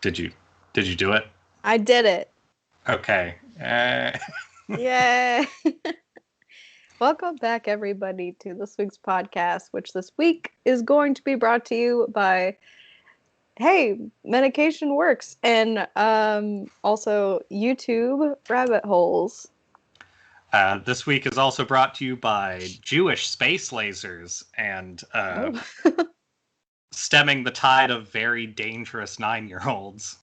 Did you do it? I did it. Okay. Yay! Welcome back, everybody, to this week's podcast, which this week is going to be brought to you by, hey, medication works, and also YouTube rabbit holes. This week is also brought to you by Jewish space lasers and stemming the tide of very dangerous 9-year-olds.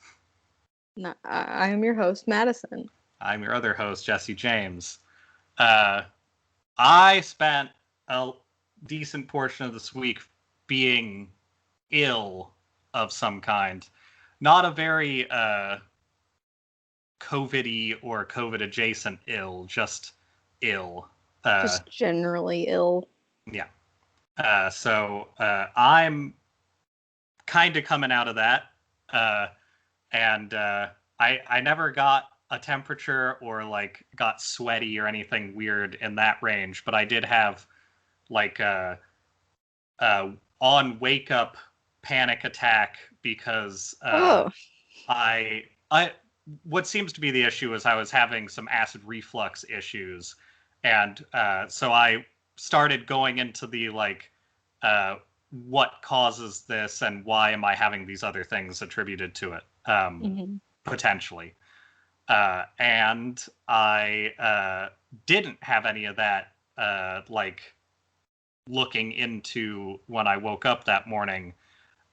I am your host, Madison. I'm your other host, Jesse James. I spent a decent portion of this week being ill of some kind. Not a very COVID-y or COVID-adjacent ill, just ill. Just generally ill. Yeah. So I'm kind of coming out of that. And I never got a temperature or like got sweaty or anything weird in that range, but I did have like on wake up panic attack because I what seems to be the issue is I was having some acid reflux issues, and so I started going into the like what causes this and why am I having these other things attributed to it potentially. And I didn't have any of that, like, looking into when I woke up that morning.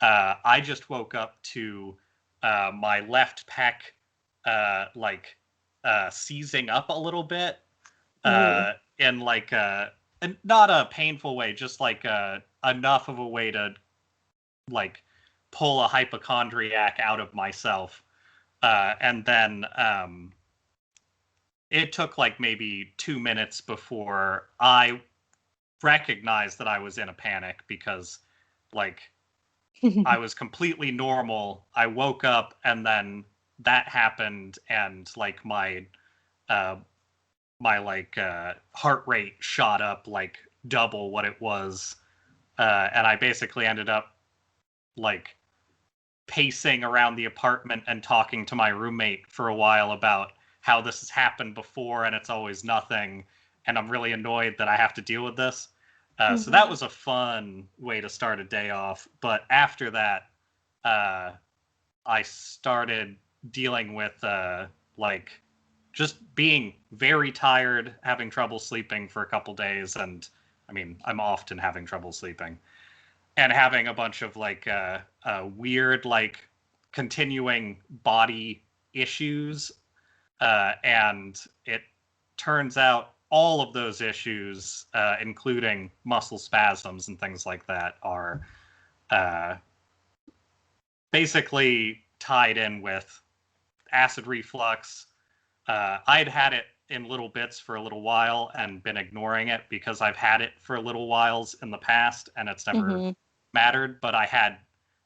I just woke up to my left pec, seizing up a little bit, in, like, not a painful way, just, like, enough of a way to, like, pull a hypochondriac out of myself. And then it took like maybe 2 minutes before I recognized that I was in a panic because like I was completely normal. I woke up and then that happened and like my heart rate shot up like double what it was. And I basically ended up like pacing around the apartment and talking to my roommate for a while about how this has happened before and it's always nothing, and I'm really annoyed that I have to deal with this. So that was a fun way to start a day off. But after that, I started dealing with like just being very tired, having trouble sleeping for a couple days, and I mean, I'm often having trouble sleeping. And having a bunch of like weird, like continuing body issues, and it turns out all of those issues, including muscle spasms and things like that, are basically tied in with acid reflux. I'd had it in little bits for a little while and been ignoring it because I've had it for little whiles in the past and it's never mattered, but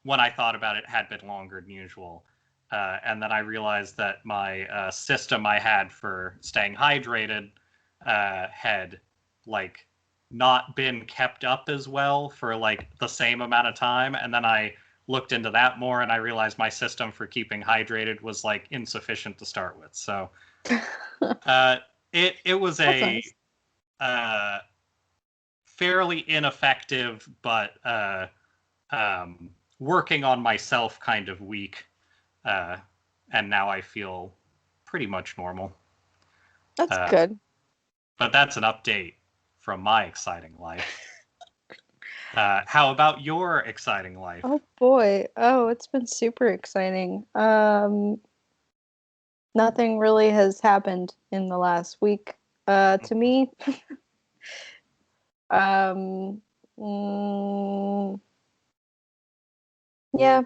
when I thought about it, had been longer than usual. And then I realized that my system I had for staying hydrated had like not been kept up as well for like the same amount of time. And then I looked into that more and I realized my system for keeping hydrated was like insufficient to start with. So it was a nice. Fairly ineffective, but working on myself kind of week. And now I feel pretty much normal. That's good. But that's an update from my exciting life. How about your exciting life? Oh boy. Oh, it's been super exciting. Nothing really has happened in the last week to me. Yeah.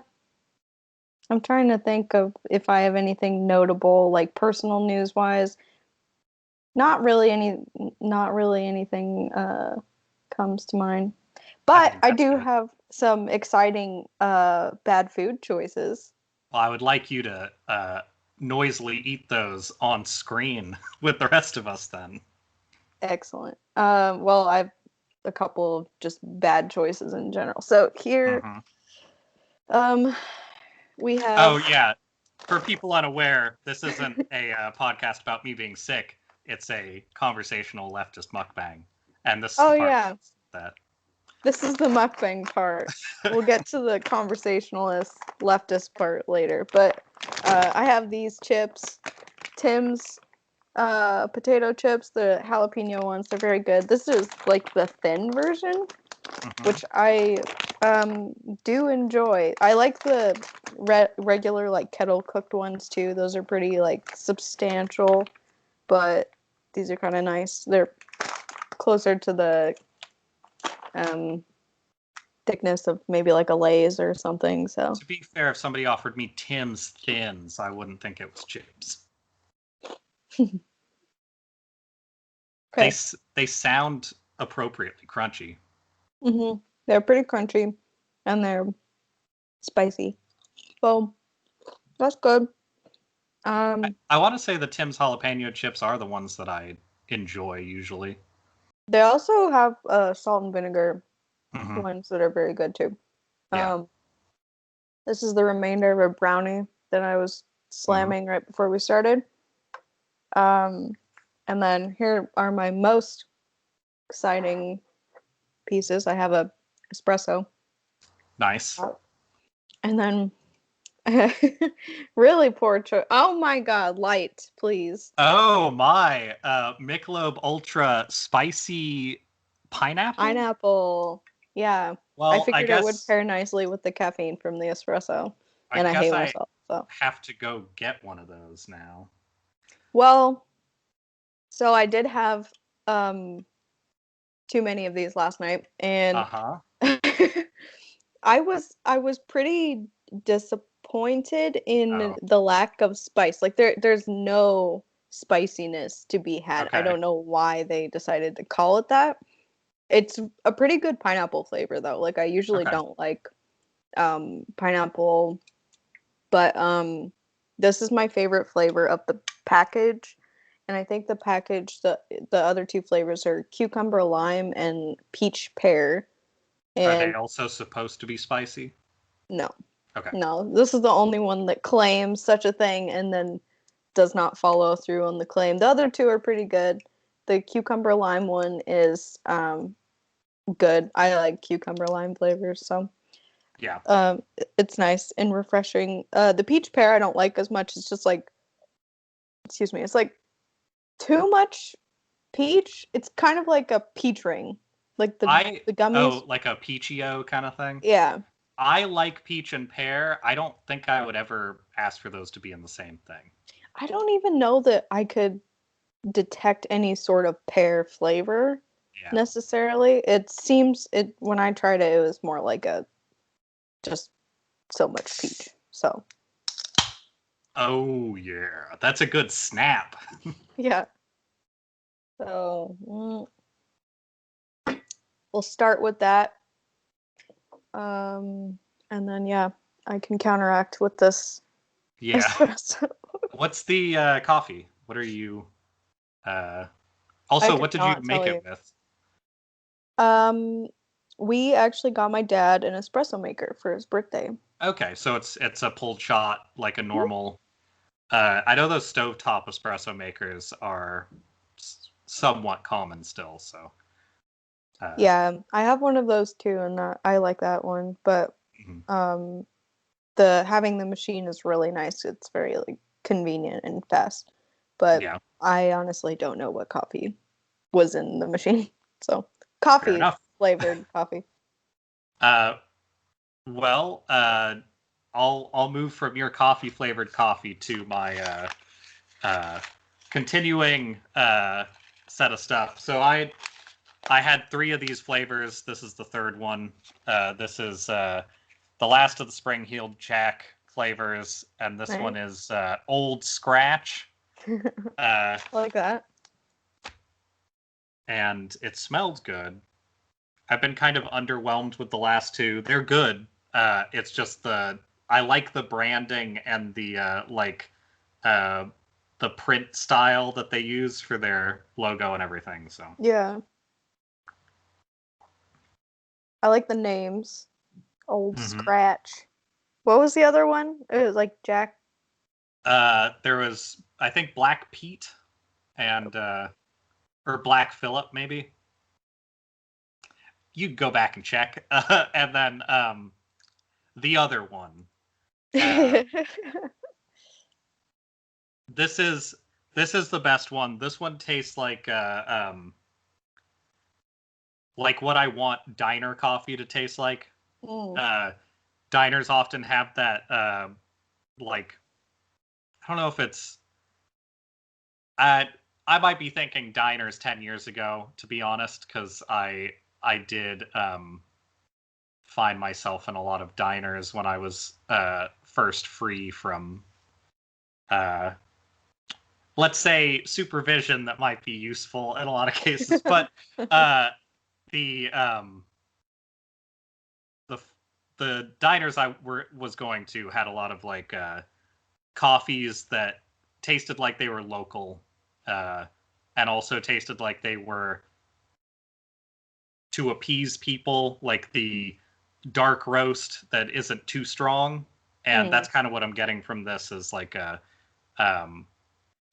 I'm trying to think of if I have anything notable, like personal news wise. Not really anything comes to mind. But I do have some exciting bad food choices. Well, I would like you to noisily eat those on screen with the rest of us then. Excellent. Well, I've a couple of just bad choices in general. So here we have... Oh, yeah. For people unaware, this isn't a podcast about me being sick. It's a conversational leftist mukbang, and this is Oh the part yeah, that. this is the mukbang part. We'll get to the conversationalist leftist part later, but I have these chips, Tim's potato chips, the jalapeno ones. They're very good. This is like the thin version, which I do enjoy. I like the regular like kettle cooked ones too. Those are pretty like substantial, but these are kind of nice. They're closer to the thickness of maybe like a Lay's or something. So To be fair, if somebody offered me Tim's Thins, I wouldn't think it was chips. okay. They sound appropriately crunchy. They're pretty crunchy and they're spicy. So that's good. I want to say the Tim's jalapeno chips are the ones that I enjoy usually. They also have salt and vinegar Mm-hmm. ones that are very good too. Yeah. This is the remainder of a brownie that I was slamming right before we started. And then here are my most exciting pieces. I have a espresso. Nice. And then really poor choice. Oh my god, light, please. Oh my, Michelob Ultra spicy pineapple? Pineapple. Yeah. I Well, figured it would pair nicely with the caffeine from the espresso. I And I guess hate I myself, so. have to go get one of those now. Well, so I did have too many of these last night, and Uh-huh. I was pretty disappointed in Oh, the lack of spice. Like there's no spiciness to be had. I okay. don't know why they decided to call it that. It's a pretty good pineapple flavor though. Like I usually Okay. don't like pineapple, but this is my favorite flavor of the package. And I think the package, the other two flavors are cucumber lime and peach pear. Are they And also supposed to be spicy? no, Okay. no, this is the only one that claims such a thing and then does not follow through on the claim. The other two are pretty good. The cucumber lime one is good. I like cucumber lime flavors, so Yeah. it's nice and refreshing. The peach pear I don't like as much. It's just like, excuse me, it's like too much peach. It's kind of like a peach ring, like the gummies. Like a Peachio kind of thing. Yeah, I like peach and pear. I don't think I would ever ask for those to be in the same thing. I don't even know that I could detect any sort of pear flavor Yeah. necessarily. It seems it when I tried it, it was more like a just so much peach. So Oh yeah, that's a good snap. yeah. So we'll start with that. And then yeah, I can counteract with this Yeah. espresso. What's the coffee? What are you? I Also, what did you cannot make tell it you. with? We actually got my dad an espresso maker for his birthday. Okay, so it's a pulled shot, like a normal. I know those stovetop espresso makers are somewhat common still. So. Yeah, I have one of those too, and I like that one. But Mhm. the having the machine is really nice. It's very like convenient and fast. But Yeah. I honestly don't know what coffee was in the machine. So Fair coffee enough. flavored coffee. Uh, well, I'll move from your coffee flavored coffee to my uh, continuing set of stuff. So I had three of these flavors. This is the third one. This is the last of the spring heeled jack flavors, and this Right? one is Old Scratch. Like that. And it smelled good. I've been kind of underwhelmed with the last two. They're good. It's just I like the branding and the uh, the print style that they use for their logo and everything. So Yeah. I like the names. Old Mhm. Scratch. What was the other one? It was like Jack. There was, I think, Black Pete and or Black Phillip, maybe. You go back and check. And then the other one. This is the best one. This one tastes like what I want diner coffee to taste like. Diners often have that like, I don't know if it's I might be thinking diners 10 years ago, to be honest, because I did find myself in a lot of diners when I was first free from let's say supervision that might be useful in a lot of cases. But the diners I was going to had a lot of like coffees that tasted like they were local, and also tasted like they were to appease people, like the dark roast that isn't too strong. And that's kind of what I'm getting from this, is like a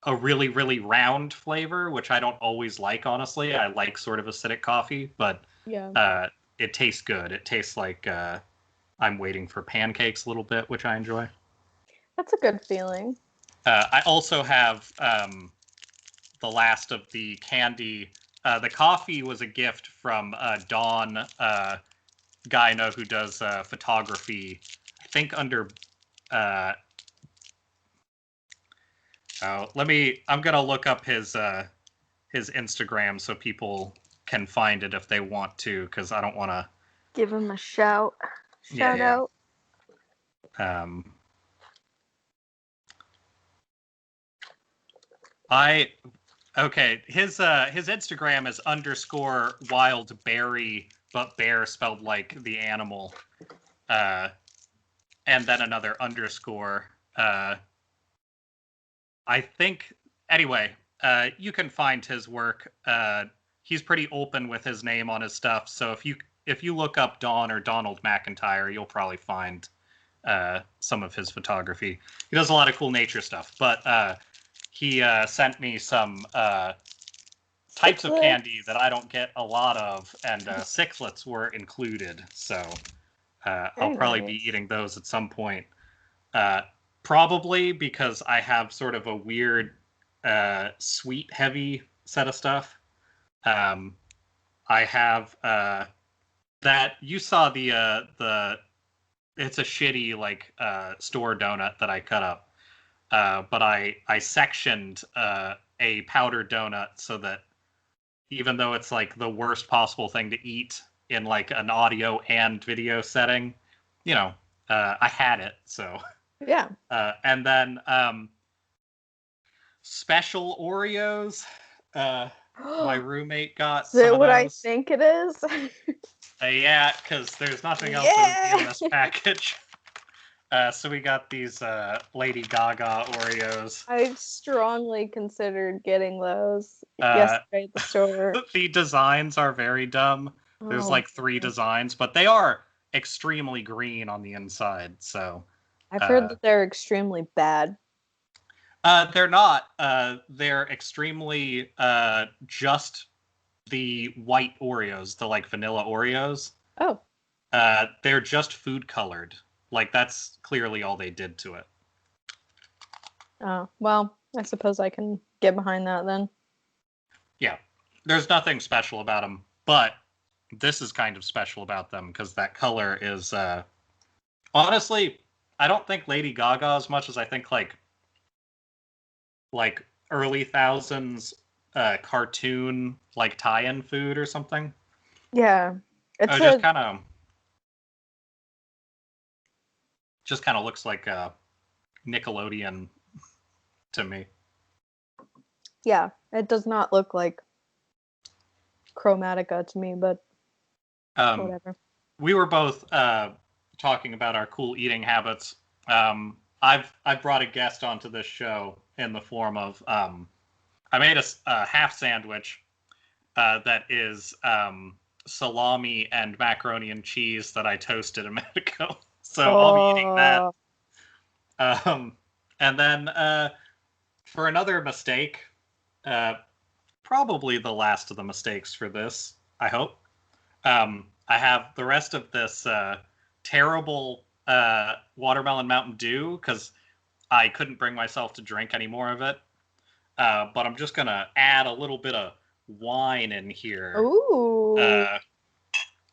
really, really round flavor, which I don't always like, honestly. I like sort of acidic coffee, but it tastes good. It tastes like I'm waiting for pancakes a little bit, which I enjoy. That's a good feeling. I also have the last of the candy. The coffee was a gift from Dawn, guy I know who does photography, I think under I'm gonna look up his Instagram so people can find it if they want to, because I don't want to give him a shout out. His Instagram is _wildberry, but bear spelled like the animal, and then another underscore. I think, anyway, you can find his work. He's pretty open with his name on his stuff, so if you look up Don or Donald McIntyre, you'll probably find some of his photography. He does a lot of cool nature stuff, but he sent me some types of candy that I don't get a lot of, and sixlets were included, so I'll probably be eating those at some point. Probably because I have sort of a weird sweet heavy set of stuff. I have that you saw the it's a shitty like store donut that I cut up, but I sectioned a powdered donut so that even though it's like the worst possible thing to eat in like an audio and video setting, you know, I had it, so. Yeah. And then special Oreos. My roommate got some of those. Is it what I think it is? Yeah, because there's nothing else in this package. So we got these Lady Gaga Oreos. I strongly considered getting those yesterday at the store. The designs are very dumb. There's like 3 designs, but they are extremely green on the inside, so. I've heard that they're extremely bad. They're not. They're extremely just the white Oreos, the like vanilla Oreos. Oh. They're just food colored. Like that's clearly all they did to it. Oh, well, I suppose I can get behind that then. Yeah. There's nothing special about them, but this is kind of special about them because that color is honestly, I don't think Lady Gaga as much as I think like early thousands cartoon like tie-in food or something. Yeah, it's just kind of looks like a Nickelodeon to me. Yeah, it does not look like Chromatica to me, but whatever. We were both talking about our cool eating habits. I've brought a guest onto this show in the form of I made a half sandwich that is salami and macaroni and cheese that I toasted a minute ago. So I'll be eating that. And then for another mistake, probably the last of the mistakes for this, I hope. I have the rest of this terrible watermelon Mountain Dew because I couldn't bring myself to drink any more of it. But I'm just going to add a little bit of wine in here. Ooh.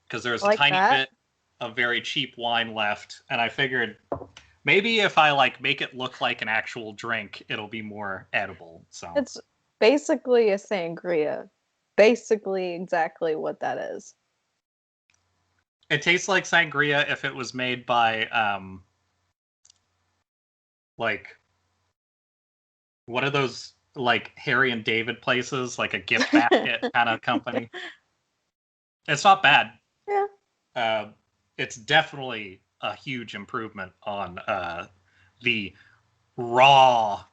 Because there's I like a tiny that. bit of very cheap wine left. And I figured maybe if I like make it look like an actual drink, it'll be more edible. So It's basically a sangria. Basically exactly what that is. it tastes like sangria if it was made by like what are those like Harry and David places, like a gift basket kind of company. It's not bad. Yeah. It's definitely a huge improvement on the raw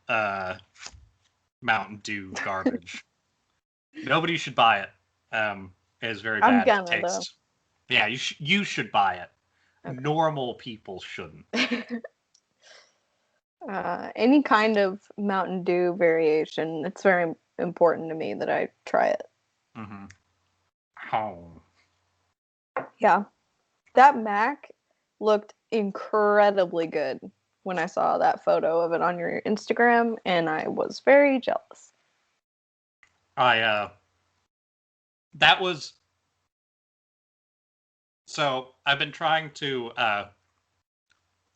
Mountain Dew garbage. Nobody should buy it. It is very I'm bad to gonna though. taste. Yeah, you should buy it. Okay. Normal people shouldn't. Any kind of Mountain Dew variation, it's very important to me that I try it. Mm-hmm. Oh. Yeah. That Mac looked incredibly good when I saw that photo of it on your Instagram, and I was very jealous. That was so I've been trying to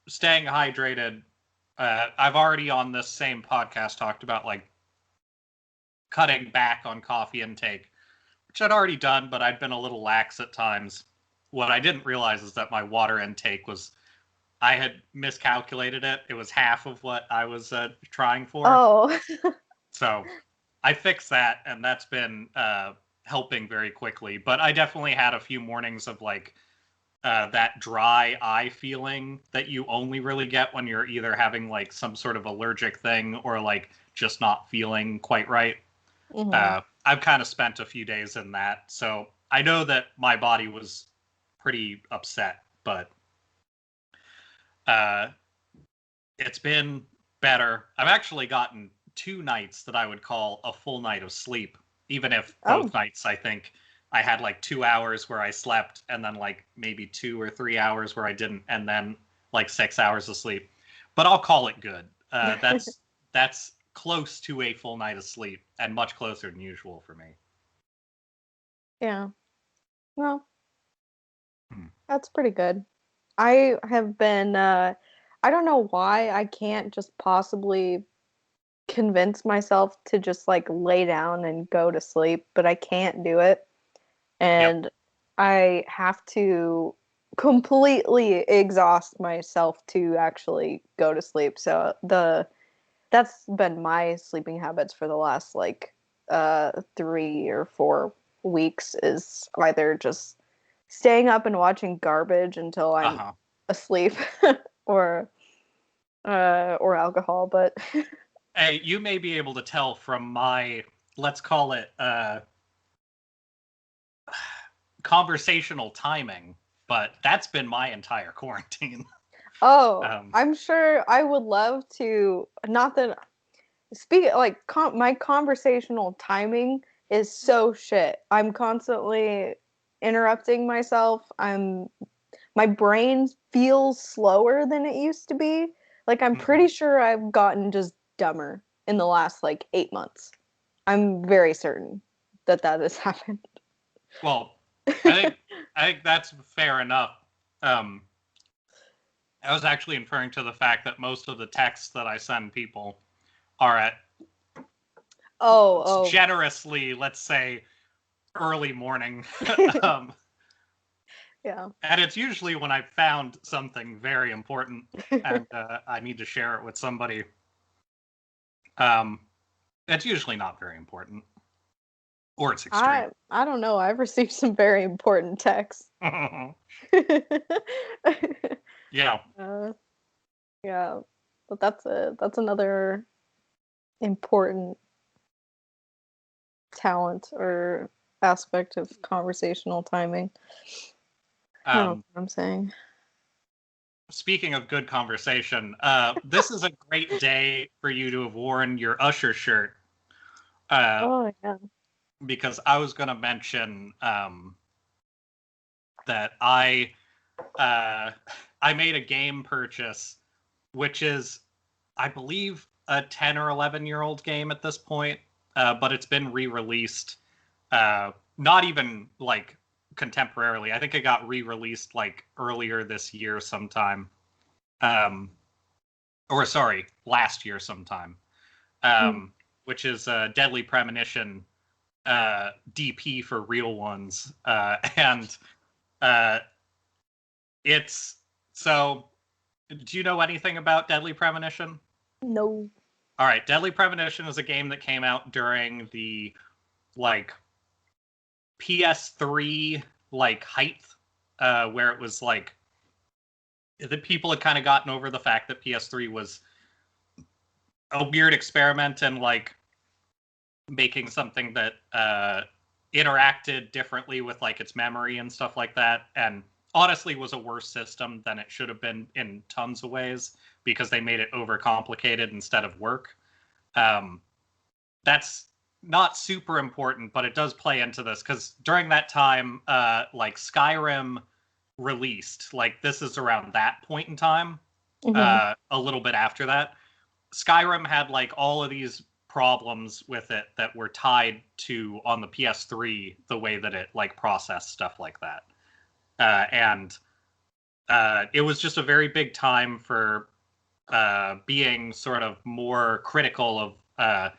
staying hydrated. I've already on this same podcast talked about like cutting back on coffee intake, which I'd already done, but I'd been a little lax at times. What I didn't realize is that my water intake was, I had miscalculated it. It was half of what I was trying for. Oh. So I fixed that, and that's been helping very quickly. But I definitely had a few mornings of like that dry eye feeling that you only really get when you're either having like some sort of allergic thing or like just not feeling quite right. Mm-hmm. I've kind of spent a few days in that, so I know that my body was pretty upset, but uh, it's been better. I've actually gotten 2 nights that I would call a full night of sleep, even if both nights I think I had like 2 hours where I slept and then like maybe 2 or 3 hours where I didn't, and then like 6 hours of sleep. But I'll call it good. That's close to a full night of sleep and much closer than usual for me. Yeah. Well, that's pretty good. I have been I don't know why I can't just possibly convince myself to just like lay down and go to sleep, but I can't do it. And Yep. I have to completely exhaust myself to actually go to sleep. So that's been my sleeping habits for the last like 3 or 4 weeks is either just staying up and watching garbage until I'm asleep or alcohol, but Hey, you may be able to tell from my, let's call it conversational timing, but that's been my entire quarantine. oh, I'm sure I would love to, not that speak like my conversational timing is so shit. I'm constantly interrupting myself. My brain feels slower than it used to be. Like I'm pretty sure I've gotten just dumber in the last like 8 months. I'm very certain that has happened. Well, I think that's fair enough. Um, I was actually inferring to the fact that most of the texts that I send people are at generously, let's say, early morning. Yeah. And it's usually when I found something very important and I need to share it with somebody. It's usually not very important. Or it's extreme. I don't know. I've received some very important texts. Yeah. Yeah. But that's another important talent or aspect of conversational timing. I don't know what I'm saying. speaking of good conversation, this is a great day for you to have worn your Usher shirt. Oh yeah. Because I was going to mention that I made a game purchase, which is, I believe, a 10 or 11-year-old game at this point, but it's been re-released. Not even like contemporarily. I think it got re-released like earlier this year sometime. Or sorry, last year sometime. Which is Deadly Premonition DP for real ones. And it's so. Do you know anything about Deadly Premonition? No. All right, Deadly Premonition is a game that came out during the like PS3 like height, where it was like the people had kind of gotten over the fact that PS3 was a weird experiment and like making something that interacted differently with like its memory and stuff like that, and honestly was a worse system than it should have been in tons of ways because they made it overcomplicated instead of work. That's not super important, but it does play into this because during that time, like Skyrim released, like this is around that point in time, a little bit after that. Skyrim had like all of these problems with it that were tied to on the PS3 the way that it like processed stuff like that. And it was just a very big time for being sort of more critical of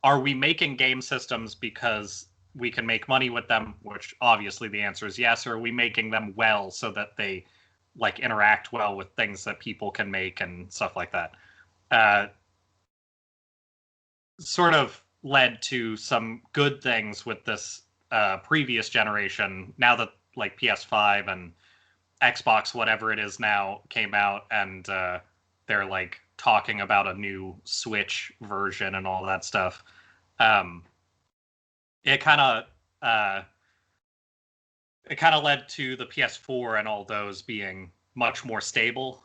are we making game systems because we can make money with them, which obviously the answer is yes, or are we making them well so that they like interact well with things that people can make and stuff like that. Sort of led to some good things with this previous generation. Now that like PS5 and Xbox, whatever it is now, came out, and they're like talking about a new Switch version and all that stuff. It kind of led to the PS4 and all those being much more stable.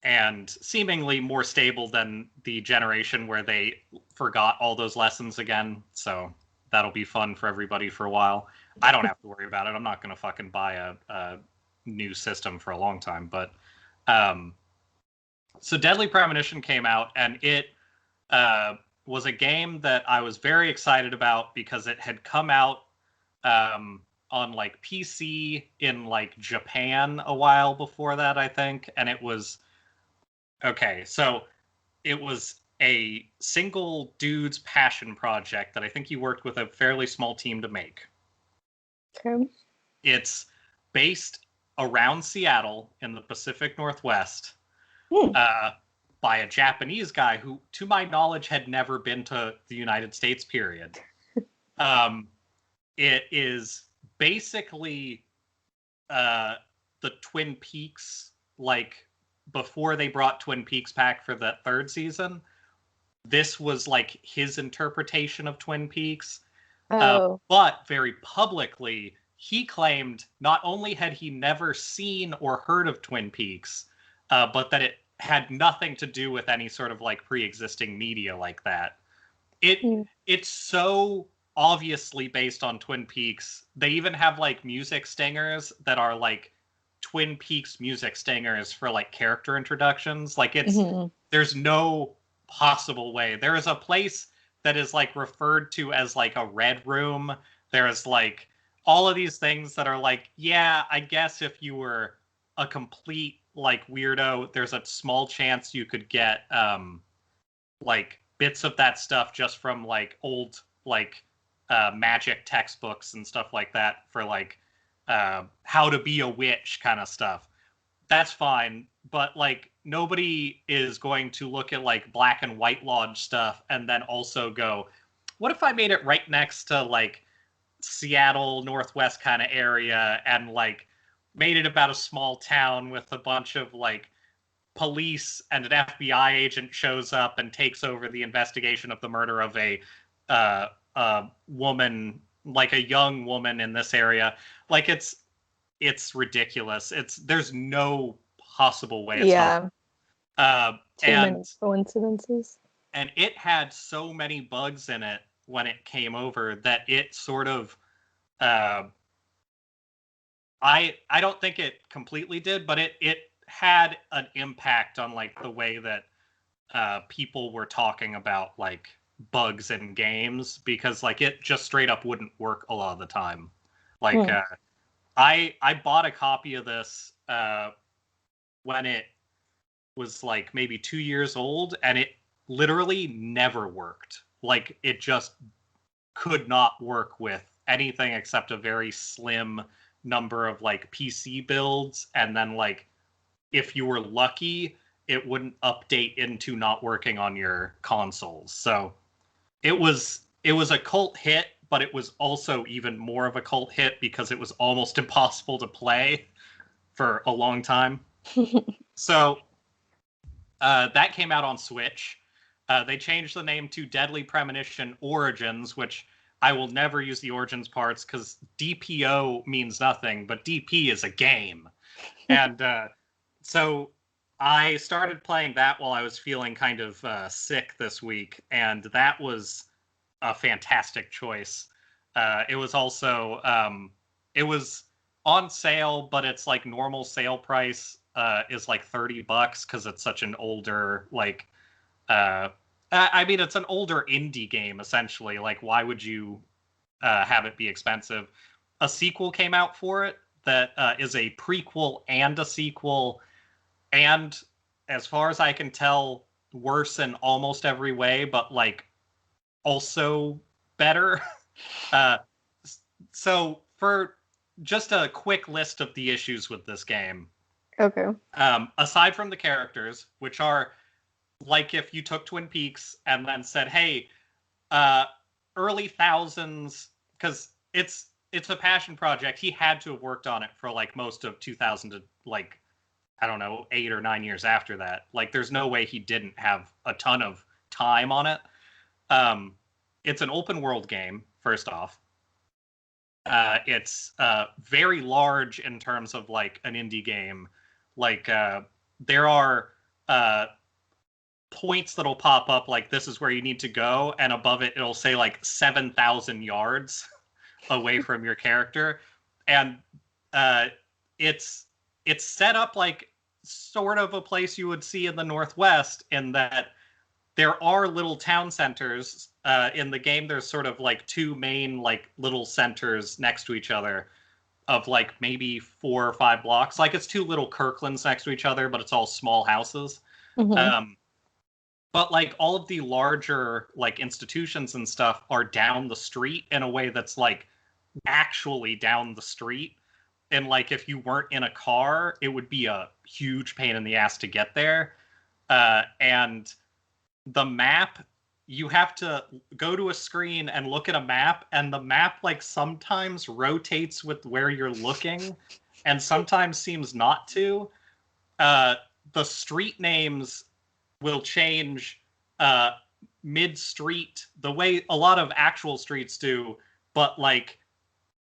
And seemingly more stable than the generation where they forgot all those lessons again. So that'll be fun for everybody for a while. I don't have to worry about it. I'm not going to fucking buy a new system for a long time. But so Deadly Premonition came out, and it was a game that I was very excited about because it had come out on like PC in like Japan a while before that, I think. And it was okay, so it was a single dude's passion project that I think he worked with a fairly small team to make. Okay. It's based around Seattle in the Pacific Northwest by a Japanese guy who, to my knowledge, had never been to the United States, period. It is basically the Twin Peaks, like, before they brought Twin Peaks back for that third season. This was like his interpretation of Twin Peaks. But very publicly, he claimed not only had he never seen or heard of Twin Peaks, but that it had nothing to do with any sort of like pre-existing media like that. It's so obviously based on Twin Peaks. They even have like music stingers that are like Twin Peaks music stingers for like character introductions. Like it's there's no possible way. There is a place that is like referred to as like a red room. There is like all of these things that are like, yeah, I guess if you were a complete like weirdo, there's a small chance you could get like bits of that stuff just from like old like magic textbooks and stuff like that for like how to be a witch kind of stuff. That's fine, but like nobody is going to look at like Black and White Lodge stuff and then also go, what if I made it right next to like Seattle Northwest kind of area and like made it about a small town with a bunch of like police, and an FBI agent shows up and takes over the investigation of the murder of a woman, like a young woman in this area. Like it's it's ridiculous. There's no possible way it's Yeah. Too many and coincidences. and it had so many bugs in it when it came over that it sort of uh, I don't think it completely did, but it had an impact on like the way that people were talking about like bugs in games, because like it just straight up wouldn't work a lot of the time. Like I bought a copy of this when it was like maybe 2 years old, and it literally never worked. Like it just could not work with anything except a very slim number of like PC builds, and then like if you were lucky, it wouldn't update into not working on your consoles. So it was a cult hit, but it was also even more of a cult hit because it was almost impossible to play for a long time. So that came out on Switch. They changed the name to Deadly Premonition Origins, which I will never use the Origins parts because DPO means nothing, but DP is a game. And so I started playing that while I was feeling kind of sick this week, and that was a fantastic choice. It was also it was on sale, but it's like normal sale price is like $30 because it's such an older like I mean it's an older indie game essentially. Like why would you have it be expensive? A sequel came out for it that is a prequel and a sequel, and as far as I can tell, worse in almost every way, but like also better. uh, so for just a quick list of the issues with this game. Okay. Aside from the characters, which are like if you took Twin Peaks and then said, "Hey, early thousands," because it's a passion project. He had to have worked on it for like most of 2000 to like I don't know 8 or 9 years after that. Like there's no way he didn't have a ton of time on it. It's an open world game. First off, it's very large in terms of like an indie game. Like there are points that'll pop up like this is where you need to go, and above it it'll say like 7,000 yards away from your character, and uh, it's set up like sort of a place you would see in the Northwest, in that there are little town centers in the game. There's sort of like two main like little centers next to each other of like maybe 4 or 5 blocks. Like it's two little Kirklands next to each other, but it's all small houses. Mm-hmm. But like all of the larger like institutions and stuff are down the street in a way that's like actually down the street. And like if you weren't in a car, it would be a huge pain in the ass to get there. And the map, you have to go to a screen and look at a map, and the map like sometimes rotates with where you're looking and sometimes seems not to. The street names will change mid-street the way a lot of actual streets do, but like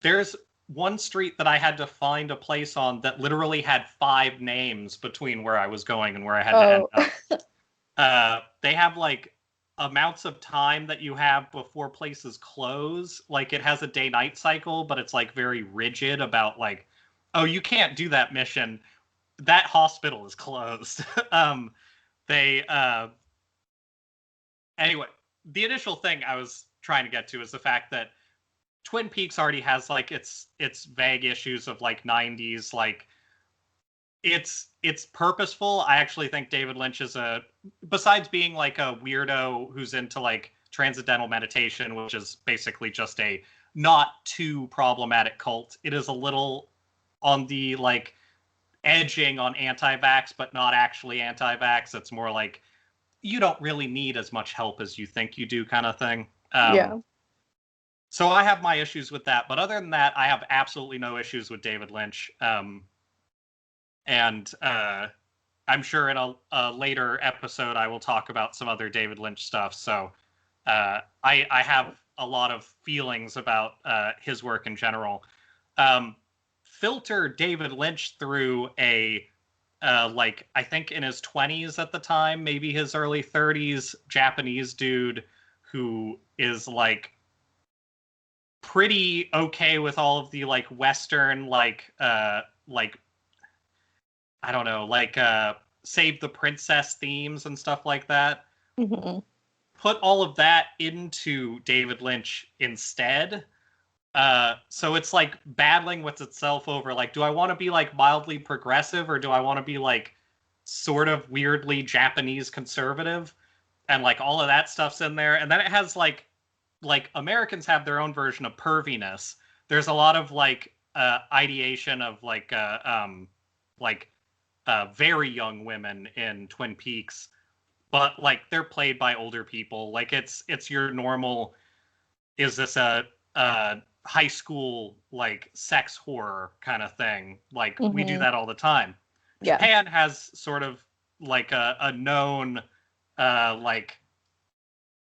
there's one street that I had to find a place on that literally had 5 names between where I was going and where I had to end up. They have like amounts of time that you have before places close. Like it has a day-night cycle, but it's like very rigid about like, oh, you can't do that mission. That hospital is closed. They anyway, the initial thing I was trying to get to is the fact that Twin Peaks already has like its vague issues of like 90s, like it's purposeful. I actually think David Lynch is besides being like a weirdo who's into like transcendental meditation, which is basically just a not too problematic cult, it is a little on the like edging on anti-vax, but not actually anti-vax. It's more like you don't really need as much help as you think you do kind of thing. Yeah. So I have my issues with that, but other than that, I have absolutely no issues with David Lynch. And I'm sure in a later episode I will talk about some other David Lynch stuff. So I have a lot of feelings about his work in general. filter David Lynch through a like I think in his 20s at the time, maybe his early 30s, Japanese dude who is like pretty okay with all of the like Western like I don't know, like Save the Princess themes and stuff like that. Mm-hmm. Put all of that into David Lynch instead. So it's like battling with itself over like, do I want to be like mildly progressive or do I want to be like sort of weirdly Japanese conservative? And like all of that stuff's in there. And then it has like Americans have their own version of perviness. There's a lot of like ideation of like very young women in Twin Peaks, but like they're played by older people. Like it's your normal. Is this a high school like sex horror kind of thing? Like we do that all the time. Yeah. Japan has sort of like a known like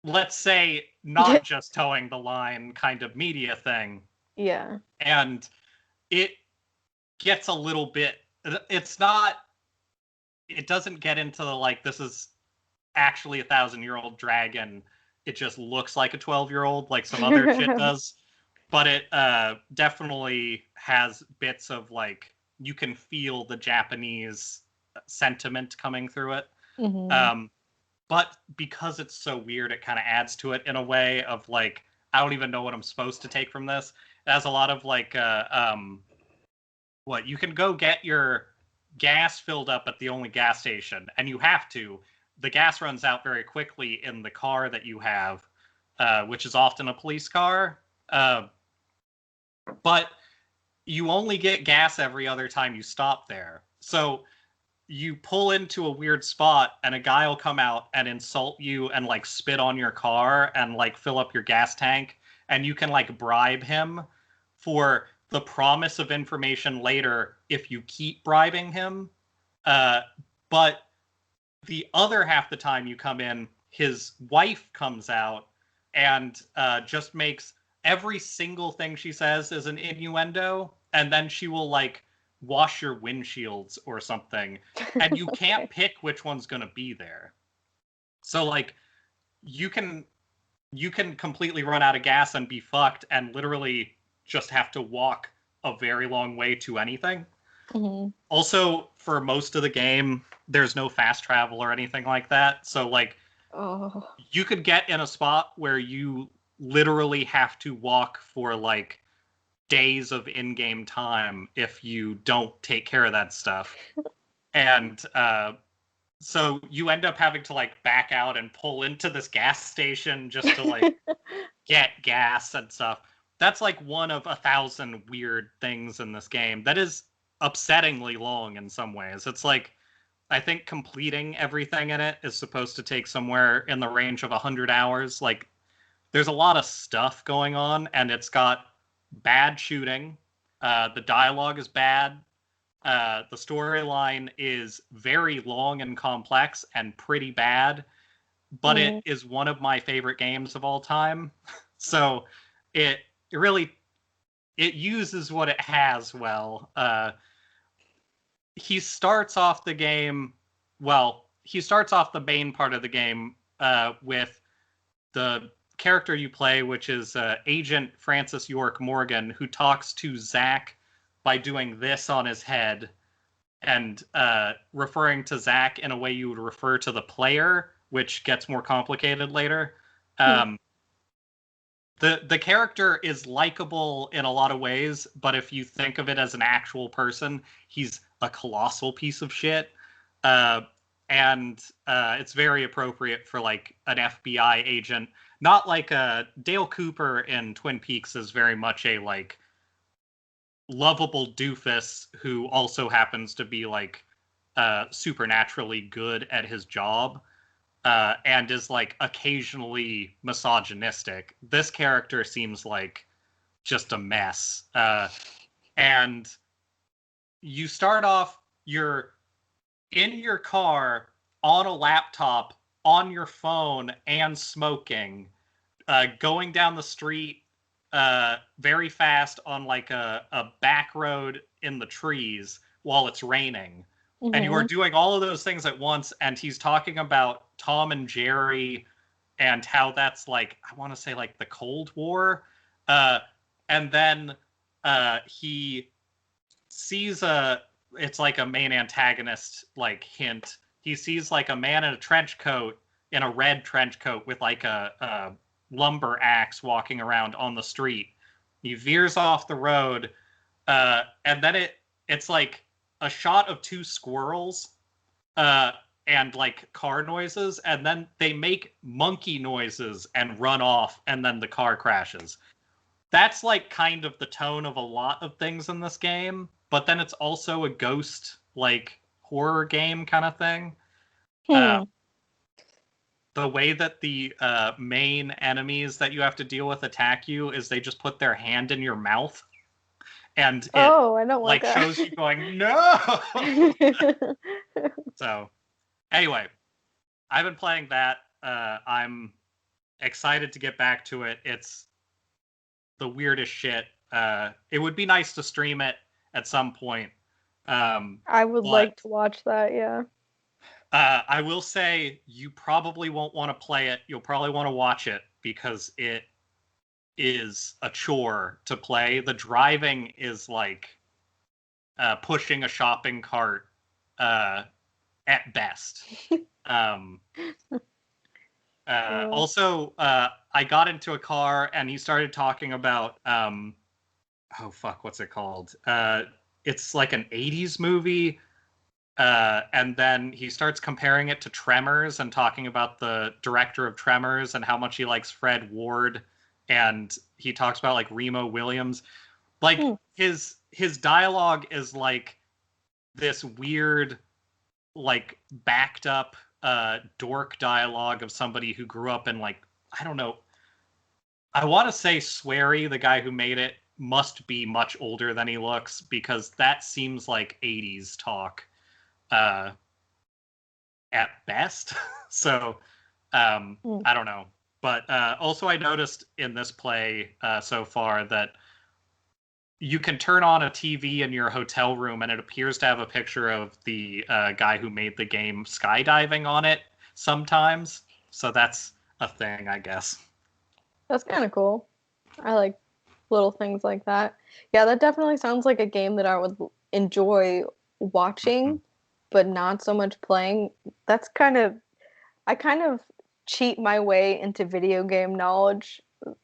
let's say not just towing the line kind of media thing. Yeah. And it gets a little bit it's not it doesn't get into the like this is actually 1,000-year-old dragon. It just looks like a 12-year-old like some other shit does. But it definitely has bits of like you can feel the Japanese sentiment coming through it. Mm-hmm. But because it's so weird, it kind of adds to it in a way of like, I don't even know what I'm supposed to take from this. It has a lot of like, what you can go get your gas filled up at the only gas station, and you have to. The gas runs out very quickly in the car that you have, which is often a police car. But you only get gas every other time you stop there. So you pull into a weird spot and a guy will come out and insult you and like spit on your car and like fill up your gas tank, and you can like bribe him for the promise of information later if you keep bribing him. But the other half the time you come in, his wife comes out and just makes every single thing she says is an innuendo, and then she will like wash your windshields or something, and you can't pick which one's going to be there. So like you can completely run out of gas and be fucked and literally just have to walk a very long way to anything. Mm-hmm. Also, for most of the game, there's no fast travel or anything like that. So like you could get in a spot where you literally have to walk for like days of in-game time if you don't take care of that stuff. And so you end up having to like back out and pull into this gas station just to like get gas and stuff. That's like one of 1,000 weird things in this game that is upsettingly long in some ways. It's like I think completing everything in it is supposed to take somewhere in the range of 100 hours. Like there's a lot of stuff going on, and it's got bad shooting. The dialogue is bad. The storyline is very long and complex and pretty bad, but it is one of my favorite games of all time. So it really it uses what it has well. He starts off the game he starts off the main part of the game with the character you play, which is Agent Francis York Morgan, who talks to Zach by doing this on his head and referring to Zach in a way you would refer to the player, which gets more complicated later. The character is likable in a lot of ways, but if you think of it as an actual person, he's a colossal piece of shit. And it's very appropriate for like an FBI agent. Not like Dale Cooper in Twin Peaks is very much a like lovable doofus who also happens to be like supernaturally good at his job. And is like occasionally misogynistic. This character seems like just a mess. And you start off, you're in your car, on a laptop, on your phone, and smoking, going down the street very fast on like a back road in the trees while it's raining. And you are doing all of those things at once, and he's talking about Tom and Jerry and how that's like, I want to say like the Cold War. And then he sees it's like a main antagonist like hint. He sees like a man in a trench coat, in a red trench coat with like a lumber axe walking around on the street. He veers off the road, and then it's like a shot of two squirrels and like car noises, and then they make monkey noises and run off, and then the car crashes. That's like kind of the tone of a lot of things in this game, but then it's also a ghost like horror game kind of thing. The way that the main enemies that you have to deal with attack you is they just put their hand in your mouth, and it I don't like that. shows you going no. So anyway, I've been playing that. I'm excited to get back to it. It's the weirdest shit. It would be nice to stream it at some point. I would like to watch that, yeah. I will say you probably won't want to play it. You'll probably want to watch it because it is a chore to play. The driving is like pushing a shopping cart at best. Also, I got into a car and he started talking about oh fuck, what's it called? It's like an 80s movie. And then he starts comparing it to Tremors and talking about the director of Tremors and how much he likes Fred Ward. And he talks about like Remo Williams. Like his dialogue is like this weird, like backed up dork dialogue of somebody who grew up in like, I don't know. I want to say Swery, the guy who made it, must be much older than he looks because that seems like 80s talk. At best. So I don't know, but also I noticed in this play so far that you can turn on a TV in your hotel room and it appears to have a picture of the guy who made the game skydiving on it sometimes. So that's a thing, I guess. That's kind of cool. I like little things like that. Yeah, that definitely sounds like a game that I would enjoy watching, but not so much playing. That's I kind of cheat my way into video game knowledge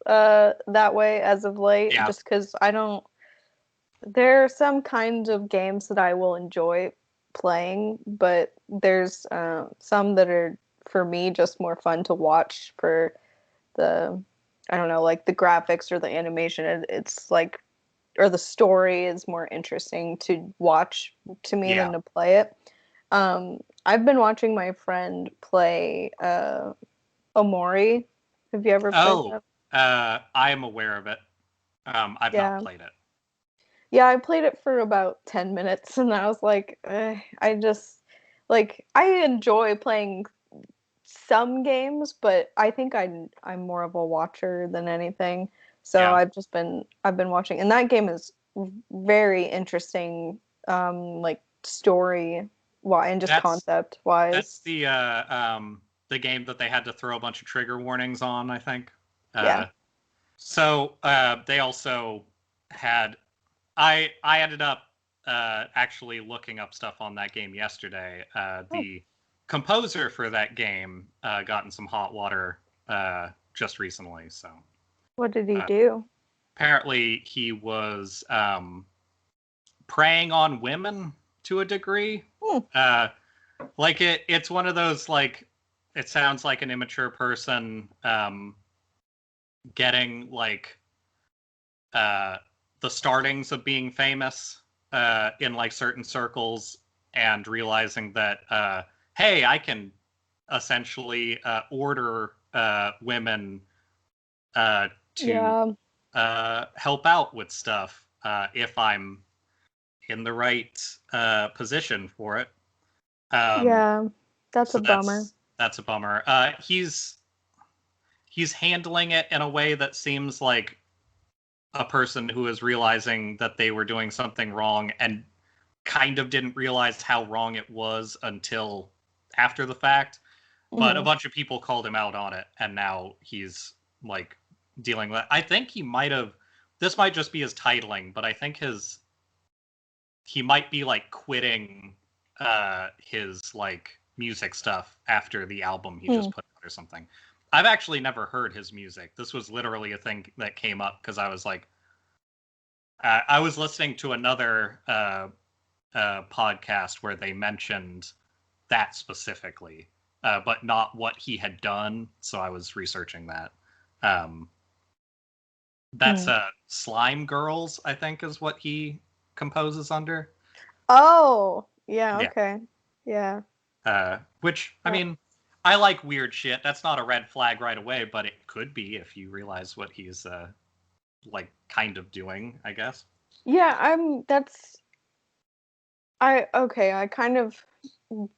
that way as of late, just because there are some kinds of games that I will enjoy playing, but there's some that are, for me, just more fun to watch for I don't know, like the graphics or the animation. It's like, or the story is more interesting to watch to me than to play it. I've been watching my friend play Omori. Have you ever played that? I am aware of it. I've not played it. Yeah, I played it for about 10 minutes and I was like, I just, like, I enjoy playing some games, but I think I'm more of a watcher than anything. So I've been watching, and that game is very interesting, like story and just concept wise. That's the game that they had to throw a bunch of trigger warnings on, I think. So they also had. I ended up actually looking up stuff on that game yesterday. The composer for that game got in some hot water just recently. So what did he do? Apparently, he was preying on women to a degree. Like it's one of those, like, it sounds like an immature person getting like the startings of being famous in like certain circles and realizing that hey, I can essentially order women to help out with stuff if I'm in the right position for it. That's a bummer. That's a bummer. He's handling it in a way that seems like a person who was realizing that they were doing something wrong and kind of didn't realize how wrong it was until after the fact. But a bunch of people called him out on it, and now he's like dealing with it. I think he might have. This might just be his titling, but I think he might be like quitting his like music stuff after the album he just put out or something. I've actually never heard his music. This was literally a thing that came up because I was like, I was listening to another podcast where they mentioned that specifically, but not what he had done. So I was researching that. That's Slime Girls, I think, is what he composes under. Oh, yeah, okay. Yeah. Which, I mean, I like weird shit. That's not a red flag right away, but it could be if you realize what he's like kind of doing, I guess. Yeah, I kind of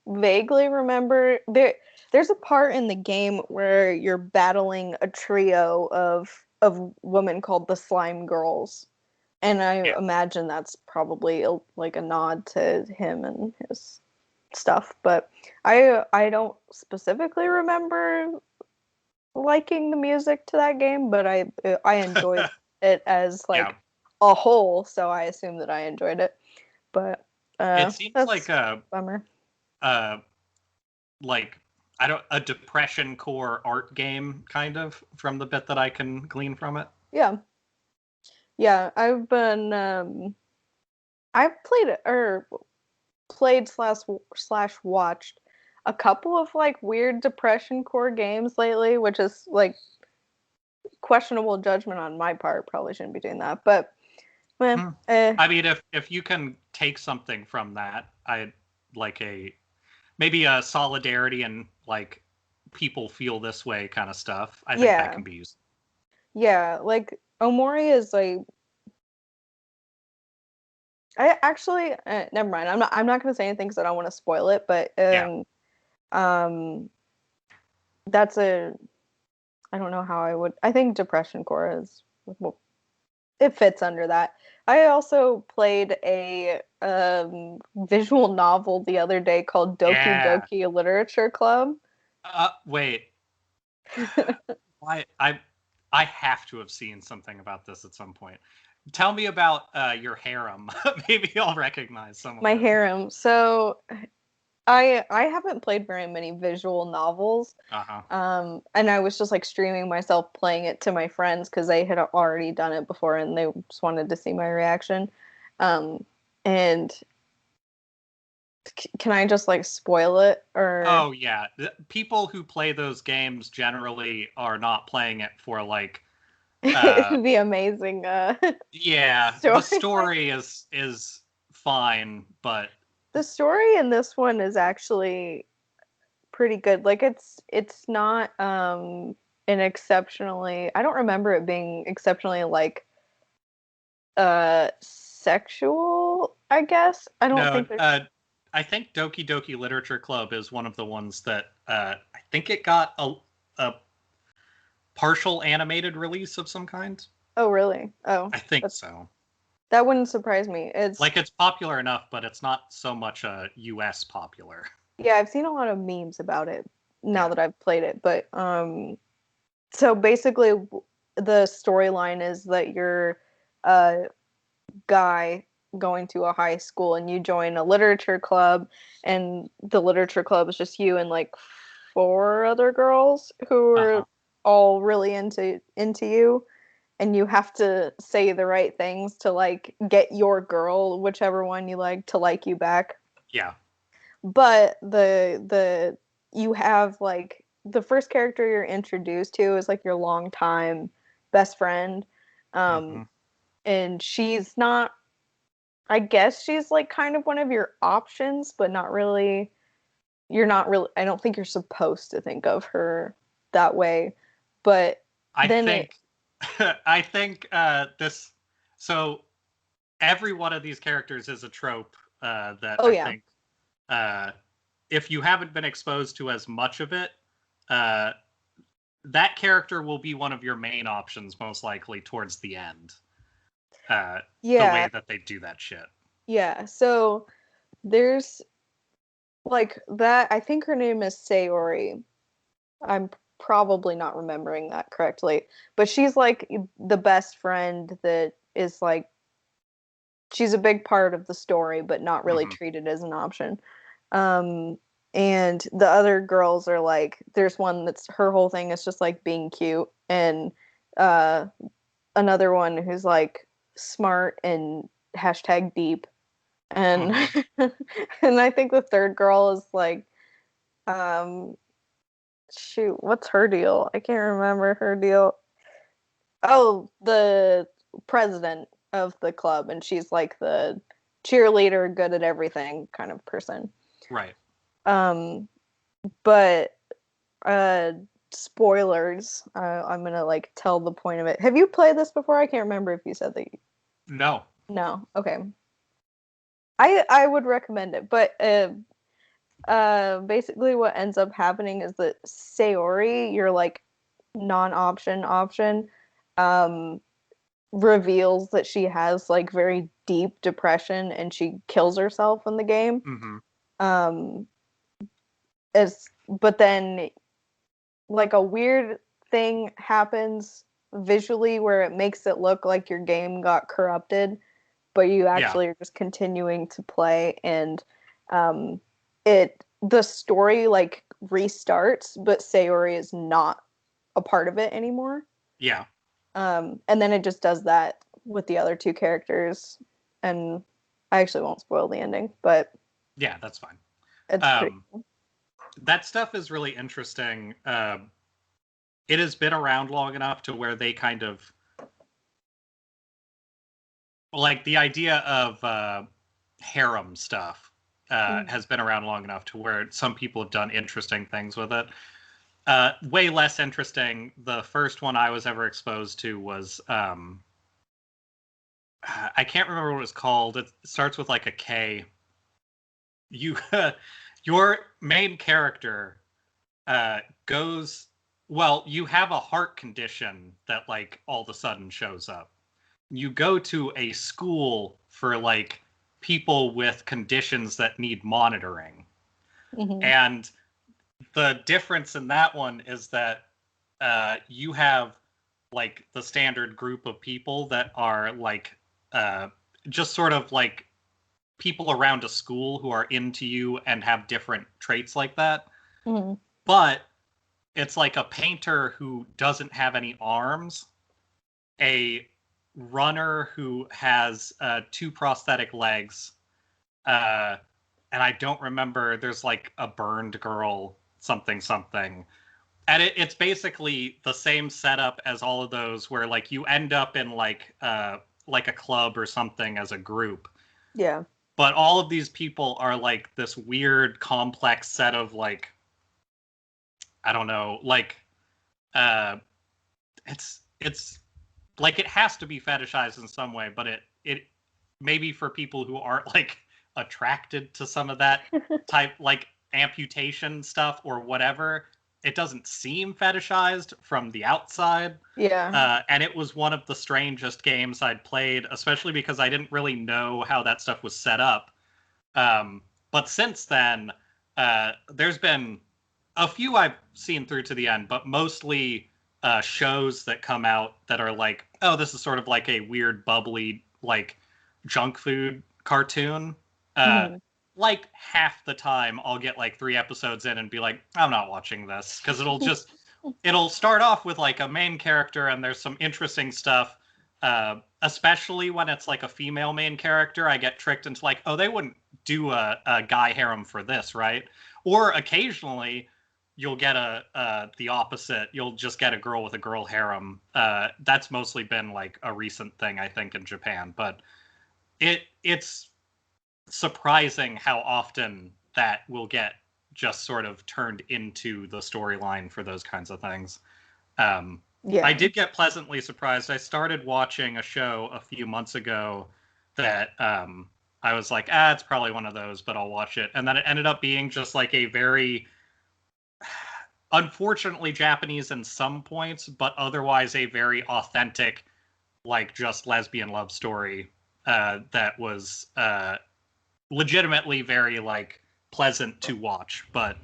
vaguely remember there's a part in the game where you're battling a trio of women called the Slime Girls. And I imagine that's probably like a nod to him and his stuff, but I don't specifically remember liking the music to that game, but I enjoyed it as like a whole, so I assume that I enjoyed it. But it seems like a bummer. Like a depression core art game kind of from the bit that I can glean from it. Yeah, I've been I've played slash watched a couple of like weird depression core games lately, which is like questionable judgment on my part. Probably shouldn't be doing that, but I mean, if you can take something from that, I like maybe a solidarity and like people feel this way kind of stuff. I think that can be used. Yeah, like Omori is like. I actually never mind. I'm not going to say anything because I don't want to spoil it. But that's I don't know how I would. I think depression core is well, it fits under that. I also played a visual novel the other day called Doki Doki Literature Club. Wait. I have to have seen something about this at some point. Tell me about your harem. Maybe I'll recognize some of my it. Harem. So I haven't played very many visual novels. And I was just like streaming myself playing it to my friends because they had already done it before and they just wanted to see my reaction. And can I just like spoil it or? Oh yeah, people who play those games generally are not playing it for like the amazing the story is fine, but the story in this one is actually pretty good. Like it's not an exceptionally, I don't remember it being exceptionally like sexual, I guess. I don't think I think Doki Doki Literature Club is one of the ones that I think it got a partial animated release of some kind. Oh, really? Oh, I think so. That wouldn't surprise me. It's popular enough, but it's not so much US popular. Yeah, I've seen a lot of memes about it now that I've played it. But so basically, the storyline is that you're a guy going to a high school and you join a literature club, and the literature club is just you and like 4 other girls who are all really into you, and you have to say the right things to like get your girl, whichever one you like you back. Yeah. But you have like the first character you're introduced to is like your longtime best friend. And she's not, I guess she's like kind of one of your options, but not really. You're not really, I don't think you're supposed to think of her that way. But I think this, so every one of these characters is a trope that think if you haven't been exposed to as much of it, that character will be one of your main options most likely towards the end. The Yeah. way that they do that shit. Yeah. So there's like that. I think her name is Sayori. I'm probably not remembering that correctly, but she's like the best friend that is like she's a big part of the story, but not really Mm-hmm. treated as an option. Um, and the other girls are like, there's one that's her whole thing is just like being cute, and uh, another one who's like smart and hashtag deep, and Mm-hmm. and I think the third girl is like, um, shoot, what's her deal? I can't remember her deal. Oh, the president of the club, and she's like the cheerleader, good at everything kind of person. Right. Um, but uh, spoilers. I'm gonna like tell the point of it. Have you played this before? I can't remember if you said that. No. No. Okay. I would recommend it, but basically what ends up happening is that Sayori, your like non-option, um, reveals that she has like very deep depression and she kills herself in the game. Mm-hmm. Um, but then like a weird thing happens visually where it makes it look like your game got corrupted, but you Yeah. actually are just continuing to play, and um, the story like restarts, but Sayori is not a part of it anymore. Yeah. And then it just does that with the other two characters, and I actually won't spoil the ending, but Yeah, that's fine. it's pretty Um, cool. that stuff is really interesting. It has been around long enough to where they kind of like the idea of harem stuff Mm-hmm. has been around long enough to where some people have done interesting things with it. Way less interesting. The first one I was ever exposed to was I can't remember what it was called. It starts with like a K. You your main character goes well, you have a heart condition that like all of a sudden shows up. You go to a school for like people with conditions that need monitoring. Mm-hmm. And the difference in that one is that you have like the standard group of people that are like uh, just sort of like people around a school who are into you and have different traits like that. Mm-hmm. But it's like a painter who doesn't have any arms, a runner who has two prosthetic legs, uh, and I don't remember. There's like a burned girl, something something, and it's basically the same setup as all of those, where like you end up in like a club or something as a group, Yeah. but all of these people are like this weird complex set of like I don't know, like uh it's like it has to be fetishized in some way, but it maybe for people who aren't like attracted to some of that type like amputation stuff or whatever, it doesn't seem fetishized from the outside. Yeah. And it was one of the strangest games I'd played, especially because I didn't really know how that stuff was set up. But since then, there's been a few I've seen through to the end, but mostly shows that come out that are like, oh, this is sort of like a weird, bubbly, like junk food cartoon. Uh, Mm-hmm. like half the time, I'll get like 3 episodes in and be like, I'm not watching this because it'll start off with like a main character and there's some interesting stuff. Especially when it's like a female main character, I get tricked into like, oh, they wouldn't do a guy harem for this, right? Or occasionally you'll get the opposite. You'll just get a girl with a girl harem. That's mostly been like a recent thing, I think, in Japan. But it's surprising how often that will get just sort of turned into the storyline for those kinds of things. I Yeah. did get pleasantly surprised. I started watching a show a few months ago that I was like, it's probably one of those, but I'll watch it. And then it ended up being just like a very, unfortunately, Japanese in some points, but otherwise a very authentic like just lesbian love story that was legitimately very like pleasant to watch. But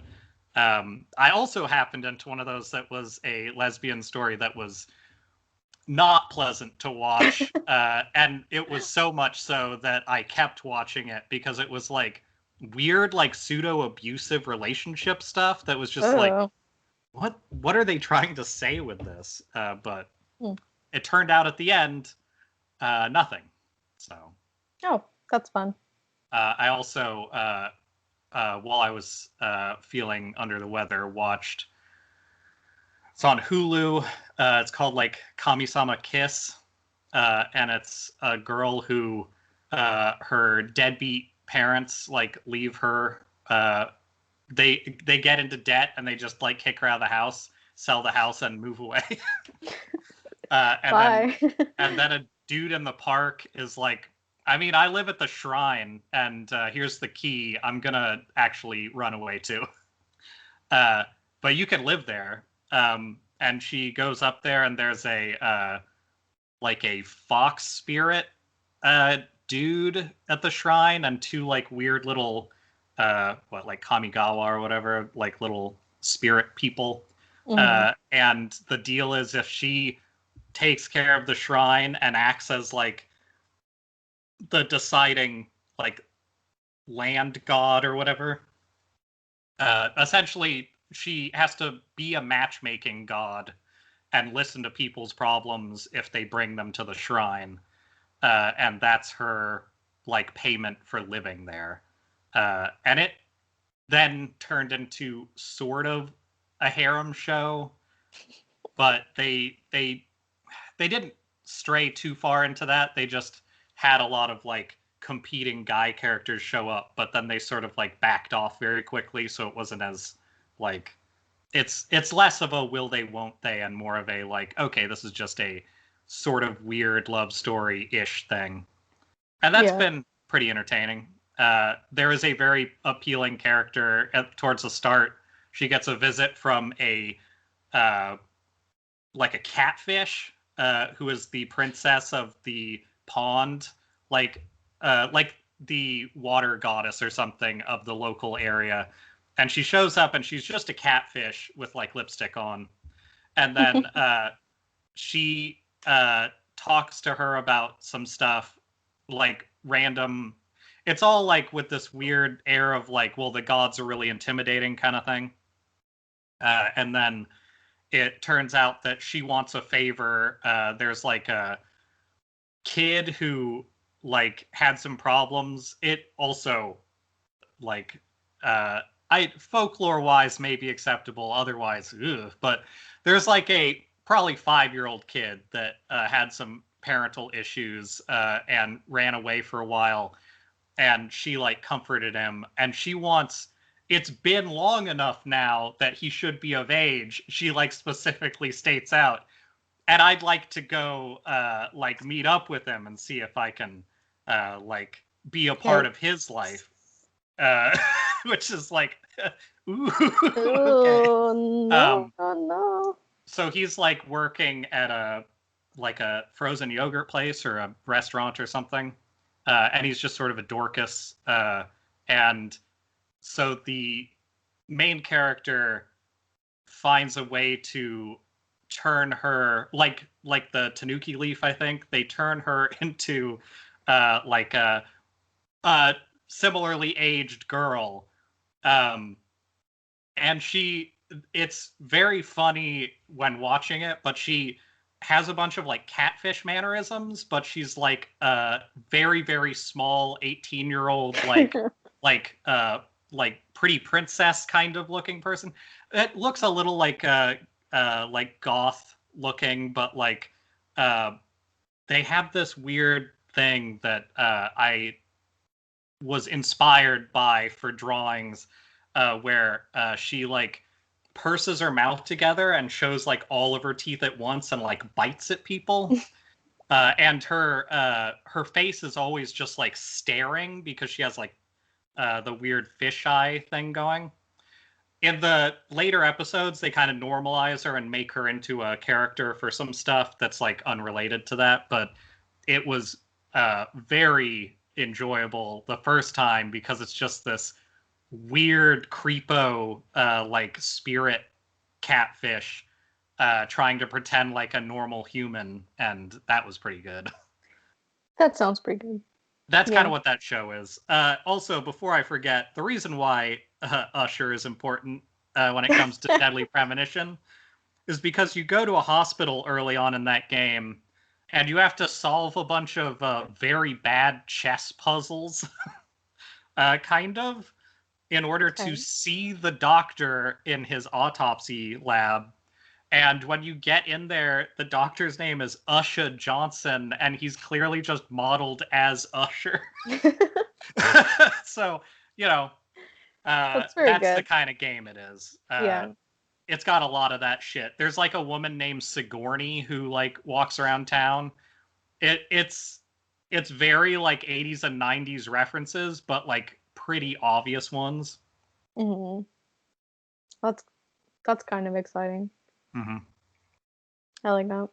I also happened into one of those that was a lesbian story that was not pleasant to watch, and it was so much so that I kept watching it because it was like weird, like pseudo abusive relationship stuff that was just like, Oh. what are they trying to say with this? But Hmm. it turned out at the end, nothing. So. Oh, that's fun. I also, while I was feeling under the weather, watched. It's on Hulu. It's called like Kami-sama Kiss, and it's a girl who her deadbeat parents like leave her. They get into debt and they just like kick her out of the house, sell the house, and move away. Bye. And then a dude in the park is like, I mean, I live at the shrine, and here's the key. I'm gonna actually run away too. But you can live there. And she goes up there, and there's a like a fox spirit dude at the shrine, and two like weird little like Kamigawa or whatever, like little spirit people. And the deal is, if she takes care of the shrine and acts as like the deciding like land god or whatever, essentially she has to be a matchmaking god and listen to people's problems if they bring them to the shrine, and that's her like payment for living there. And it then turned into sort of a harem show, but they didn't stray too far into that. They just had a lot of like competing guy characters show up, but then they sort of like backed off very quickly, so it wasn't as like it's less of a will they won't they and more of a like, okay, this is just a sort of weird love story-ish thing. And that's been pretty entertaining. There is a very appealing character towards the start. She gets a visit from a like a catfish who is the princess of the pond, like the water goddess or something of the local area. And she shows up and she's just a catfish with like lipstick on. And then she talks to her about some stuff, like random. It's all like with this weird air of like, well, the gods are really intimidating kind of thing. And then it turns out that she wants a favor. There's like a kid who like had some problems. It also like I folklore wise may be acceptable, otherwise, ugh. But there's like a probably 5-year-old kid that had some parental issues and ran away for a while, and she like comforted him, and she wants. It's been long enough now that he should be of age. She like specifically states out, and I'd like to go like meet up with him and see if I can like be a part of his life, which is like, ooh, okay. No. So he's like working at a frozen yogurt place or a restaurant or something, and he's just sort of a Dorcas, and so the main character finds a way to turn her like the tanuki leaf. I think they turn her into like a similarly aged girl, and it's very funny when watching it, but she has a bunch of like catfish mannerisms, but she's like a very very small 18-year-old like pretty princess kind of looking person. It looks a little like goth looking, but like they have this weird thing that I was inspired by for drawings, where she like purses her mouth together and shows like all of her teeth at once and like bites at people. And her face is always just like staring because she has like the weird fish eye thing going. In the later episodes, they kind of normalize her and make her into a character for some stuff that's like unrelated to that. But it was very enjoyable the first time because it's just this weird creepo like spirit catfish trying to pretend like a normal human, and that was pretty good. That sounds pretty good. That's kind of what that show is. Also, before I forget, the reason why Usher is important when it comes to Deadly Premonition is because you go to a hospital early on in that game, and you have to solve a bunch of very bad chess puzzles, kind of, in order to see the doctor in his autopsy lab. And when you get in there, the doctor's name is Usher Johnson, and he's clearly just modeled as Usher. So, you know, that's the kind of game it is. Yeah. It's got a lot of that shit. There's like a woman named Sigourney who like walks around town. It's very like 80s and 90s references, but like pretty obvious ones. Mm-hmm. That's kind of exciting. Mm-hmm. I like that.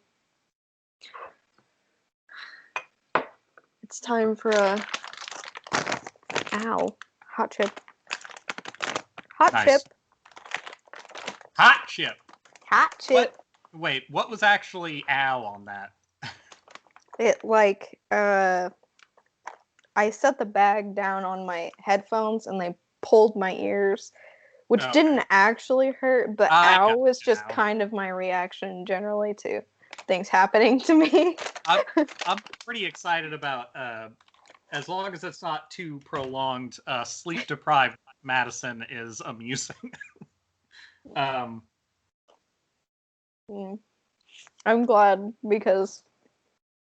It's time for a hot chip. Hot chip. Hot chip. Hot chip. Wait, what was actually ow on that? It like I set the bag down on my headphones and they pulled my ears, which didn't actually hurt, but ow was just kind of my reaction generally to things happening to me. I'm pretty excited about, as long as it's not too prolonged, sleep-deprived Madison is amusing. I'm glad because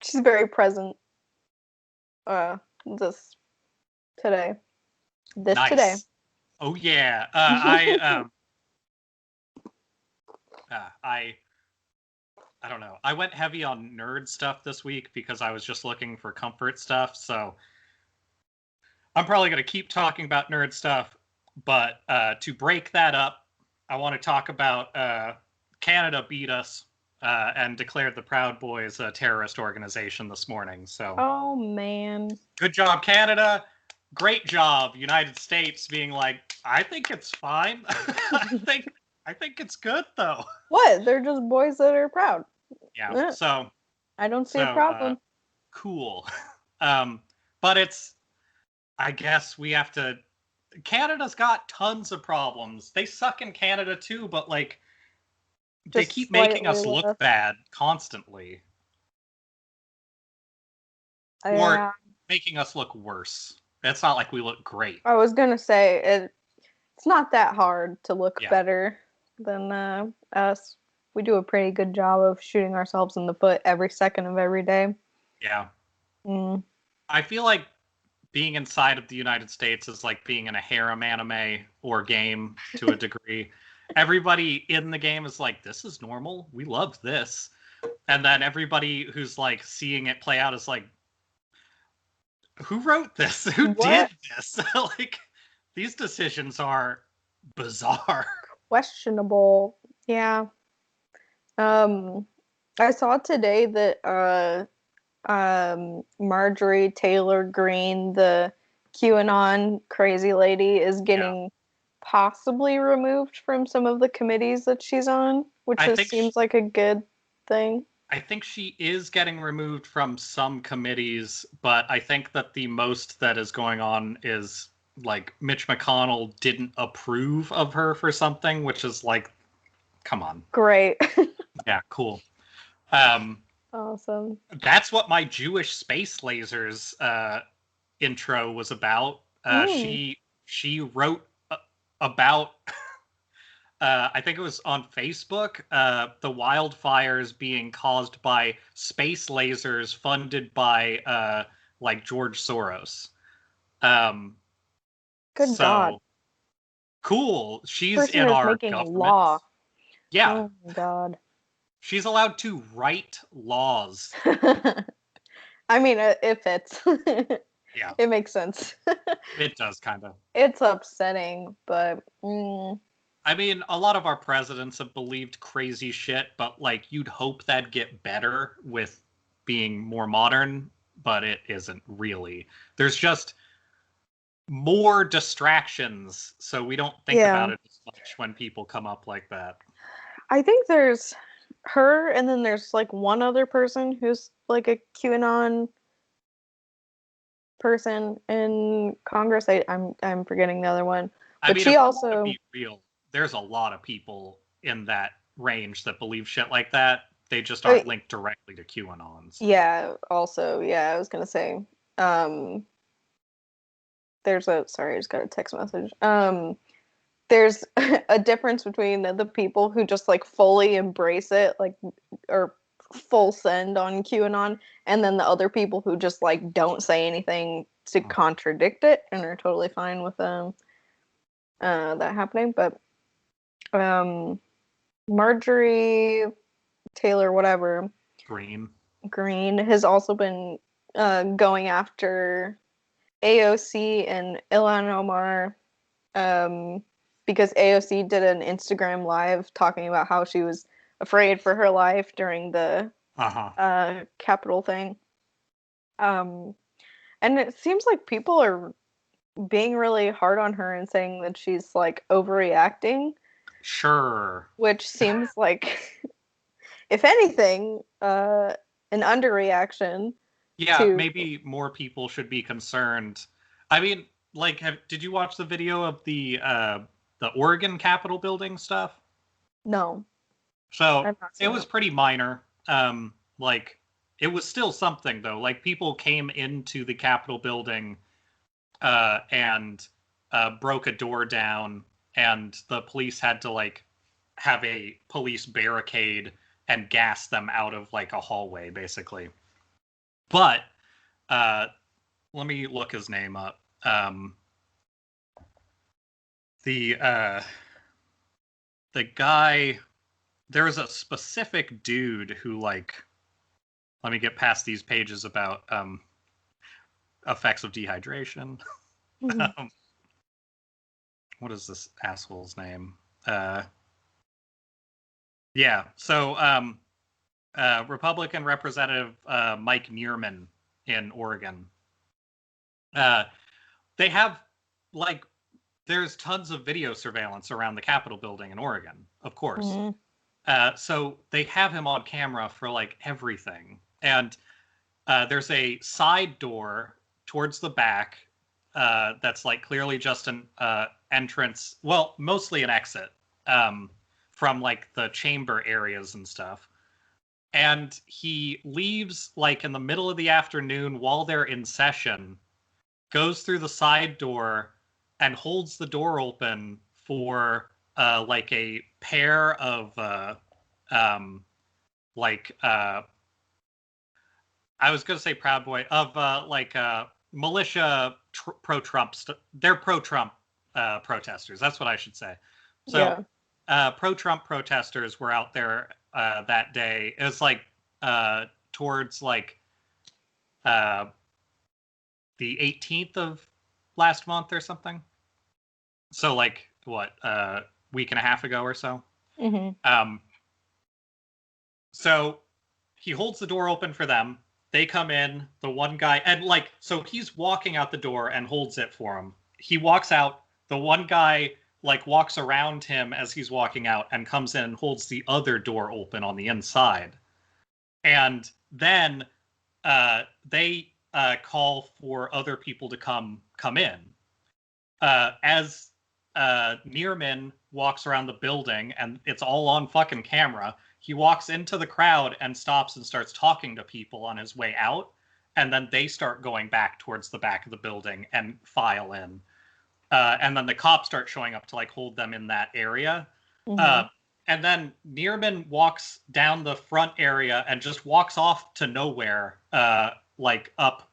she's very present this today. Nice. Today. Oh yeah. I don't know. I went heavy on nerd stuff this week because I was just looking for comfort stuff. So I'm probably going to keep talking about nerd stuff. But to break that up, I want to talk about Canada beat us and declared the Proud Boys a terrorist organization this morning. So, oh man, good job, Canada. Great job, United States, being like, I think it's fine. I think it's good though. What? They're just boys that are proud. Yeah. So I don't see a problem. Cool. But it's, I guess we have to. Canada's got tons of problems. They suck in Canada too, but like they keep making us look bad constantly. Or making us look worse. It's not like we look great. I was gonna say it's not that hard to look better than us. We do a pretty good job of shooting ourselves in the foot every second of every day. Yeah. I feel like being inside of the United States is like being in a harem anime or game to a degree. Everybody in the game is like, this is normal. We love this. And then everybody who's like seeing it play out is like, who wrote this? Who did this? Like, these decisions are bizarre. Questionable. Yeah. I saw today that Marjorie Taylor Greene, the QAnon crazy lady, is getting possibly removed from some of the committees that she's on, which seems like a good thing. I think she is getting removed from some committees, but I think that the most that is going on is like Mitch McConnell didn't approve of her for something, which is like, come on. Great. Yeah, cool. Awesome. That's what my Jewish space lasers intro was about. She wrote about I think it was on Facebook, the wildfires being caused by space lasers funded by like George Soros. Good God. Cool. She's in our government. Law. Yeah. Oh my God. She's allowed to write laws. I mean, it fits. Yeah. It makes sense. It does, kind of. It's upsetting, but I mean, a lot of our presidents have believed crazy shit, but like you'd hope that'd get better with being more modern, but it isn't really. There's just more distractions, so we don't think about it as much when people come up like that. I think there's her, and then there's like one other person who's like a QAnon person in Congress. I'm forgetting the other one, I but mean, she if we want to also be real, there's a lot of people in that range that believe shit like that. They just aren't linked directly to QAnon. So. yeah. Also, yeah, I was gonna say, um, there's a sorry, I just got a text message. There's a difference between the people who just like fully embrace it, like or full send on QAnon, and then the other people who just like don't say anything to contradict it and are totally fine with that happening. But Marjorie Taylor, whatever, Green has also been going after AOC and Ilhan Omar, because AOC did an Instagram live talking about how she was afraid for her life during the Capitol thing. And it seems like people are being really hard on her and saying that she's like overreacting. Sure. Which seems like, if anything, an underreaction. Yeah, maybe more people should be concerned. I mean, like, did you watch the video of the Oregon Capitol building stuff? No. So it was pretty minor. Like, it was still something though. Like, people came into the Capitol building and broke a door down, and the police had to like have a police barricade and gas them out of like a hallway, basically. But let me look his name up. The guy, there was a specific dude who like, let me get past these pages about effects of dehydration. What is this asshole's name? Yeah, so Republican Representative Mike Neerman in Oregon. They have like, there's tons of video surveillance around the Capitol building in Oregon, of course. So they have him on camera for like everything. And there's a side door towards the back that's like clearly just an entrance, well, mostly an exit from like the chamber areas and stuff. And he leaves like in the middle of the afternoon while they're in session, goes through the side door and holds the door open for like a pair of I was going to say Proud Boy, of militia pro-Trump. They're pro-Trump protesters. That's what I should say. So pro-Trump protesters were out there that day. It was like towards like the 18th of last month or something. So like what, week and a half ago or so. So he holds the door open for them. They come in, the one guy, and like, so he's walking out the door and holds it for him. He walks out, the one guy like walks around him as he's walking out and comes in and holds the other door open on the inside. And then they call for other people to come in. As Neerman walks around the building, and it's all on fucking camera, he walks into the crowd and stops and starts talking to people on his way out. And then they start going back towards the back of the building and file in. And then the cops start showing up to like hold them in that area. And then Neerman walks down the front area and just walks off to nowhere, like up,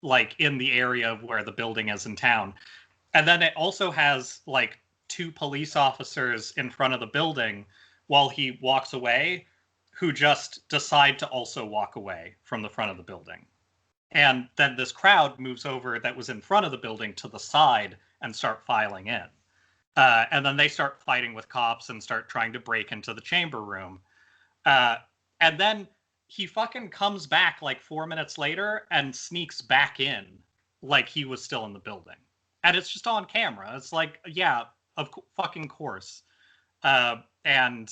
like in the area of where the building is in town. And then it also has like 2 police officers in front of the building while he walks away, who just decide to also walk away from the front of the building. And then this crowd moves over that was in front of the building to the side and start filing in. And then they start fighting with cops and start trying to break into the chamber room. And then he fucking comes back like 4 minutes later and sneaks back in like he was still in the building. And it's just on camera. It's like, yeah, fucking course. And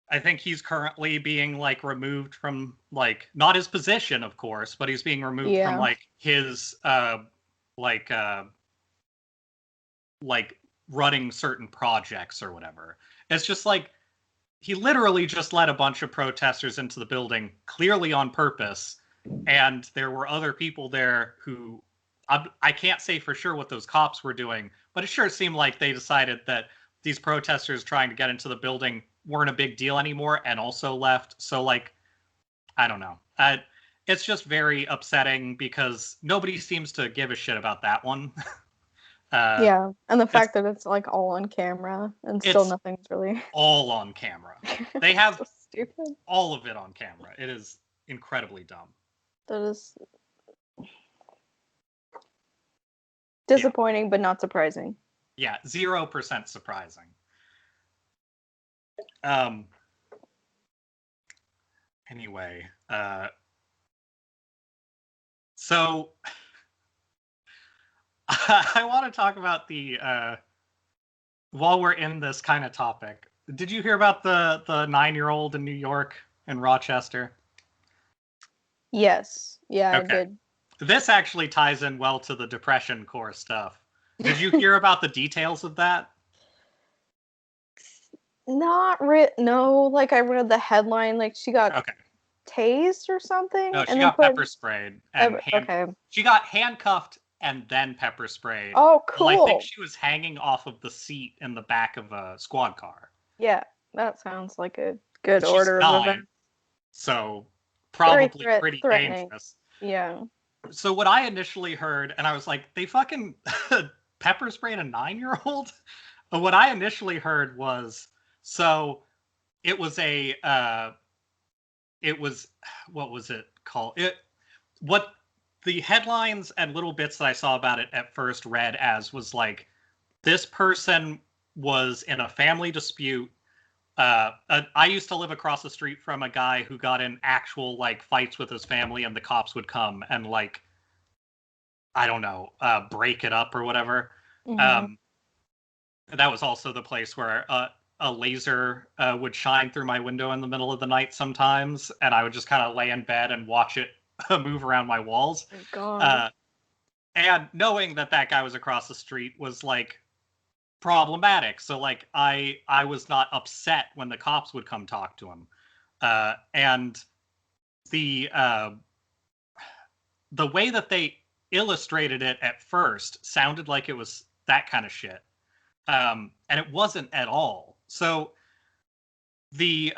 I think he's currently being like removed from like not his position, of course, but he's being removed from like his like running certain projects or whatever. It's just like he literally just let a bunch of protesters into the building, clearly on purpose, and there were other people there who I can't say for sure what those cops were doing, but it sure seemed like they decided that these protesters trying to get into the building weren't a big deal anymore and also left. So, like, I don't know. It's just very upsetting because nobody seems to give a shit about that one. Yeah, and the fact that it's like all on camera and still nothing's really all on camera. They have so stupid. All of it on camera. It is incredibly dumb. That is disappointing, but not surprising. Yeah, 0% surprising. Anyway, so I want to talk about the while we're in this kind of topic. Did you hear about the 9-year-old in New York and Rochester? Yes. Yeah, okay. I did. This actually ties in well to the depression core stuff. Did you hear about the details of that? No, like I read the headline, like she got tased or something. No, she got pepper sprayed. And she got handcuffed and then pepper sprayed. Oh, cool. Well, I think she was hanging off of the seat in the back of a squad car. Yeah, that sounds like a good order of events. So probably pretty dangerous. Yeah. So what I initially heard, and I was like, they fucking pepper sprayed a 9-year-old? What I initially heard was, so it was what was it called? What the headlines and little bits that I saw about it at first read as was like, this person was in a family dispute. I used to live across the street from a guy who got in actual like fights with his family, and the cops would come and like, I don't know, break it up or whatever. Mm-hmm. That was also the place where a laser would shine through my window in the middle of the night sometimes, and I would just kind of lay in bed and watch it move around my walls. Oh, God. And knowing that guy was across the street was like problematic. So like I was not upset when the cops would come talk to him. And the way that they illustrated it at first sounded like it was that kind of shit. And it wasn't at all. So the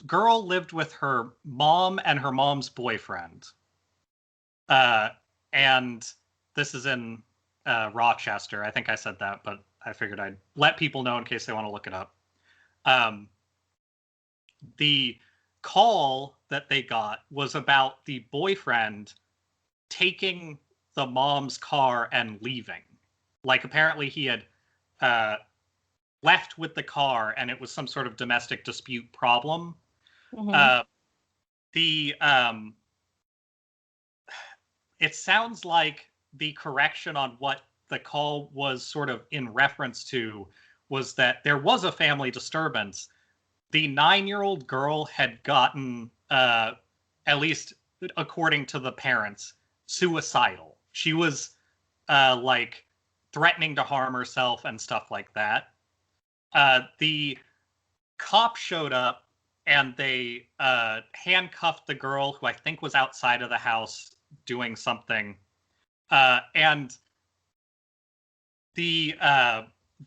girl lived with her mom and her mom's boyfriend. And this is in Rochester. I think I said that, but I figured I'd let people know in case they want to look it up. The call that they got was about the boyfriend taking the mom's car and leaving. Like apparently he had left with the car and it was some sort of domestic dispute problem. Mm-hmm. It sounds like the correction on what the call was sort of in reference to was that there was a family disturbance. The 9-year-old girl had gotten, at least according to the parents, suicidal. She was like threatening to harm herself and stuff like that. The cop showed up and they handcuffed the girl, who I think was outside of the house doing something. And the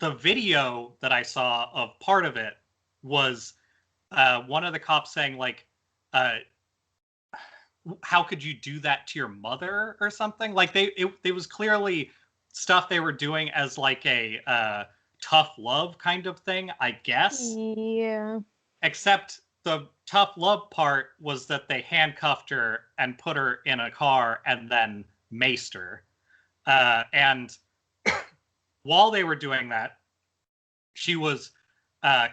video that I saw of part of it was one of the cops saying like, how could you do that to your mother or something? Like it was clearly stuff they were doing as like a tough love kind of thing, I guess. Yeah. Except the tough love part was that they handcuffed her and put her in a car and then maced her. And while they were doing that, she was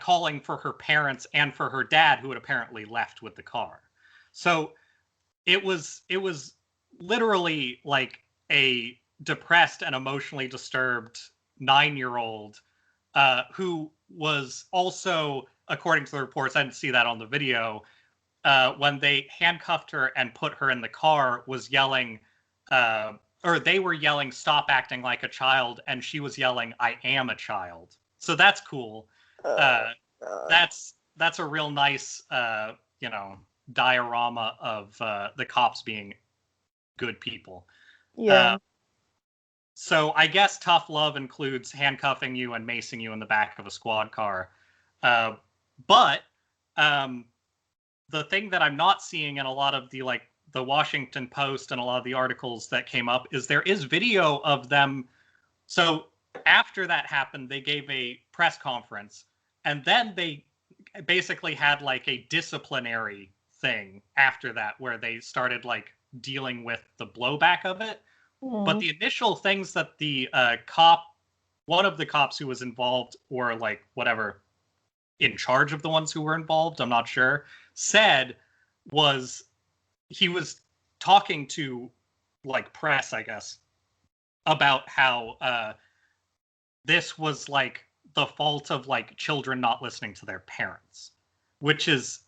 calling for her parents and for her dad, who had apparently left with the car. So it was literally like a depressed and emotionally disturbed 9-year-old who was also, according to the reports, I didn't see that on the video, when they handcuffed her and put her in the car, was yelling, or they were yelling, "Stop acting like a child," and she was yelling, "I am a child." So that's cool. That's a real nice, diorama of the cops being good people. Yeah. So I guess tough love includes handcuffing you and macing you in the back of a squad car. But the thing that I'm not seeing in a lot of the Washington Post and a lot of the articles that came up is there is video of them. So after that happened, they gave a press conference, and then they basically had like a disciplinary thing after that where they started like dealing with the blowback of it. But the initial things that the one of the cops who was involved, or like whatever, in charge of the ones who were involved, I'm not sure, said was he was talking to like press, I guess, about how this was like the fault of like children not listening to their parents, which is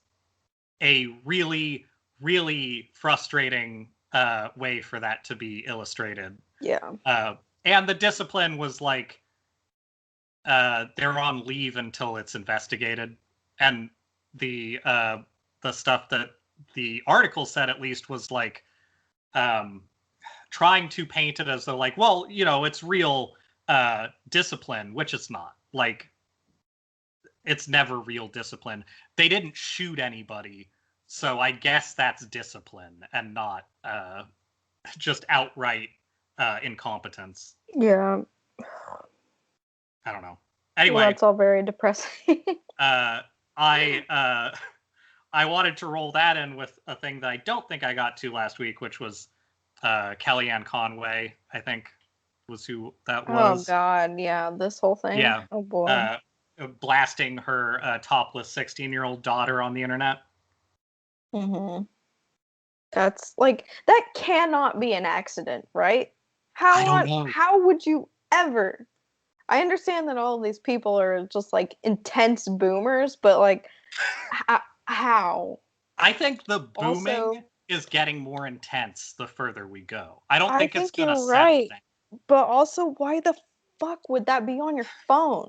a really, really frustrating way for that to be illustrated. Yeah. And the discipline was like they're on leave until it's investigated, and the stuff that the article said at least was like trying to paint it as though like, well, it's real discipline, which it's not. Like, it's never real discipline. They didn't shoot anybody, so I guess that's discipline and not just outright incompetence. Yeah. I don't know. Anyway, well, that's all very depressing. I wanted to roll that in with a thing that I don't think I got to last week, which was Kellyanne Conway, I think was who that was. Oh God, yeah, this whole thing. Yeah. Oh boy. Blasting her topless 16-year-old daughter on the internet. Mm-hmm. That's like, that cannot be an accident, right? I don't know. How would you ever? I understand that all of these people are just like intense boomers, but like, how? I think the booming is getting more intense the further we go. I don't think it's gonna settle down. But also, why the fuck would that be on your phone?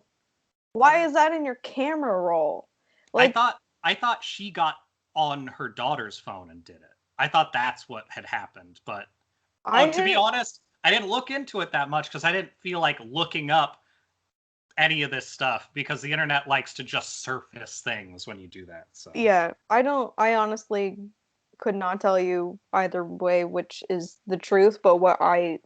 Why is that in your camera roll? Like, I thought she got on her daughter's phone and did it. I thought that's what had happened, but to be honest, I didn't look into it that much because I didn't feel like looking up any of this stuff, because the internet likes to just surface things when you do that. So yeah, I honestly could not tell you either way which is the truth, but what I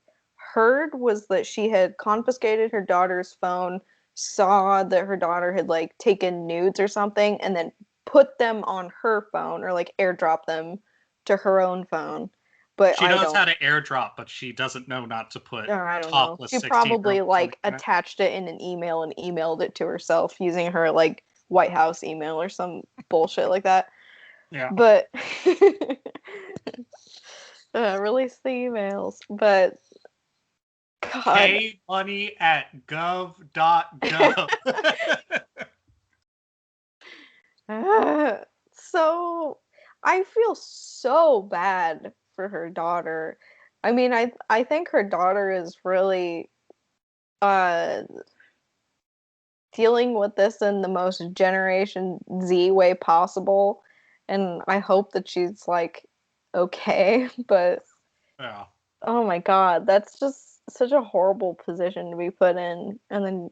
heard was that she had confiscated her daughter's phone, saw that her daughter had like taken nudes or something, and then put them on her phone, or like airdrop them to her own phone. But she knows how to airdrop, but she doesn't know not to put I don't topless. She probably like attached it in an email and emailed it to herself using her like White House email or some bullshit like that. Yeah. But release the emails. But God. Pay money at gov.gov. So I feel so bad for her daughter. I mean, I think her daughter is really dealing with this in the most Generation Z way possible, and I hope that she's like okay. But yeah. Oh my God, that's just such a horrible position to be put in. And then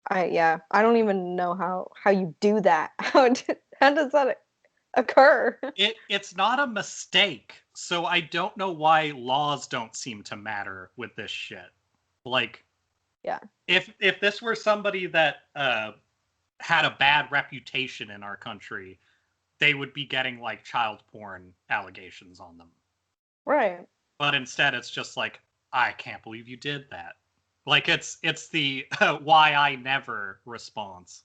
I don't even know how you do that. How does that occur? It's not a mistake, so I don't know why laws don't seem to matter with this shit. Like, yeah, if this were somebody that had a bad reputation in our country, they would be getting like child porn allegations on them. right. But instead, it's just like, I can't believe you did that. Like, it's the why I never response.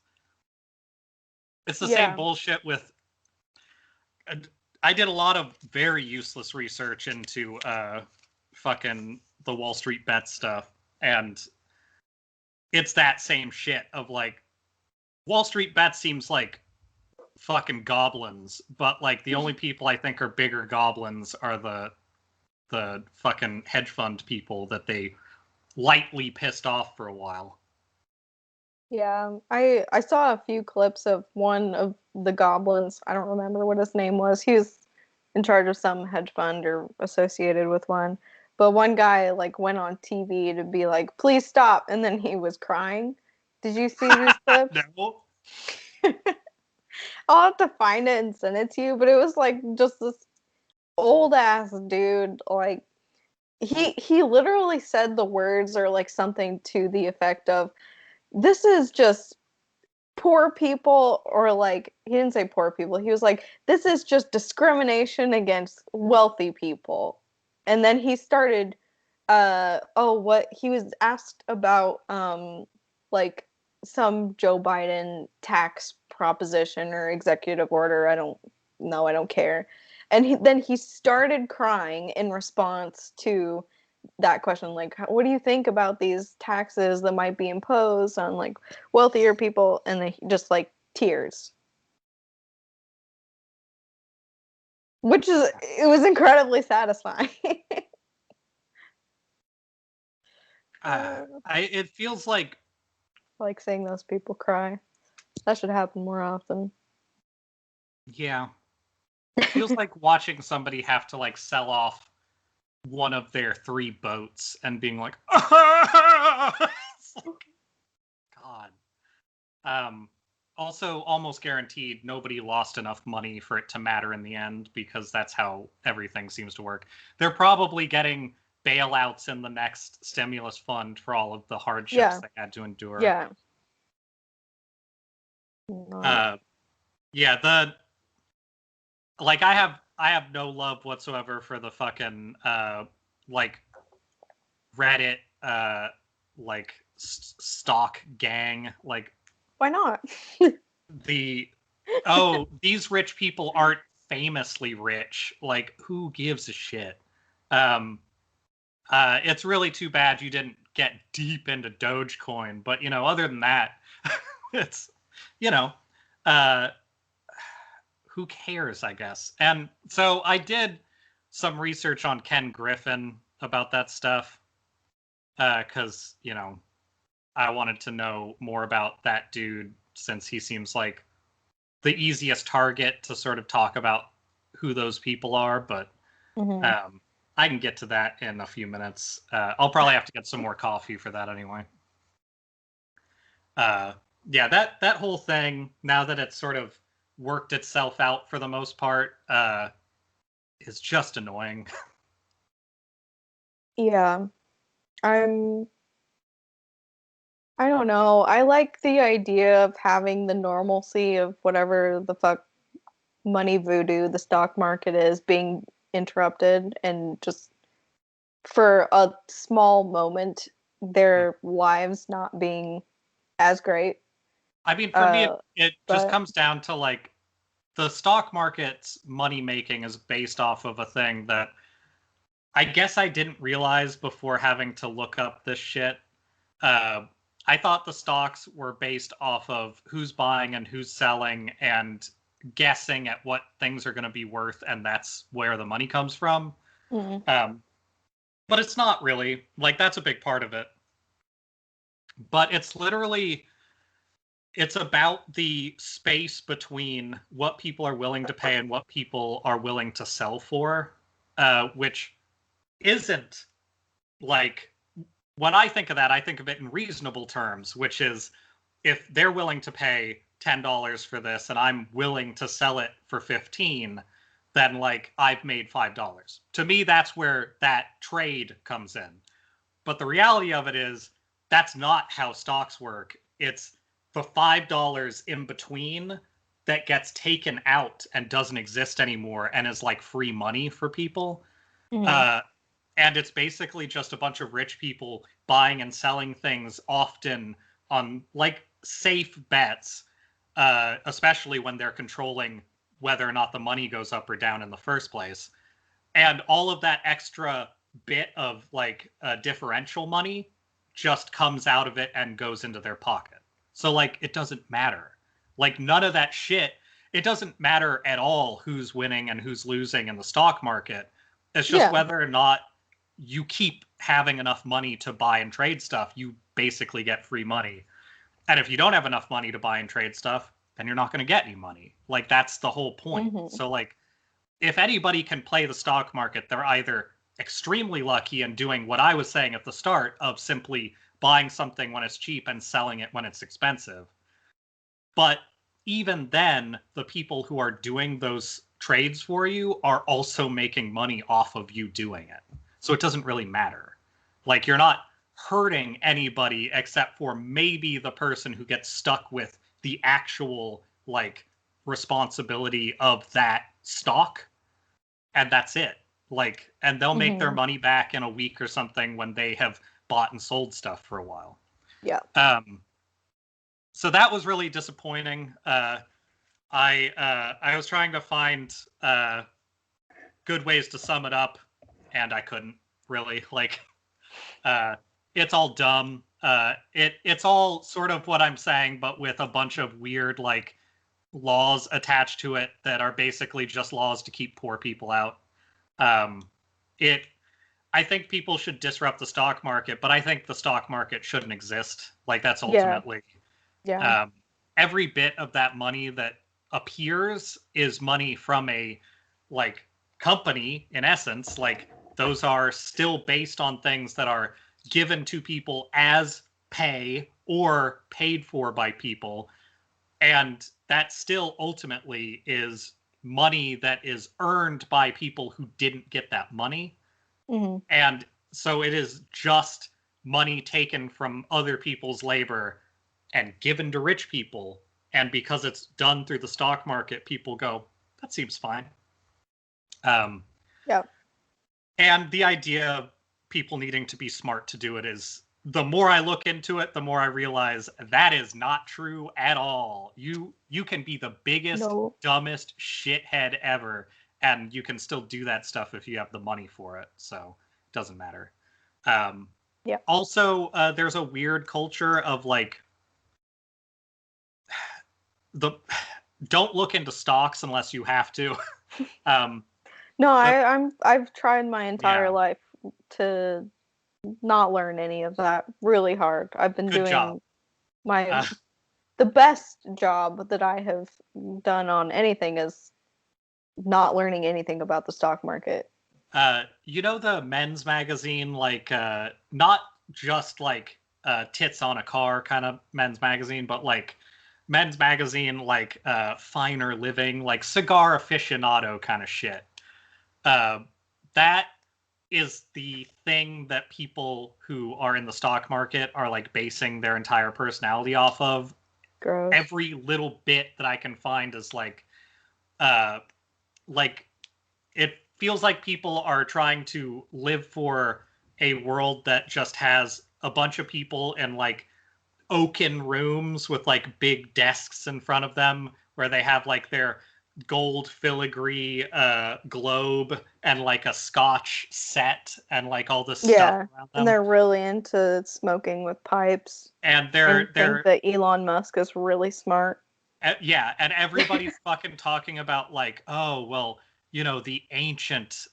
It's the same Yeah. bullshit with... I did a lot of very useless research into fucking the Wall Street bet stuff, and it's that same shit of, like, Wall Street bet seems like fucking goblins, but, like, the only people I think are bigger goblins are the fucking hedge fund people that they lightly pissed off for a while. Yeah, I saw a few clips of one of the goblins. I don't remember what his name was. He was in charge of some hedge fund or associated with one. But one guy like went on TV to be like, "Please stop," and then he was crying. Did you see these clips? No. I'll have to find it and send it to you. But it was like just this old ass dude. Like he literally said the words or like something to the effect of, "This is just poor people," or like he didn't say poor people, he was like, "This is just discrimination against wealthy people." And then he started what he was asked about like some Joe Biden tax proposition or executive order. I don't know, I don't care. And then he started crying in response to that question, like, what do you think about these taxes that might be imposed on like wealthier people? And they just like tears, which is, it was incredibly satisfying. It feels like... Like seeing those people cry. That should happen more often. Yeah. It feels like watching somebody have to, like, sell off one of their 3 boats and being like, God. Also, almost guaranteed nobody lost enough money for it to matter in the end, because that's how everything seems to work. They're probably getting bailouts in the next stimulus fund for all of the hardships they had to endure. Yeah. Yeah, like, I have no love whatsoever for the fucking like Reddit like stock gang. Like, why not? These rich people aren't famously rich. Like, who gives a shit? It's really too bad you didn't get deep into Dogecoin, but other than that, it's uh who cares, I guess. And so I did some research on Ken Griffin about that stuff, because I wanted to know more about that dude, since he seems like the easiest target to sort of talk about who those people are. But I can get to that in a few minutes. I'll probably have to get some more coffee for that anyway. Yeah, that whole thing, now that it's sort of worked itself out for the most part, is just annoying. Yeah. I don't know. I like the idea of having the normalcy of whatever the fuck money voodoo the stock market is being interrupted, and just for a small moment their lives not being as great. I mean, for me, it just But comes down to, like, the stock market's money making is based off of a thing that I guess I didn't realize before having to look up this shit. I thought the stocks were based off of who's buying and who's selling and guessing at what things are going to be worth, and that's where the money comes from. But it's not really. Like, that's a big part of it. But it's literally... it's about the space between what people are willing to pay and what people are willing to sell for, which isn't, like, when I think of that, I think of it in reasonable terms, which is, if they're willing to pay $10 for this and I'm willing to sell it for 15, then, like, I've made $5. To me, that's where that trade comes in. But the reality of it is, that's not how stocks work. It's the $5 in between that gets taken out and doesn't exist anymore and is like free money for people. And it's basically just a bunch of rich people buying and selling things, often on like safe bets, especially when they're controlling whether or not the money goes up or down in the first place. And all of that extra bit of like differential money just comes out of it and goes into their pocket. So like it doesn't matter. Like none of that shit. It doesn't matter at all who's winning and who's losing in the stock market. It's just whether or not you keep having enough money to buy and trade stuff, you basically get free money. And if you don't have enough money to buy and trade stuff, then you're not going to get any money. Like that's the whole point. Mm-hmm. So like if anybody can play the stock market, they're either extremely lucky and doing what I was saying at the start of simply buying something when it's cheap and selling it when it's expensive. But even then, the people who are doing those trades for you are also making money off of you doing it. So it doesn't really matter. Like you're not hurting anybody except for maybe the person who gets stuck with the actual like responsibility of that stock, and that's it. Like, and they'll make their money back in a week or something when they have bought and sold stuff for a while. Yeah. So that was really disappointing. I was trying to find good ways to sum it up, and I couldn't really. Like, it's all dumb. It's all sort of what I'm saying, but with a bunch of weird like laws attached to it that are basically just laws to keep poor people out. I think people should disrupt the stock market, but I think the stock market shouldn't exist. Like that's ultimately, every bit of that money that appears is money from a like company in essence. Like those are still based on things that are given to people as pay or paid for by people. And that still ultimately is money that is earned by people who didn't get that money. Mm-hmm. And so it is just money taken from other people's labor and given to rich people. And because it's done through the stock market, people go, that seems fine. And the idea of people needing to be smart to do it is, the more I look into it, the more I realize that is not true at all. You can be the biggest, dumbest shithead ever, and you can still do that stuff if you have the money for it. So it doesn't matter. Also, there's a weird culture of like don't look into stocks unless you have to. I've tried my entire life to not learn any of that really hard. I've been doing the best job that I have done on anything is not learning anything about the stock market. You know the men's magazine, like not just like tits on a car kind of men's magazine, but like men's magazine, like finer living, like cigar aficionado kind of shit. That is the thing that people who are in the stock market are like basing their entire personality off of. Gross. Every little bit that I can find is like it feels like people are trying to live for a world that just has a bunch of people in like oaken rooms with like big desks in front of them where they have like their gold filigree globe and like a scotch set and like all this stuff around them. And they're really into smoking with pipes. And they're think that Elon Musk is really smart. And everybody's fucking talking about like, oh well, you know, the ancient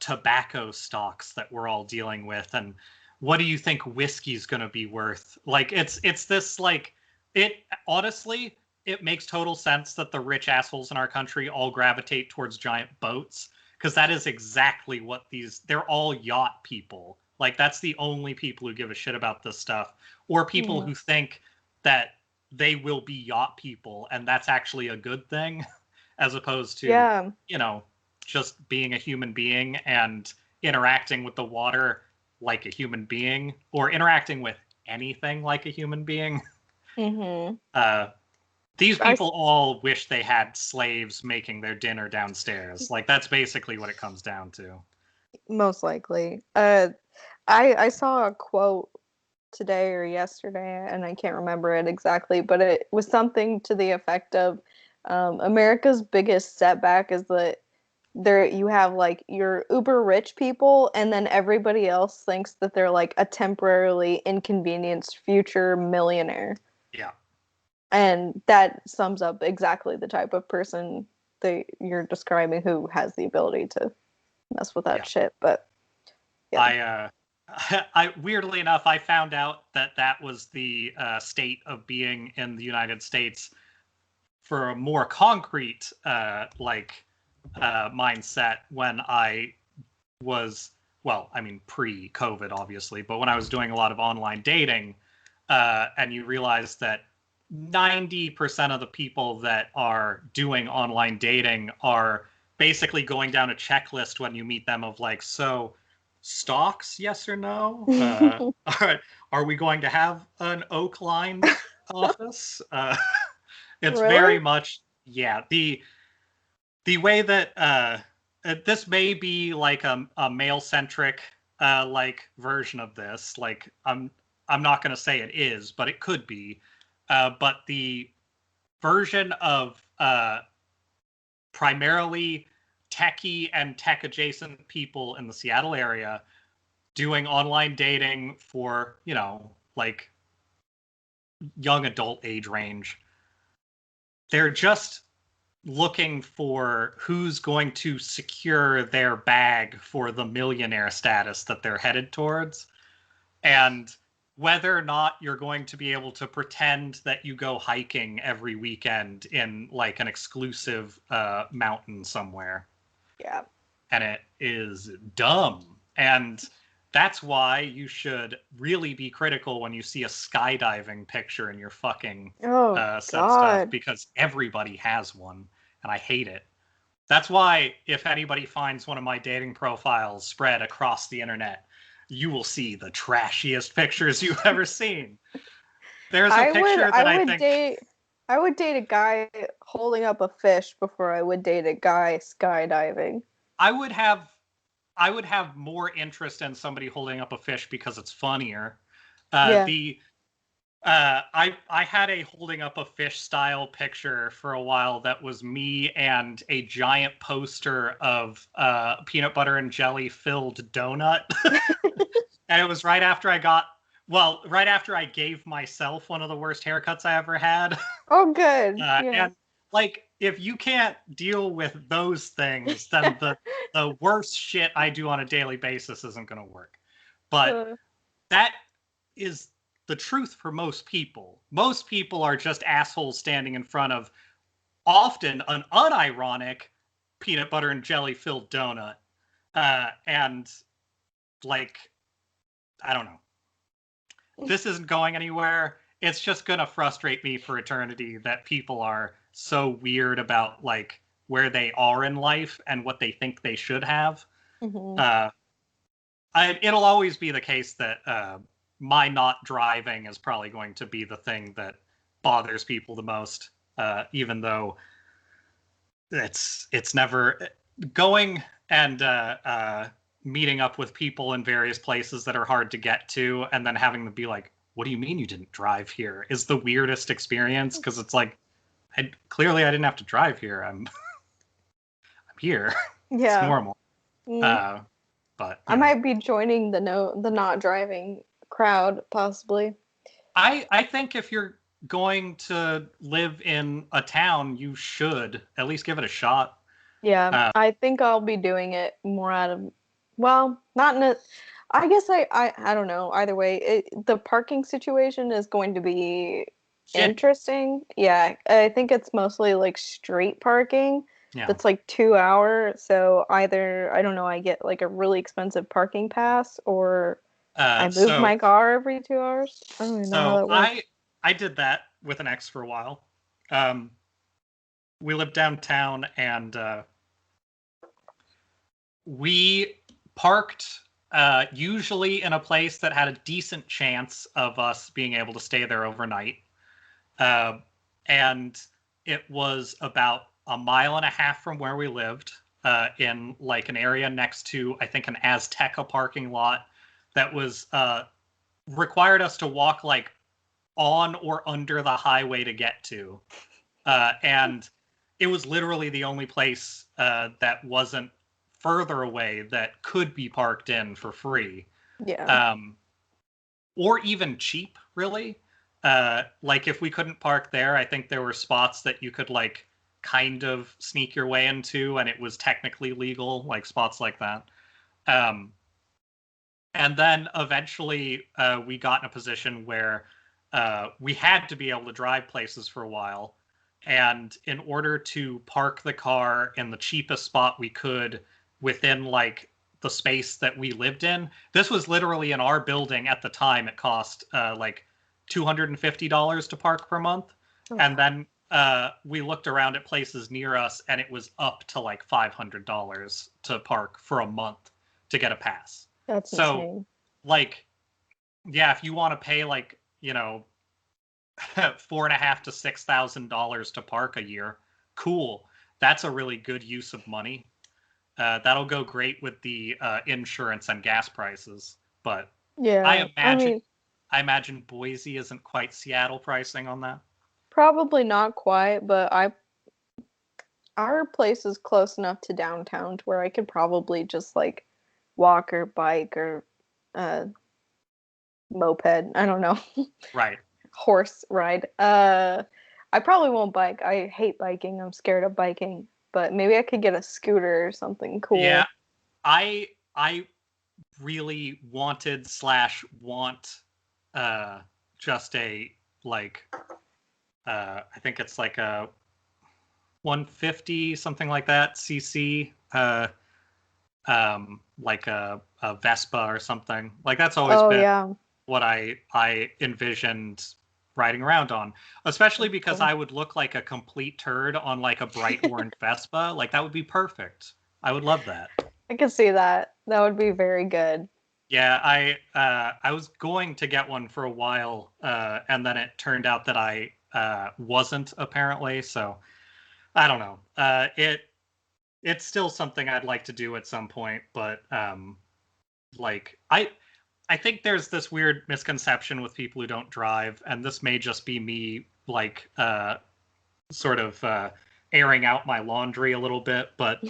tobacco stocks that we're all dealing with, and what do you think whiskey's going to be worth? Like it's this like, it honestly, it makes total sense that the rich assholes in our country all gravitate towards giant boats, because that is exactly what they're all yacht people. Like that's the only people who give a shit about this stuff, or people who think that they will be yacht people and that's actually a good thing, as opposed to you know, just being a human being and interacting with the water like a human being, or interacting with anything like a human being. These people all wish they had slaves making their dinner downstairs. Like that's basically what it comes down to. Most likely. I saw a quote today or yesterday, and I can't remember it exactly, but it was something to the effect of America's biggest setback is that there you have like your uber rich people, and then everybody else thinks that they're like a temporarily inconvenienced future millionaire. Yeah. And that sums up exactly the type of person that you're describing who has the ability to mess with that Yeah. shit. But yeah. I weirdly enough, I found out that that was the state of being in the United States for a more concrete mindset when I was, well, I mean pre-COVID obviously, but when I was doing a lot of online dating, and you realize that 90% of the people that are doing online dating are basically going down a checklist when you meet them of like, so stocks, yes or no? Are we going to have an oak lined office? It's Really? very much, yeah. The way that this may be like a male centric like version of this. Like I'm not going to say it is, but it could be. But the version of primarily techie and tech adjacent people in the Seattle area doing online dating for, you know, like young adult age range, they're just looking for who's going to secure their bag for the millionaire status that they're headed towards. And whether or not you're going to be able to pretend that you go hiking every weekend in like an exclusive mountain somewhere. Yeah. And it is dumb. And that's why you should really be critical when you see a skydiving picture in your fucking Oh set of stuff, God. because everybody has one, and I hate it. That's why if anybody finds one of my dating profiles spread across the internet, you will see the trashiest pictures you've ever seen. There's a I would picture I that I would think date I would date a guy holding up a fish before I would date a guy skydiving. I would have I would have more interest in somebody holding up a fish because it's funnier. Yeah. The I had a holding up a fish style picture for a while that was me and a giant poster of peanut butter and jelly filled donut, and it was right after right after I gave myself one of the worst haircuts I ever had. Oh good. Yeah. And like, if you can't deal with those things, then the worst shit I do on a daily basis isn't going to work. But Uh, that is the truth for most people. Most people are just assholes standing in front of often an unironic peanut butter and jelly filled donut. And like, I don't know. This isn't going anywhere. It's just going to frustrate me for eternity that people are so weird about like where they are in life and what they think they should have. mhm. Uh, it'll always be the case that my not driving is probably going to be the thing that bothers people the most, even though it's never going and meeting up with people in various places that are hard to get to, and then having them be like, "What do you mean you didn't drive here?" is the weirdest experience, because it's like, clearly I didn't have to drive here. I'm here. It's Yeah. normal. Mm. But I might be joining the not driving crowd possibly. I think if you're going to live in a town, you should at least give it a shot. Yeah, Uh, I think I'll be doing it more out of, well, not in a, I guess I don't know. Either way, the parking situation is going to be Shit. interesting. Yeah, I think it's mostly like street parking Yeah. that's like 2 hour. So either, I don't know, I get like a really expensive parking pass or I Uh, move so my car every 2 hours. I don't even know how so that I works. I did that with an ex for a while. Um, we lived downtown, and we parked usually in a place that had a decent chance of us being able to stay there overnight. Uh, and it was about a mile and a half from where we lived. in like an area next to, I think, an Azteca parking lot that was required us to walk like on or under the highway to get to. And it was literally the only place that wasn't further away that could be parked in for free. Yeah. Or even cheap, really. Like if we couldn't park there, I think there were spots that you could like kind of sneak your way into and it was technically legal, like spots like that. And then eventually we got in a position where we had to be able to drive places for a while. And in order to park the car in the cheapest spot we could within like the space that we lived in, this was literally in our building at the time. It cost like $250 to park per month. Oh. And then we looked around at places near us and it was up to like $500 to park for a month to get a pass. That's so insane. Like, yeah, if you want to pay like, you know, $4,500 to $6,000 to park a year, cool. That's a really good use of money. That'll go great with the insurance and gas prices. But yeah, I imagine Boise isn't quite Seattle pricing on that. Probably not quite, but our place is close enough to downtown to where I could probably just like walk or bike or moped. I don't know. Right. Horse ride. I probably won't bike. I hate biking. I'm scared of biking. But maybe I could get a scooter or something cool. Yeah, I really want just a like I think it's like a 150 something like that cc like a Vespa or something. Like that's always been what I envisioned riding around on, especially because I would look like a complete turd on like a bright orange Vespa. Like that would be perfect. I would love that. I could see that. That would be very good. Yeah, I was going to get one for a while, and then it turned out that I wasn't apparently. So I don't know. It's still something I'd like to do at some point, but like I think there's this weird misconception with people who don't drive, and this may just be me like sort of airing out my laundry a little bit, but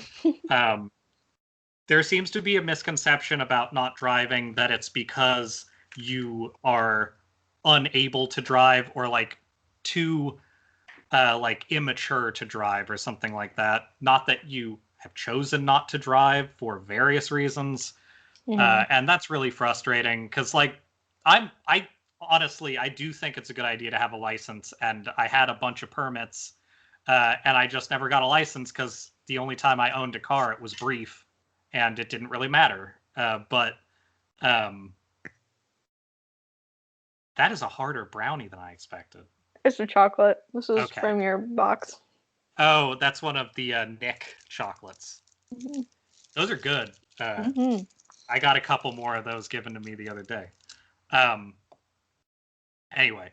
there seems to be a misconception about not driving that it's because you are unable to drive or like too like immature to drive or something like that. Not that you have chosen not to drive for various reasons. And that's really frustrating because like I honestly, I do think it's a good idea to have a license, and I had a bunch of permits and I just never got a license because the only time I owned a car, it was brief and it didn't really matter. But that is a harder brownie than I expected. It's a chocolate. This is from your box. Oh, that's one of the Nick chocolates. Mm-hmm. Those are good. I got a couple more of those given to me the other day. Anyway,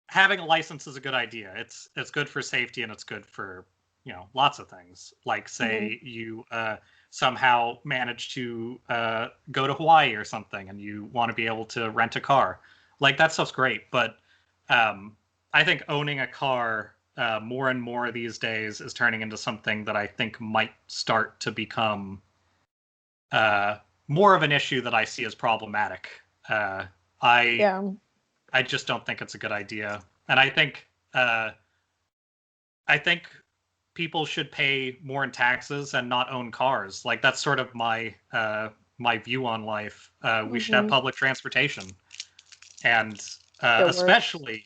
having a license is a good idea. It's good for safety and it's good for, you know, lots of things. Like say you somehow manage to go to Hawaii or something and you want to be able to rent a car. Like that stuff's great. But I think owning a car more and more these days is turning into something that I think might start to become more of an issue that I see as problematic. I just don't think it's a good idea, and I think people should pay more in taxes and not own cars. Like that's sort of my my view on life. We should have public transportation, and especially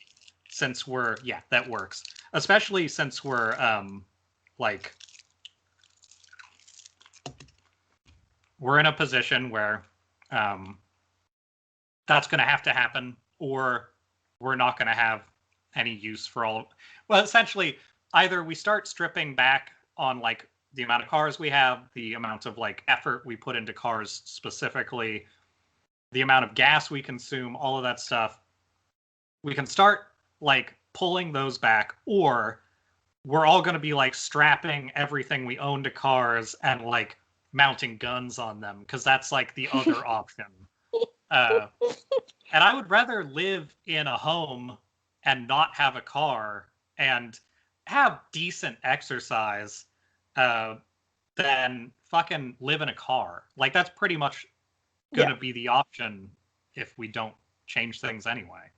since we're that works. Especially since we're like we're in a position where that's going to have to happen, or we're not going to have any use for all of, well, essentially either we start stripping back on like the amount of cars we have, the amount of like effort we put into cars specifically, the amount of gas we consume, all of that stuff. We can start like pulling those back, or we're all going to be like strapping everything we own to cars and like mounting guns on them because that's like the other option. And I would rather live in a home and not have a car and have decent exercise than fucking live in a car. Like that's pretty much going to be the option if we don't change things anyway.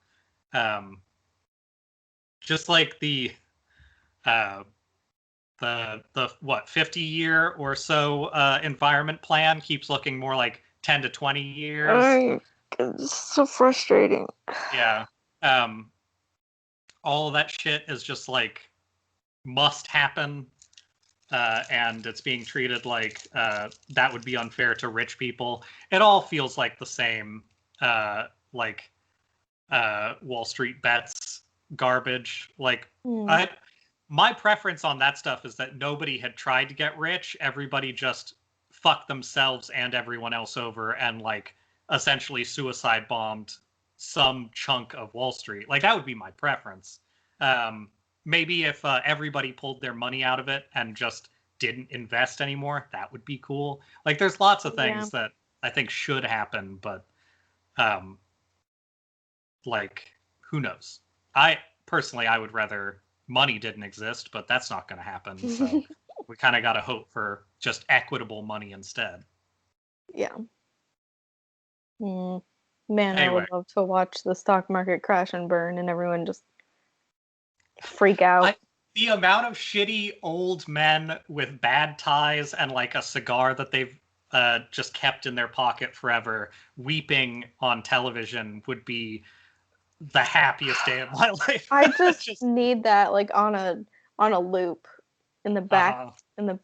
Just like the what 50-year or so environment plan keeps looking more like 10 to 20 years. It's so frustrating. Yeah. All of that shit is just like must happen, and it's being treated like that would be unfair to rich people. It all feels like the same, like Wall Street bets garbage. Like my preference on that stuff is that nobody had tried to get rich. Everybody just fucked themselves and everyone else over and like essentially suicide bombed some chunk of Wall Street. Like that would be my preference. Maybe if everybody pulled their money out of it and just didn't invest anymore, that would be cool. Like there's lots of things that I think should happen, but like who knows? I personally I would rather money didn't exist, but that's not going to happen. So we kind of got to hope for just equitable money instead. Yeah. Man, Anyway. I would love to watch the stock market crash and burn and everyone just freak out. The amount of shitty old men with bad ties and like a cigar that they've just kept in their pocket forever weeping on television would be the happiest day of my life. I just need that like on a loop in the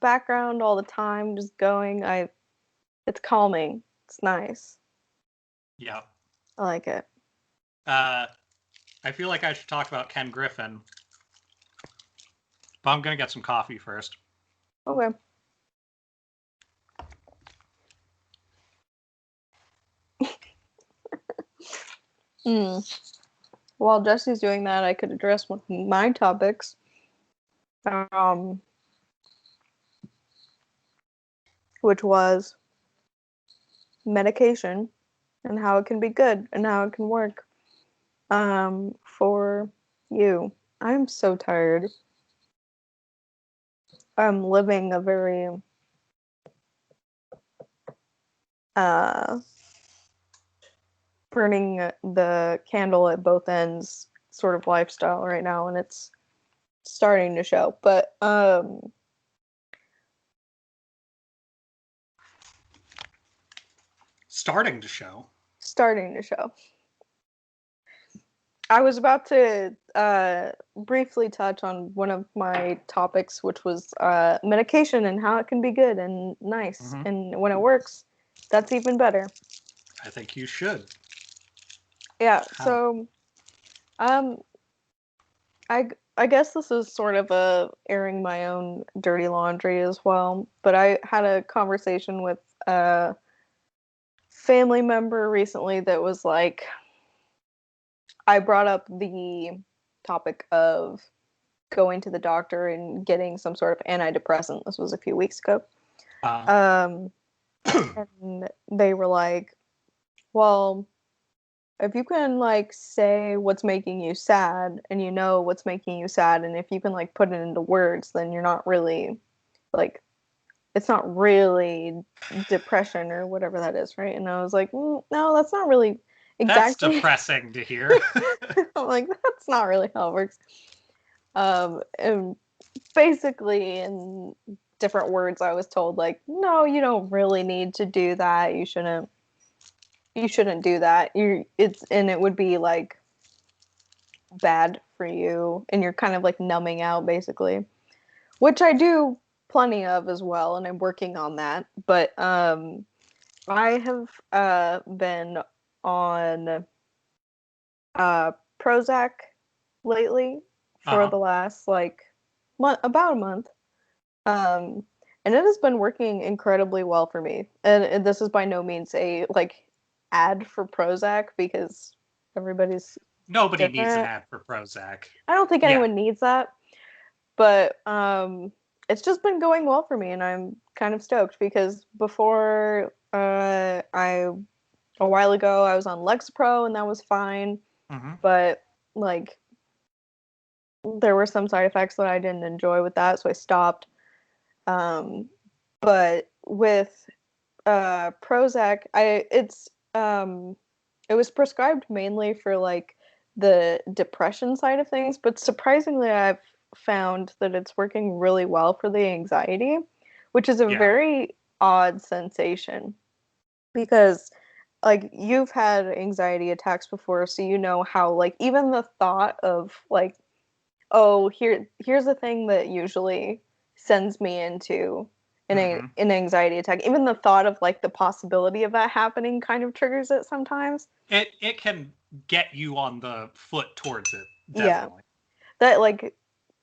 background all the time, just going. It's calming. It's nice. Yeah. I like it. I feel like I should talk about Ken Griffin, but I'm gonna get some coffee first. Okay. While Jesse's doing that, I could address one of my topics. Which was medication and how it can be good and how it can work for you. I'm so tired. I'm living a very burning the candle at both ends sort of lifestyle right now, and it's starting to show. But starting to show. I was about to briefly touch on one of my topics, which was medication and how it can be good and nice. Mm-hmm. And when it works, that's even better. I think you should. Yeah, so I guess this is sort of a airing my own dirty laundry as well, but I had a conversation with a family member recently that was like, I brought up the topic of going to the doctor and getting some sort of antidepressant. This was a few weeks ago. And they were like, well, if you can like say what's making you sad and you know what's making you sad, and if you can like put it into words, then you're not really like, it's not really depression or whatever that is, right? And I was like, no, that's not really exactly. That's depressing to hear. I'm like, that's not really how it works. And basically in different words, I was told like, no, you don't really need to do that. You shouldn't do that. It would be like bad for you, and you're kind of like numbing out basically, which I do plenty of as well, and I'm working on that. But I have been on Prozac lately for the last like about a month, and it has been working incredibly well for me. And this is by no means a like ad for Prozac, because nobody needs an ad for Prozac. I don't think anyone needs that, But it's just been going well for me, and I'm kind of stoked because before a while ago I was on Lexapro and that was fine, but like there were some side effects that I didn't enjoy with that, so I stopped. But with Prozac, it was prescribed mainly for like the depression side of things, but surprisingly I've found that it's working really well for the anxiety, which is a very odd sensation because like you've had anxiety attacks before, so you know how like even the thought of like, oh, here's a thing that usually sends me into an anxiety attack. Even the thought of like the possibility of that happening kind of triggers it sometimes. It can get you on the foot towards it, Yeah. definitely. That like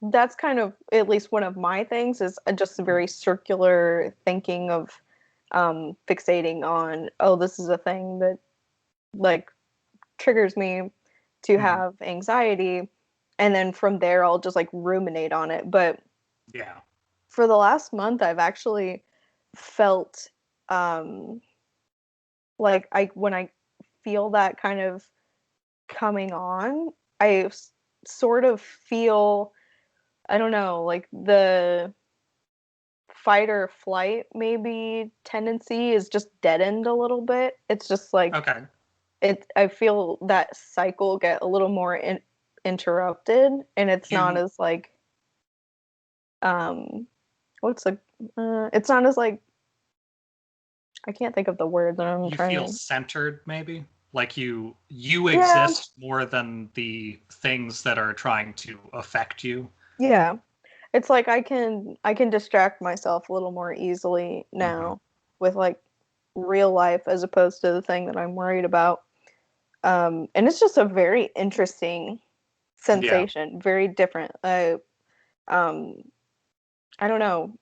that's kind of at least one of my things is just a very circular thinking of fixating on, oh, this is a thing that like triggers me to have anxiety, and then from there I'll just like ruminate on it. But yeah, for the last month I've actually felt like when I feel that kind of coming on, I sort of feel, I don't know, like the fight or flight maybe tendency is just deadened a little bit. It's just like I feel that cycle get a little more interrupted, and it's not as like it's not as like, I can't think of the word that I'm trying to. You feel centered, maybe? Like you exist more than the things that are trying to affect you. Yeah. It's like I can distract myself a little more easily now with like real life as opposed to the thing that I'm worried about. And it's just a very interesting sensation, very different. I don't know.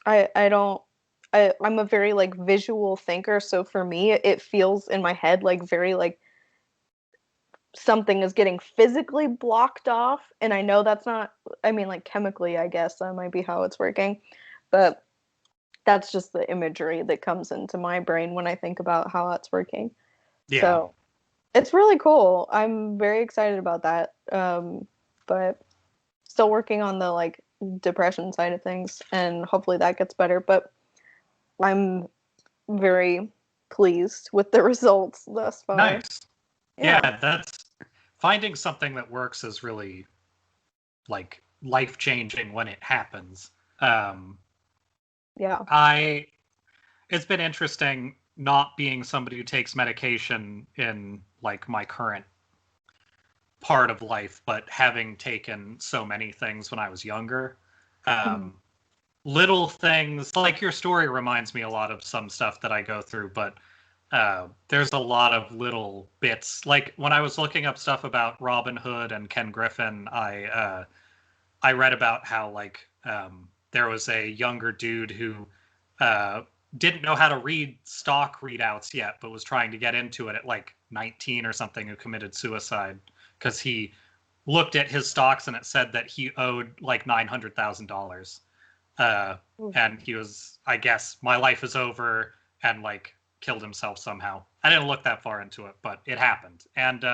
I'm a very like visual thinker, so for me it feels in my head like very like something is getting physically blocked off, and I know that's not, I mean like chemically I guess that might be how it's working, but that's just the imagery that comes into my brain when I think about how that's working. Yeah. So it's really cool. I'm very excited about that. But still working on the like depression side of things, and hopefully that gets better. But I'm very pleased with the results thus far. Nice. Yeah, that's finding something that works is really like life-changing when it happens. It's been interesting not being somebody who takes medication in like my current part of life, but having taken so many things when I was younger. Little things like your story reminds me a lot of some stuff that I go through, but there's a lot of little bits. Like when I was looking up stuff about Robin Hood and Ken Griffin, I read about how like there was a younger dude who didn't know how to read stock readouts yet, but was trying to get into it at like 19 or something, who committed suicide because he looked at his stocks and it said that he owed like $900,000. And he was, I guess, my life is over, and like killed himself somehow. I didn't look that far into it, but it happened. And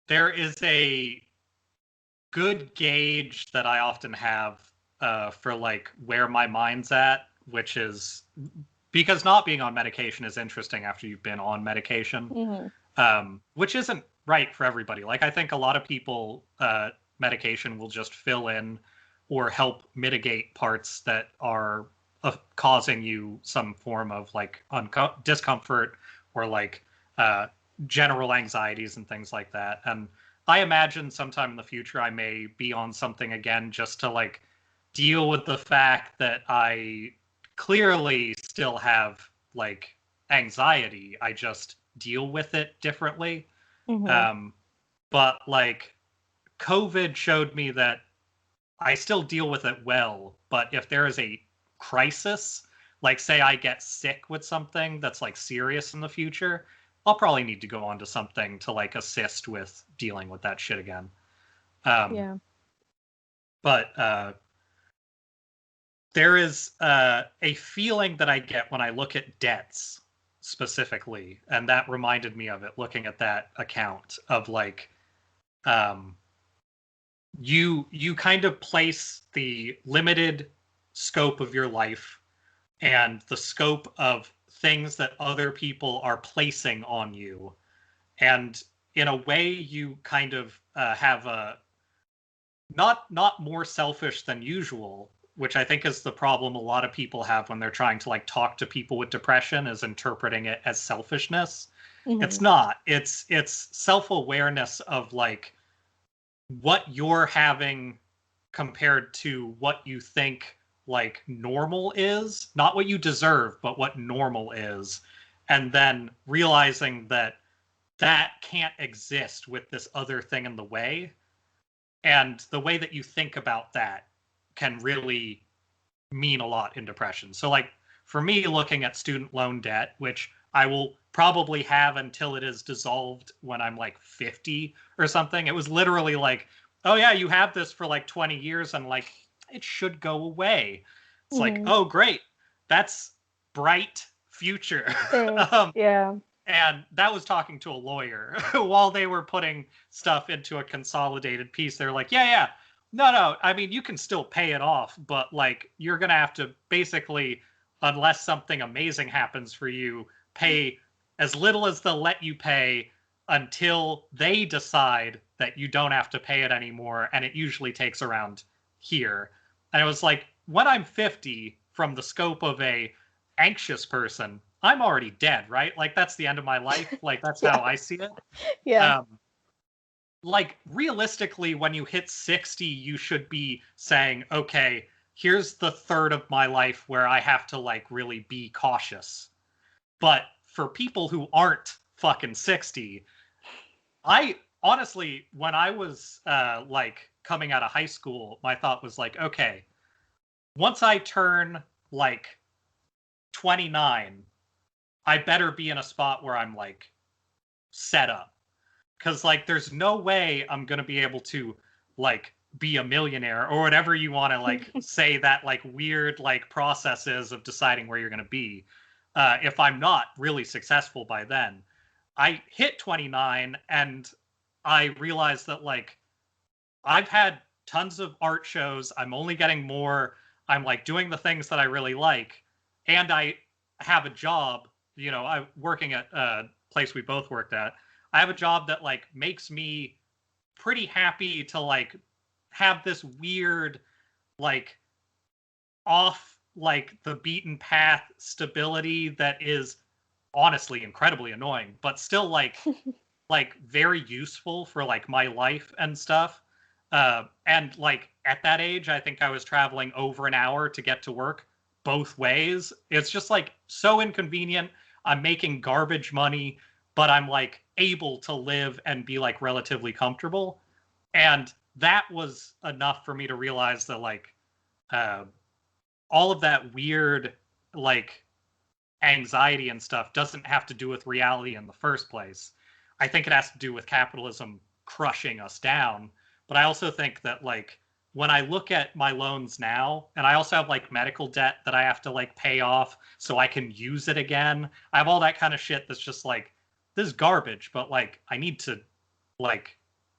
there is a good gauge that I often have for like where my mind's at, which is because not being on medication is interesting after you've been on medication, which isn't right for everybody. Like I think a lot of people, medication will just fill in or help mitigate parts that are causing you some form of like discomfort or like general anxieties and things like that. And I imagine sometime in the future I may be on something again just to like deal with the fact that I clearly still have like anxiety. I just deal with it differently. But like COVID showed me that I still deal with it well, but if there is a crisis, like say I get sick with something that's like serious in the future, I'll probably need to go on to something to like assist with dealing with that shit again. Yeah. But there is a feeling that I get when I look at debts specifically, and that reminded me of it looking at that account of like you kind of place the limited scope of your life and the scope of things that other people are placing on you, and in a way you kind of have a not more selfish than usual, which I think is the problem a lot of people have when they're trying to like talk to people with depression, is interpreting it as selfishness. It's not. It's self-awareness of like what you're having compared to what you think like normal is, not what you deserve, but what normal is, and then realizing that that can't exist with this other thing in the way. And the way that you think about that can really mean a lot in depression. So like for me, looking at student loan debt, which I will probably have until it is dissolved when I'm like 50 or something, it was literally like, oh yeah, you have this for like 20 years and like it should go away. It's like, oh great, that's bright future. Yeah. And that was talking to a lawyer while they were putting stuff into a consolidated piece. They're like, yeah, no, I mean, you can still pay it off, but like you're going to have to basically, unless something amazing happens for you, pay as little as they'll let you pay until they decide that you don't have to pay it anymore. And it usually takes around here. And it was like, when I'm 50, from the scope of a anxious person, I'm already dead, right? Like that's the end of my life. Like that's how I see it. Yeah. Like realistically, when you hit 60, you should be saying, okay, here's the third of my life where I have to like really be cautious. But for people who aren't fucking 60, I honestly, when I was like coming out of high school, my thought was like, okay, once I turn like 29, I better be in a spot where I'm like set up. Cause like there's no way I'm gonna be able to like be a millionaire or whatever you want to like say that like weird like process is of deciding where you're gonna be. If I'm not really successful by then. I hit 29 and I realized that like I've had tons of art shows. I'm only getting more. I'm like doing the things that I really like, and I have a job. You know, I'm working at a place we both worked at. I have a job that like makes me pretty happy to like have this weird like off like the beaten path stability that is honestly incredibly annoying, but still like very useful for like my life and stuff. And like at that age, I think I was traveling over an hour to get to work both ways. It's just like so inconvenient. I'm making garbage money, but I'm like able to live and be like relatively comfortable. And that was enough for me to realize that like uh, all of that weird like anxiety and stuff doesn't have to do with reality in the first place. I think it has to do with capitalism crushing us down. But I also think that like when I look at my loans now, and I also have like medical debt that I have to like pay off so I can use it again. I have all that kind of shit that's just like this is garbage, but like I need to like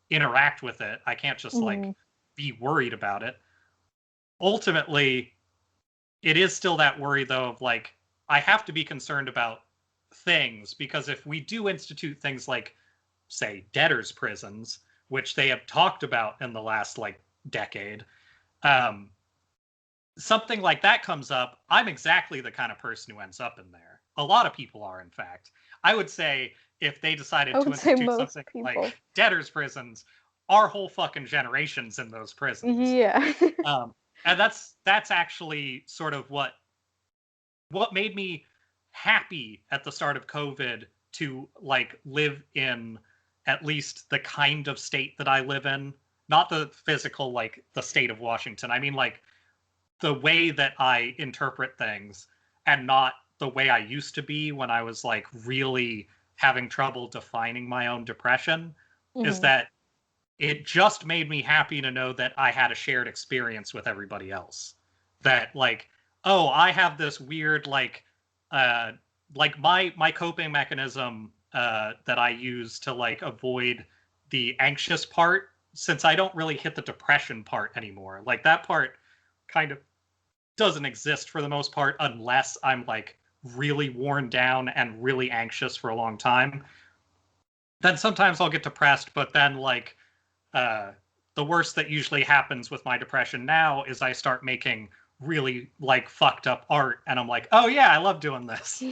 interact with it. I can't just like be worried about it. Ultimately, it is still that worry though of like I have to be concerned about things, because if we do institute things like say debtors prisons, which they have talked about in the last like decade, um, something like that comes up, I'm exactly the kind of person who ends up in there. A lot of people are, in fact. I would say if they decided to institute something like debtors prisons, our whole fucking generation's in those prisons. Yeah. And that's actually sort of what made me happy at the start of COVID to like live in at least the kind of state that I live in, not the physical, like the state of Washington. I mean, like the way that I interpret things, and not the way I used to be when I was like really having trouble defining my own depression, is that it just made me happy to know that I had a shared experience with everybody else. That like, oh, I have this weird like my coping mechanism that I use to like avoid the anxious part, since I don't really hit the depression part anymore. Like that part kind of doesn't exist for the most part unless I'm like really worn down and really anxious for a long time. Then sometimes I'll get depressed, but then like uh, the worst that usually happens with my depression now is I start making really like fucked up art, and I'm like, oh yeah, I love doing this.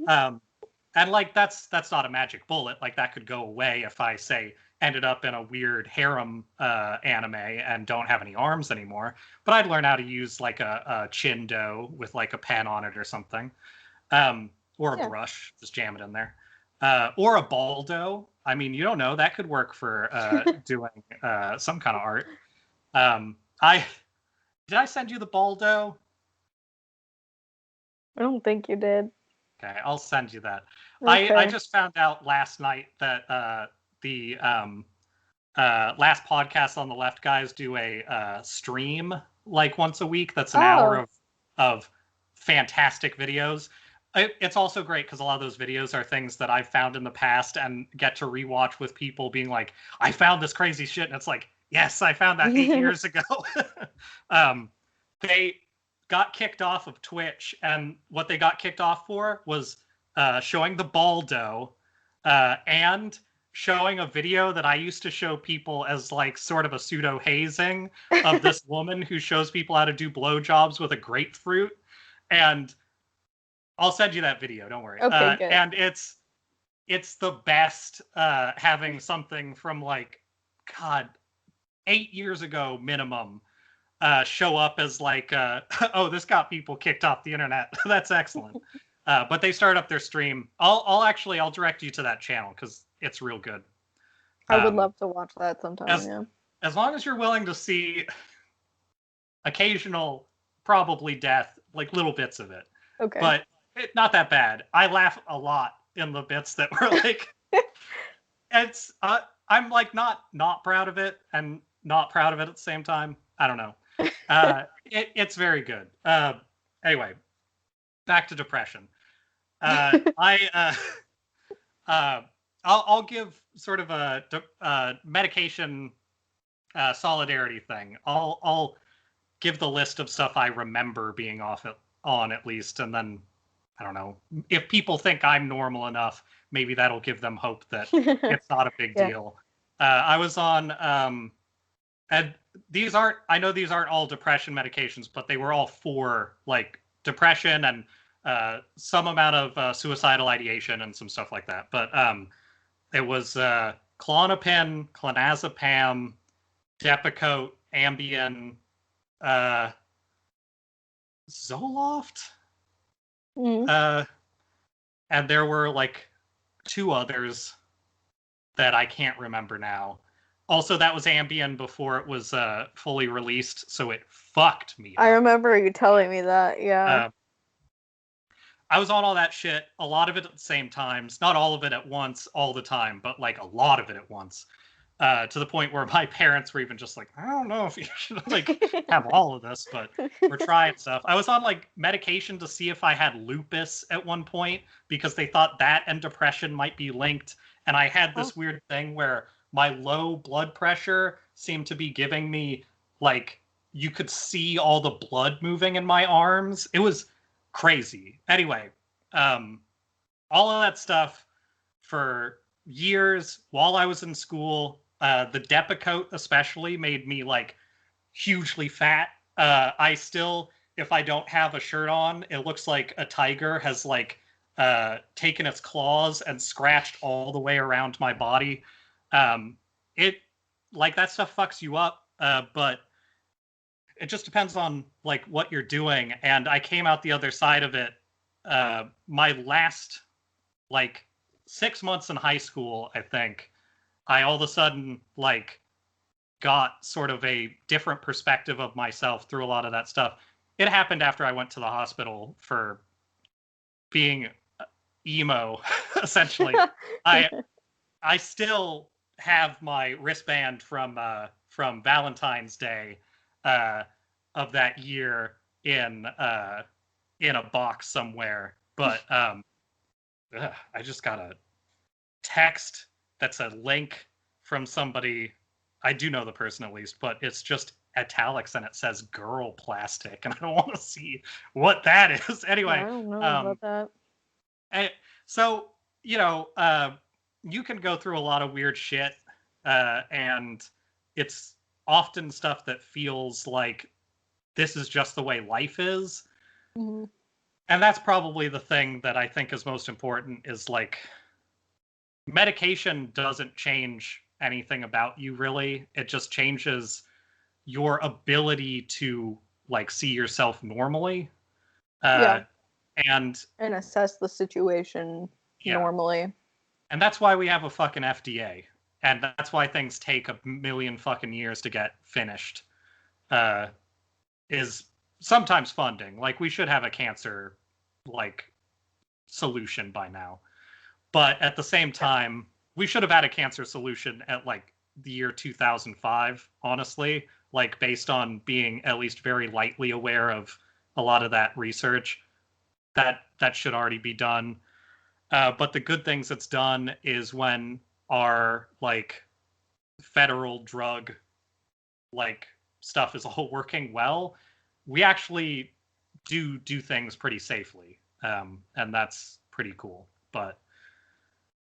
um, and like that's not a magic bullet. Like that could go away if I say ended up in a weird harem anime and don't have any arms anymore. But I'd learn how to use like a chin do with like a pen on it or something, or a brush, just jam it in there, or a baldo. I mean, you don't know, that could work for doing some kind of art. I did I send you the baldo? I don't think you did. Okay, I'll send you that. Okay. I just found out last night that the last podcast on the Left guys do a stream like once a week. That's an hour of fantastic videos. It's also great because a lot of those videos are things that I've found in the past and get to rewatch with people being like, I found this crazy shit. And it's like, yes, I found that 8 years ago. They got kicked off of Twitch, and what they got kicked off for was showing the baldo and showing a video that I used to show people as like sort of a pseudo hazing of this woman who shows people how to do blowjobs with a grapefruit. And I'll send you that video. Don't worry. Okay, good. And it's the best having something from like, God, 8 years ago minimum show up as like, oh, this got people kicked off the internet. That's excellent. But they start up their stream. I'll direct you to that channel because it's real good. I would love to watch that sometime. Yeah. As long as you're willing to see occasional, probably death, like little bits of it. Okay. But not that bad. I laugh a lot in the bits that were like, it's I'm like not proud of it and not proud of it at the same time. I don't know. It's very good. Anyway, back to depression. I'll give sort of a medication solidarity thing. I'll give the list of stuff I remember being on at least, and then I don't know, if people think I'm normal enough, maybe that'll give them hope that it's not a big deal. I was on and I know these aren't all depression medications, but they were all for like depression and some amount of suicidal ideation and some stuff like that. But it was Klonopin, clonazepam, Depakote, Ambien, Zoloft. And there were like 2 others that I can't remember now. Also, that was Ambien before it was fully released, so it fucked me up. I remember you telling me that, yeah. I was on all that shit, a lot of it at the same times. Not all of it at once, all the time, but like a lot of it at once. To the point where my parents were even just like, I don't know if you should like have all of this, but we're trying stuff. I was on like medication to see if I had lupus at one point because they thought that and depression might be linked. And I had this weird thing where my low blood pressure seemed to be giving me like, you could see all the blood moving in my arms. It was crazy. Anyway, all of that stuff for years while I was in school. The Depakote especially made me like hugely fat. I still, if I don't have a shirt on, it looks like a tiger has like taken its claws and scratched all the way around my body. It like that stuff fucks you up, but it just depends on like what you're doing. And I came out the other side of it. My last like 6 months in high school, I think, I all of a sudden like got sort of a different perspective of myself through a lot of that stuff. It happened after I went to the hospital for being emo, essentially. I still have my wristband from Valentine's Day of that year in a box somewhere. But I just got a text that's a link from somebody. I do know the person at least, but it's just italics and it says "girl plastic," and I don't want to see what that is. Anyway, I don't know about that. So you can go through a lot of weird shit, and it's often stuff that feels like this is just the way life is. Mm-hmm. And that's probably the thing that I think is most important is like medication doesn't change anything about you really. It just changes your ability to like see yourself normally. Yeah. And assess the situation normally. And that's why we have a fucking FDA. And that's why things take a million fucking years to get finished. Is sometimes funding. Like we should have a cancer like solution by now. But at the same time, we should have had a cancer solution at like the year 2005, honestly, like based on being at least very lightly aware of a lot of that research. That should already be done. But the good things it's done is when our like federal drug like stuff is all working well, we actually do things pretty safely, and that's pretty cool. But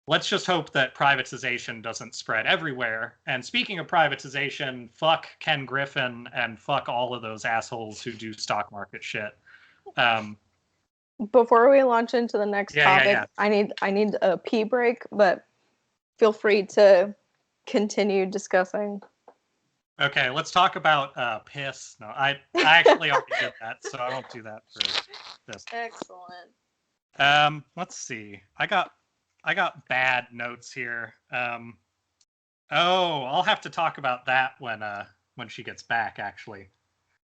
let's just hope that privatization doesn't spread everywhere. And speaking of privatization, fuck Ken Griffin and fuck all of those assholes who do stock market shit. Before we launch into the next topic, yeah. I need a pee break, but feel free to continue discussing. Okay, let's talk about piss. No, I actually already did that, so I won't do that for this. Excellent. Let's see. I got bad notes here. I'll have to talk about that when she gets back. Actually,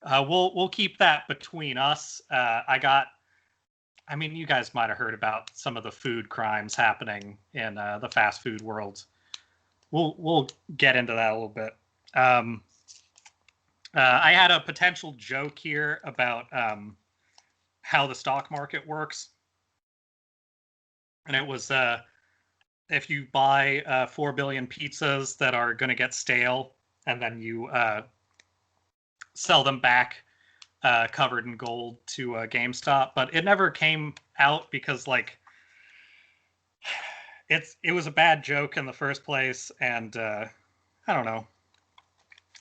we'll keep that between us. I mean, you guys might have heard about some of the food crimes happening in the fast food world. We'll get into that a little bit. I had a potential joke here about how the stock market works. And it was if you buy 4 billion pizzas that are going to get stale and then you sell them back covered in gold to GameStop. But it never came out because like it was a bad joke in the first place. And I don't know.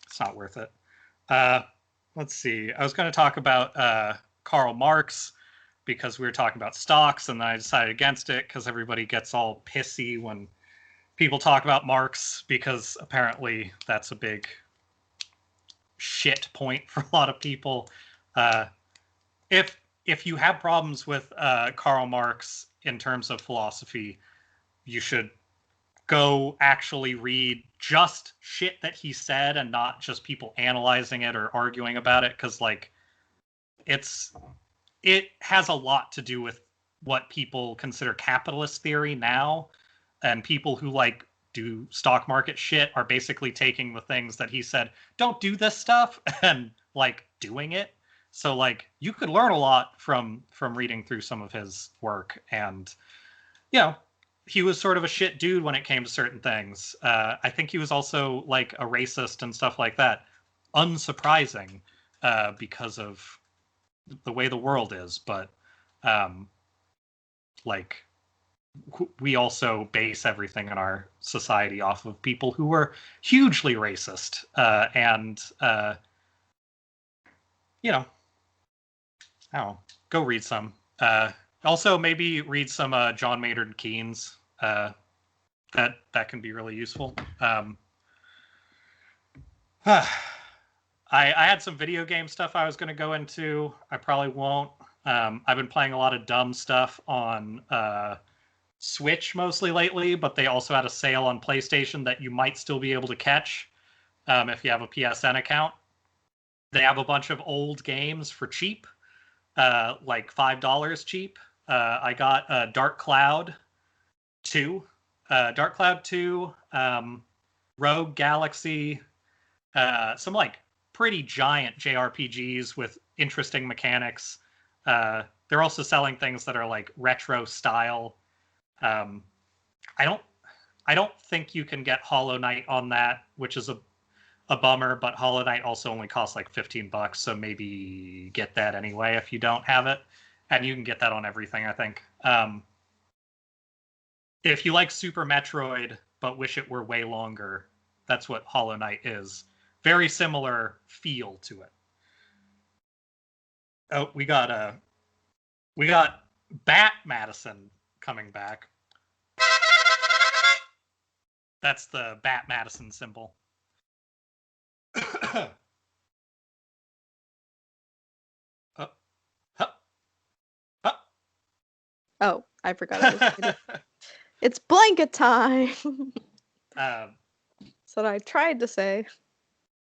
It's not worth it. Let's see. I was going to talk about Karl Marx because we were talking about stocks, and then I decided against it because everybody gets all pissy when people talk about Marx because apparently that's a big shit point for a lot of people. If you have problems with Karl Marx in terms of philosophy, you should go actually read just shit that he said and not just people analyzing it or arguing about it, because like it has a lot to do with what people consider capitalist theory now, and people who like do stock market shit are basically taking the things that he said, don't do this stuff, and like doing it. So like you could learn a lot from reading through some of his work. And he was sort of a shit dude when it came to certain things. I think he was also like a racist and stuff like that. Unsurprising, because of the way the world is. But like we also base everything in our society off of people who were hugely racist. And I don't know, go read some. Also, maybe read some John Maynard Keynes. That can be really useful. I had some video game stuff I was going to go into. I probably won't. I've been playing a lot of dumb stuff on Switch mostly lately, but they also had a sale on PlayStation that you might still be able to catch if you have a PSN account. They have a bunch of old games for cheap, like $5 cheap. I got Dark Cloud 2. Dark Cloud 2 Rogue Galaxy, some like pretty giant JRPGs with interesting mechanics. They're also selling things that are like retro style. I don't think you can get Hollow Knight on that, which is a bummer, but Hollow Knight also only costs like $15, so maybe get that anyway if you don't have it. And you can get that on everything, I think. If you like Super Metroid, but wish it were way longer, that's what Hollow Knight is. Very similar feel to it. Oh, we got Bat Madison coming back. That's the Bat Madison symbol. Oh, I forgot. It's blanket time. That's what I tried to say.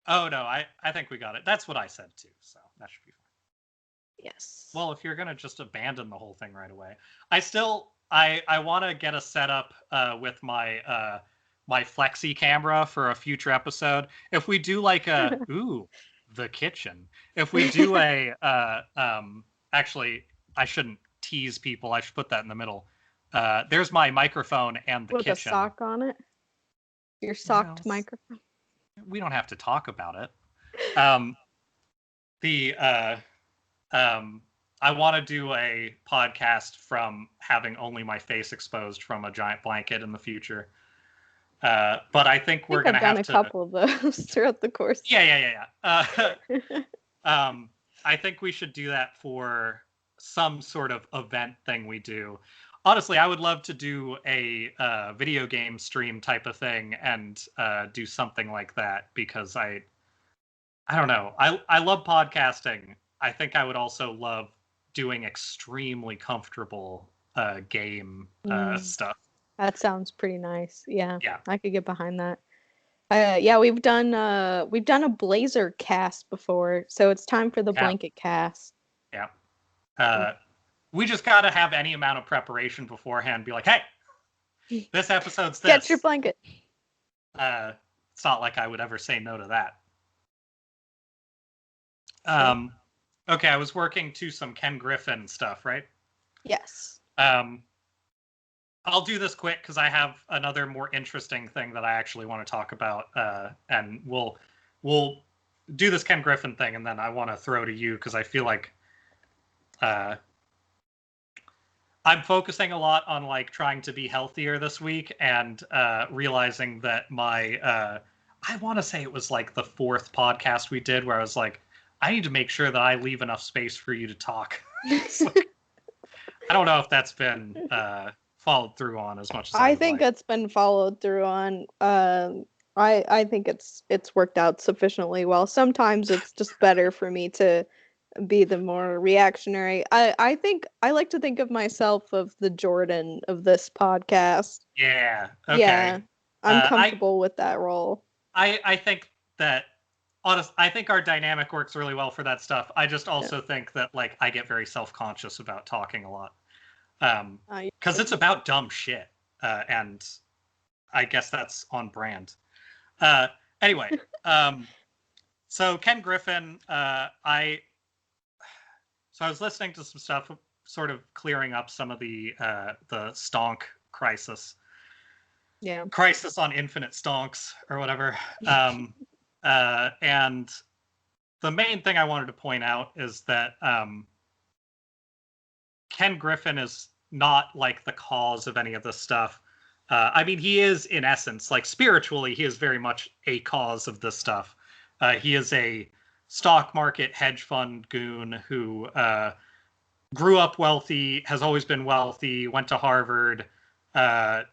Oh, no, I think we got it. That's what I said, too, so that should be fine. Yes. Well, if you're going to just abandon the whole thing right away. I want to get a setup with my my flexi camera for a future episode. If we do like a, the kitchen. If we do a, actually, I shouldn't tease people. I should put that in the middle. There's my microphone and the kitchen. With a sock on it? Your socked microphone? We don't have to talk about it. I want to do a podcast from having only my face exposed from a giant blanket in the future. But I think we're going to have to... I've done a couple of those throughout the course. Yeah. I think we should do that for some sort of event thing we do. Honestly, I would love to do a video game stream type of thing and do something like that because I don't know. I love podcasting. I think I would also love doing extremely comfortable game stuff. That sounds pretty nice. Yeah, I could get behind that. We've done a Blazer cast before, so it's time for the blanket cast. Yeah. We just got to have any amount of preparation beforehand. Be like, hey, this episode's this. Get your blanket. It's not like I would ever say no to that. Okay, I was working to some Ken Griffin stuff, right? Yes. I'll do this quick because I have another more interesting thing that I actually want to talk about, and we'll do this Ken Griffin thing, and then I want to throw to you because I feel like I'm focusing a lot on like trying to be healthier this week and realizing that my I want to say it was like the 4th podcast we did where I was like, I need to make sure that I leave enough space for you to talk. Like, I don't know if that's been followed through on as much as I think it's been followed through on. I think it's worked out sufficiently well. Sometimes it's just better for me to be the more reactionary. I think I like to think of myself of the Jordan of this podcast. Yeah. Okay. Yeah. I'm comfortable with that role. I think that I think our dynamic works really well for that stuff. I just also think that like I get very self-conscious about talking a lot. Because it's about dumb shit. And I guess that's on brand. Anyway, so Ken Griffin, I was listening to some stuff, sort of clearing up some of the stonk crisis. Yeah. Crisis on Infinite Stonks or whatever. And the main thing I wanted to point out is that Ken Griffin is not like the cause of any of this stuff. I mean, he is in essence, like spiritually, he is very much a cause of this stuff. He is a stock market hedge fund goon who grew up wealthy, has always been wealthy, went to Harvard, got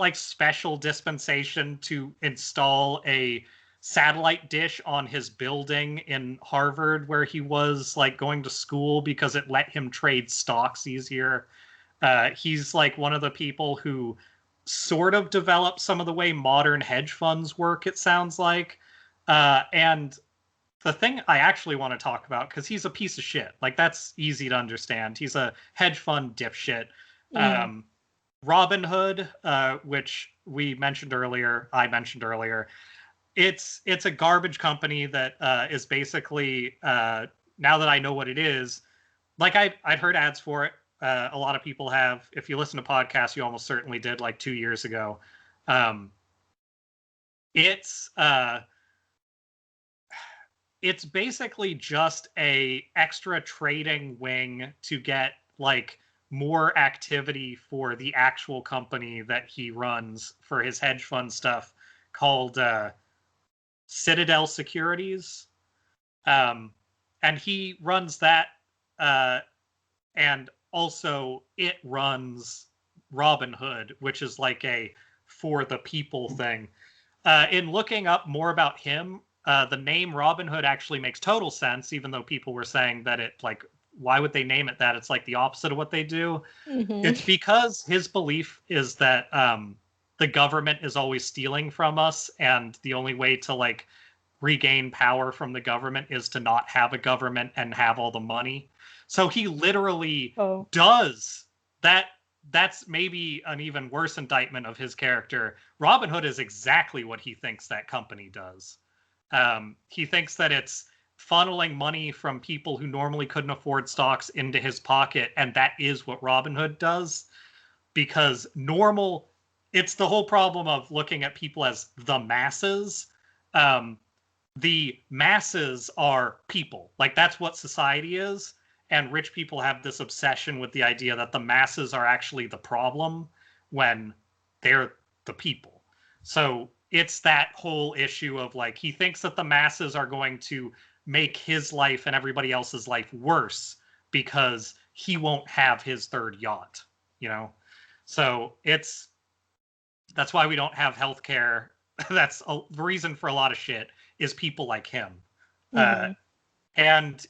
like special dispensation to install a satellite dish on his building in Harvard where he was like going to school because it let him trade stocks easier. He's like one of the people who sort of developed some of the way modern hedge funds work, it sounds like. And the thing I actually want to talk about, because he's a piece of shit, like that's easy to understand. He's a hedge fund dipshit. Robinhood, which I mentioned earlier, it's a garbage company that is basically now that I know what it is, like I'd heard ads for it. A lot of people have. If you listen to podcasts, you almost certainly did like 2 years ago. It's basically just a extra trading wing to get like more activity for the actual company that he runs for his hedge fund stuff called Citadel Securities. And he runs that, and also it runs Robinhood, which is like a for the people thing. In looking up more about him, the name Robinhood actually makes total sense, even though people were saying that it, like, why would they name it that? It's like the opposite of what they do. Mm-hmm. It's because his belief is that the government is always stealing from us, and the only way to like regain power from the government is to not have a government and have all the money. So he literally does that. That's maybe an even worse indictment of his character. Robinhood is exactly what he thinks that company does. He thinks that it's funneling money from people who normally couldn't afford stocks into his pocket, and that is what Robinhood does. Because it's the whole problem of looking at people as the masses. The masses are people. Like, that's what society is. And rich people have this obsession with the idea that the masses are actually the problem when they're the people. So it's that whole issue of like, he thinks that the masses are going to make his life and everybody else's life worse because he won't have his third yacht, you know? So that's why we don't have healthcare. That's the reason for a lot of shit is people like him. Mm-hmm. And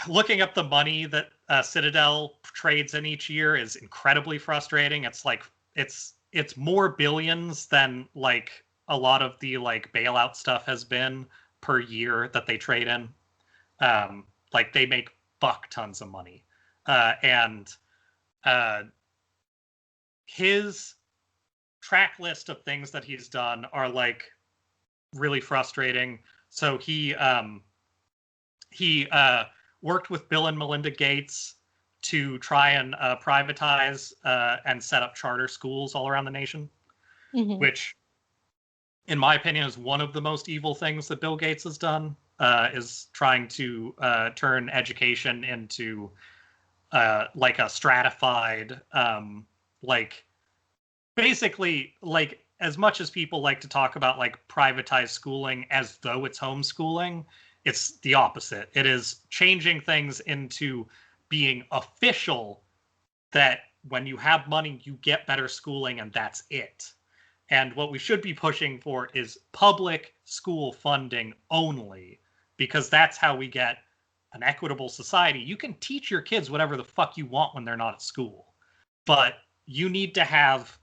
looking up the money that Citadel trades in each year is incredibly frustrating. It's like it's more billions than like a lot of the like bailout stuff has been per year that they trade in. Like they make fuck tons of money, and his track list of things that he's done are like really frustrating. So he worked with Bill and Melinda Gates to try and privatize and set up charter schools all around the nation, which, in my opinion, is one of the most evil things that Bill Gates has done, is trying to turn education into like a stratified, like, basically, like, as much as people like to talk about like privatized schooling as though it's homeschooling, it's the opposite. It is changing things into being official, that when you have money, you get better schooling and that's it. And what we should be pushing for is public school funding only, because that's how we get an equitable society. You can teach your kids whatever the fuck you want when they're not at school, but you need to have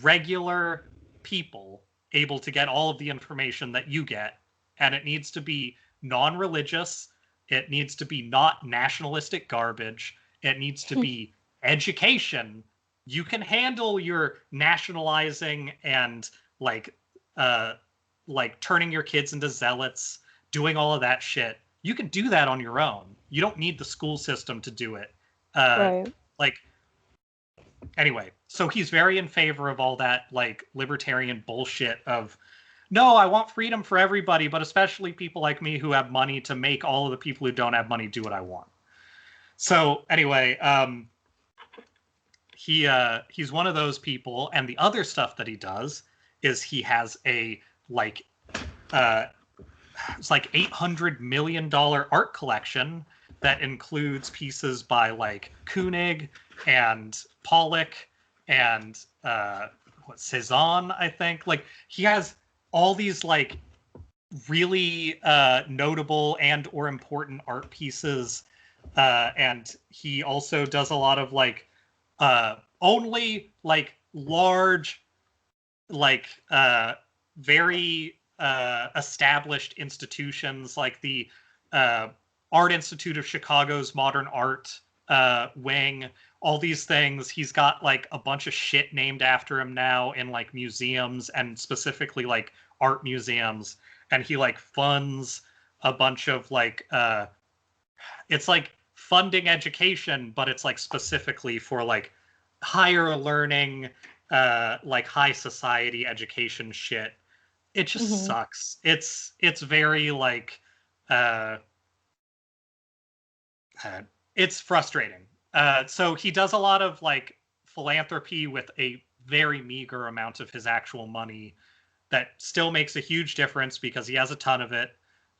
regular people able to get all of the information that you get, and it needs to be non-religious. It needs to be not nationalistic garbage. It needs to be education. You can handle your nationalizing and like turning your kids into zealots, doing all of that shit. You can do that on your own. You don't need the school system to do it. Right. Like, anyway, so he's very in favor of all that like libertarian bullshit of, no, I want freedom for everybody, but especially people like me who have money to make all of the people who don't have money do what I want. So anyway, he's one of those people, and the other stuff that he does is he has a like it's like $800 million art collection that includes pieces by like Koenig and Pollock and Cezanne, I think. Like, he has all these like really notable and or important art pieces, and he also does a lot of like only like large, like very established institutions, like the Art Institute of Chicago's Modern Art wing, all these things. He's got like a bunch of shit named after him now in like museums, and specifically like art museums. And he like funds a bunch of like it's like funding education, but it's like specifically for like higher learning, like high society education shit. It just sucks. It's very like uh, it's frustrating. So he does a lot of like philanthropy with a very meager amount of his actual money that still makes a huge difference because he has a ton of it.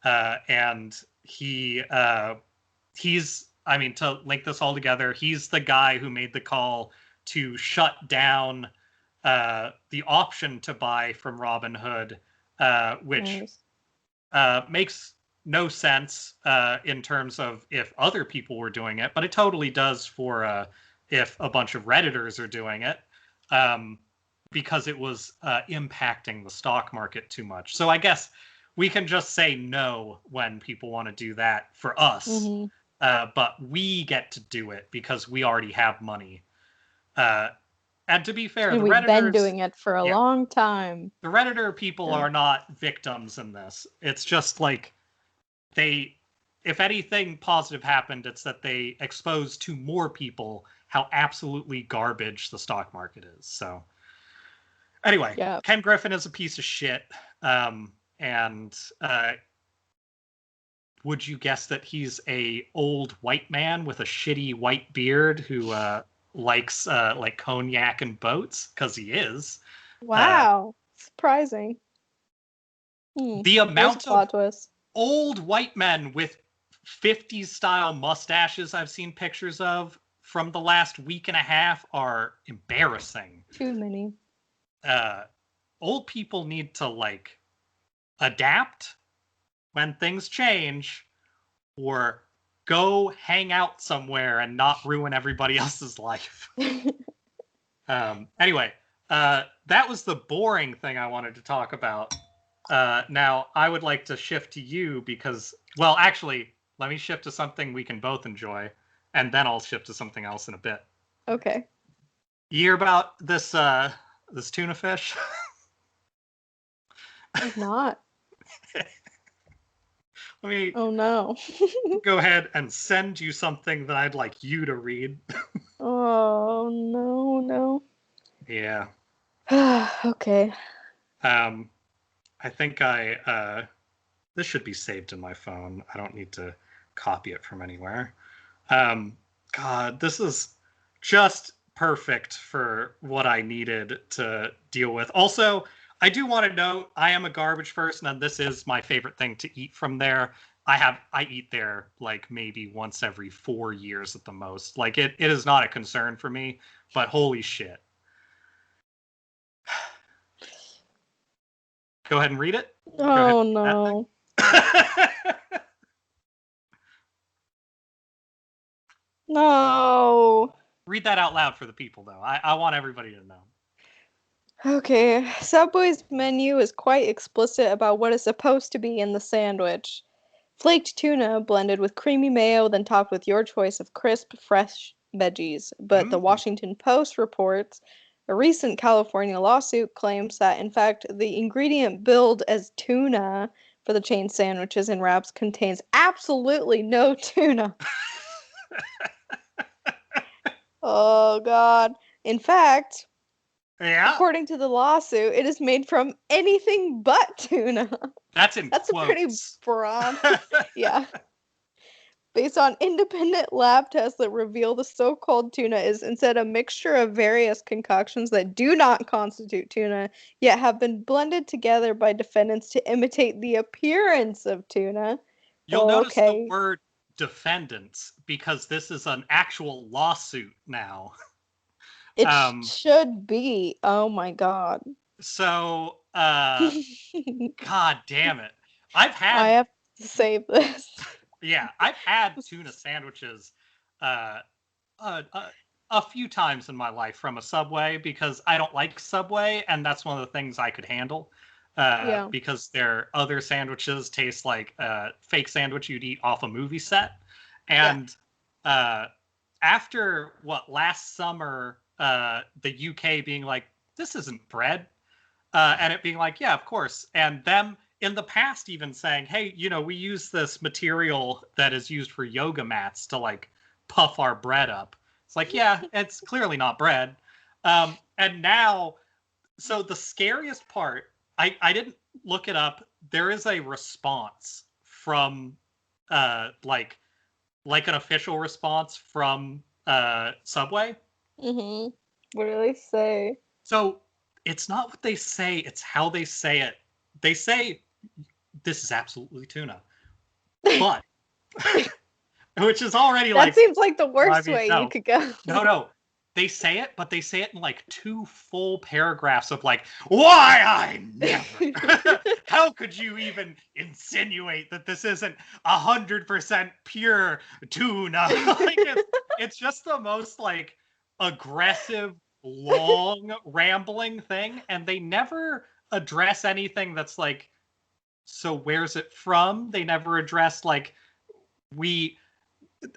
And he's, I mean, to link this all together, he's the guy who made the call to shut down the option to buy from Robinhood, which makes no sense in terms of if other people were doing it, but it totally does for if a bunch of Redditors are doing it, because it was impacting the stock market too much. So I guess we can just say no when people want to do that for us, but we get to do it because we already have money. And to be fair, and the we've been Redditors, doing it for a long time. The Redditor people are not victims in this. It's just like if anything positive happened, it's that they exposed to more people how absolutely garbage the stock market is. So anyway, Ken Griffin is a piece of shit. And would you guess that he's a old white man with a shitty white beard who likes like cognac and boats? Because he is. Wow, surprising. The amount of old white men with 50s style mustaches I've seen pictures of from the last week and a half are embarrassing. Too many. Old people need to like adapt when things change, or go hang out somewhere and not ruin everybody else's life. Anyway, that was the boring thing I wanted to talk about. Now, I would like to shift to you because, well, actually, let me shift to something we can both enjoy, and then I'll shift to something else in a bit. Okay. You hear about this this tuna fish? I've not. Let me oh no. go ahead and send you something that I'd like you to read. Oh no. Yeah. Okay. I think this should be saved in my phone. I don't need to copy it from anywhere. God, this is just perfect for what I needed to deal with. Also, I do want to note I am a garbage person, and this is my favorite thing to eat from there. I eat there like maybe once every 4 years at the most. Like it is not a concern for me, but holy shit. Go ahead and read it. Oh no. No. Read that out loud for the people, though. I want everybody to know. Okay. Subway's menu is quite explicit about what is supposed to be in the sandwich. Flaked tuna blended with creamy mayo, then topped with your choice of crisp, fresh veggies. But the Washington Post reports a recent California lawsuit claims that, in fact, the ingredient billed as tuna for the chain sandwiches and wraps contains absolutely no tuna. Oh, God. In fact, according to the lawsuit, it is made from anything but tuna. That's quotes. A pretty broad. Yeah. Based on independent lab tests that reveal the so-called tuna is instead a mixture of various concoctions that do not constitute tuna, yet have been blended together by defendants to imitate the appearance of tuna. You'll notice the word defendants because this is an actual lawsuit now. It should be. Oh my God. So, God damn it. I have to save this. Yeah, I've had tuna sandwiches a few times in my life from a Subway because I don't like Subway, and that's one of the things I could handle. Because their other sandwiches taste like a fake sandwich you'd eat off a movie set. And after last summer, the UK being like, this isn't bread, and it being like, yeah, of course, and them in the past even saying, hey, we use this material that is used for yoga mats to like puff our bread up. It's like, yeah, it's clearly not bread. And now, so the scariest part, I didn't look it up. There is a response from like an official response from Subway. Mm-hmm. What do they say? So it's not what they say, it's how they say it. They say, this is absolutely tuna. But, which is already that seems like the worst way you could go. No. They say it, but they say it in like 2 full paragraphs of like, why I never. How could you even insinuate that this isn't 100% pure tuna? Like it's just the most like aggressive, long, rambling thing, and they never address anything that's like, so where's it from? They never address like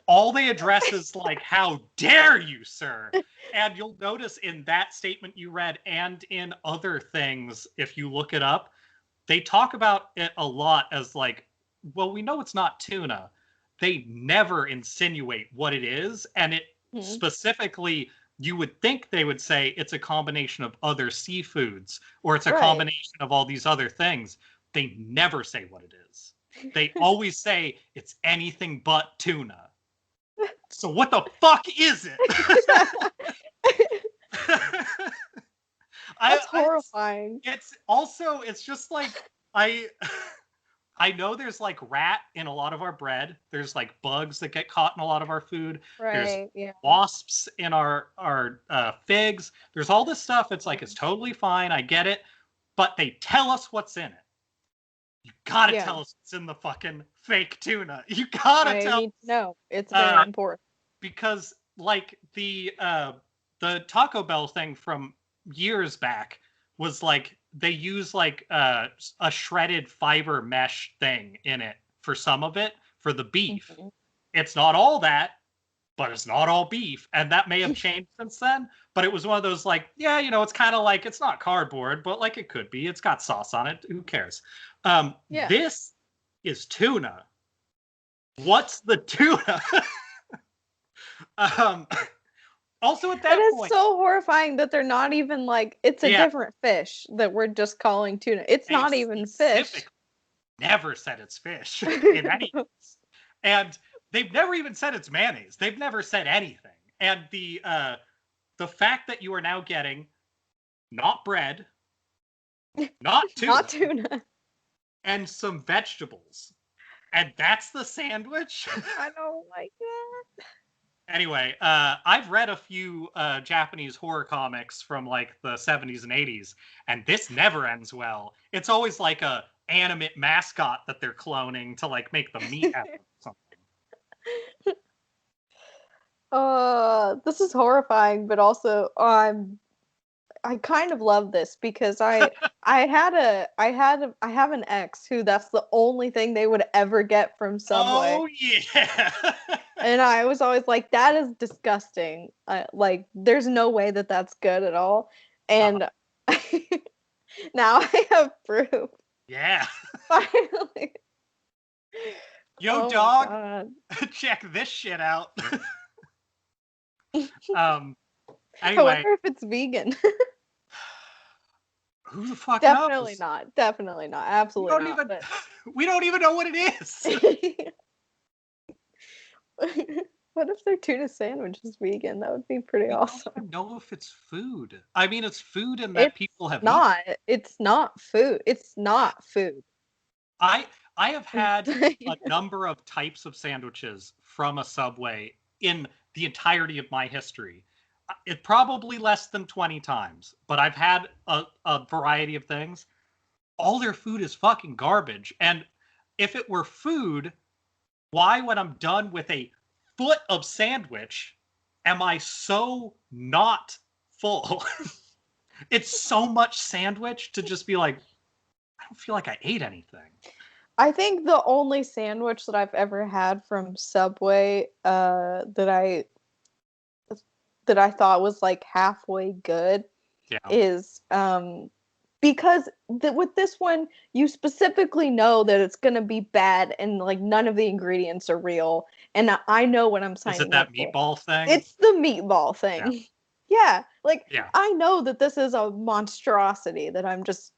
all they address is like, how dare you, sir? And you'll notice in that statement you read and in other things, if you look it up, they talk about it a lot as like, well, we know it's not tuna. They never insinuate what it is. And it specifically, you would think they would say it's a combination of other seafoods or it's a combination of all these other things. They never say what it is. They always say it's anything but tuna. So what the fuck is it? That's horrifying. It's just like I know there's like rat in a lot of our bread. There's like bugs that get caught in a lot of our food. Right. There's wasps in our figs. There's all this stuff. It's like, it's totally fine. I get it. But they tell us what's in it. You gotta tell us what's in the fucking fake tuna. You gotta tell. I need to know. It's very important. Because like the Taco Bell thing from years back was like, they use like a shredded fiber mesh thing in it for some of it for the beef. Mm-hmm. It's not all that, but it's not all beef, and that may have changed since then. But it was one of those like, yeah, it's kind of like, it's not cardboard, but like it could be. It's got sauce on it. Who cares? This is tuna. What's the tuna? Also at that point, it's so horrifying that they're not even like, it's a different fish that we're just calling tuna. It's not even fish. Never said it's fish in any case. And they've never even said it's mayonnaise. They've never said anything. And the fact that you are now getting not bread, not tuna, not tuna, and some vegetables, and that's the sandwich. I don't like that. Anyway, I've read a few Japanese horror comics from like the 70s and 80s, and this never ends well. It's always like a animate mascot that they're cloning to like make the meat out of something. This is horrifying, but also I kind of love this because I have an ex who that's the only thing they would ever get from Subway. Oh yeah. And I was always like, that is disgusting. Like, there's no way that that's good at all. And now I have proof. Yeah. Finally. Yo, dog. Check this shit out. Anyway. I wonder if it's vegan. Who the fuck Definitely knows? not. Definitely not. Absolutely not. We don't even know what it is. What if their tuna sandwich is vegan? That would be pretty awesome. I don't know if it's food. I mean, it's food and that people have eaten. It's not food. It's not food. I have had a number of types of sandwiches from a Subway in the entirety of my history. It probably less than 20 times, but I've had a variety of things. All their food is fucking garbage. And if it were food, why, when I'm done with a foot of sandwich, am I so not full? It's so much sandwich to just be like, I don't feel like I ate anything. I think the only sandwich that I've ever had from Subway that I that I thought was like halfway good is because with this one you specifically know that it's gonna be bad and like none of the ingredients are real, and I know what I'm signing up for. Is it that meatball thing? It's the meatball thing. Yeah, like I know that this is a monstrosity that I'm just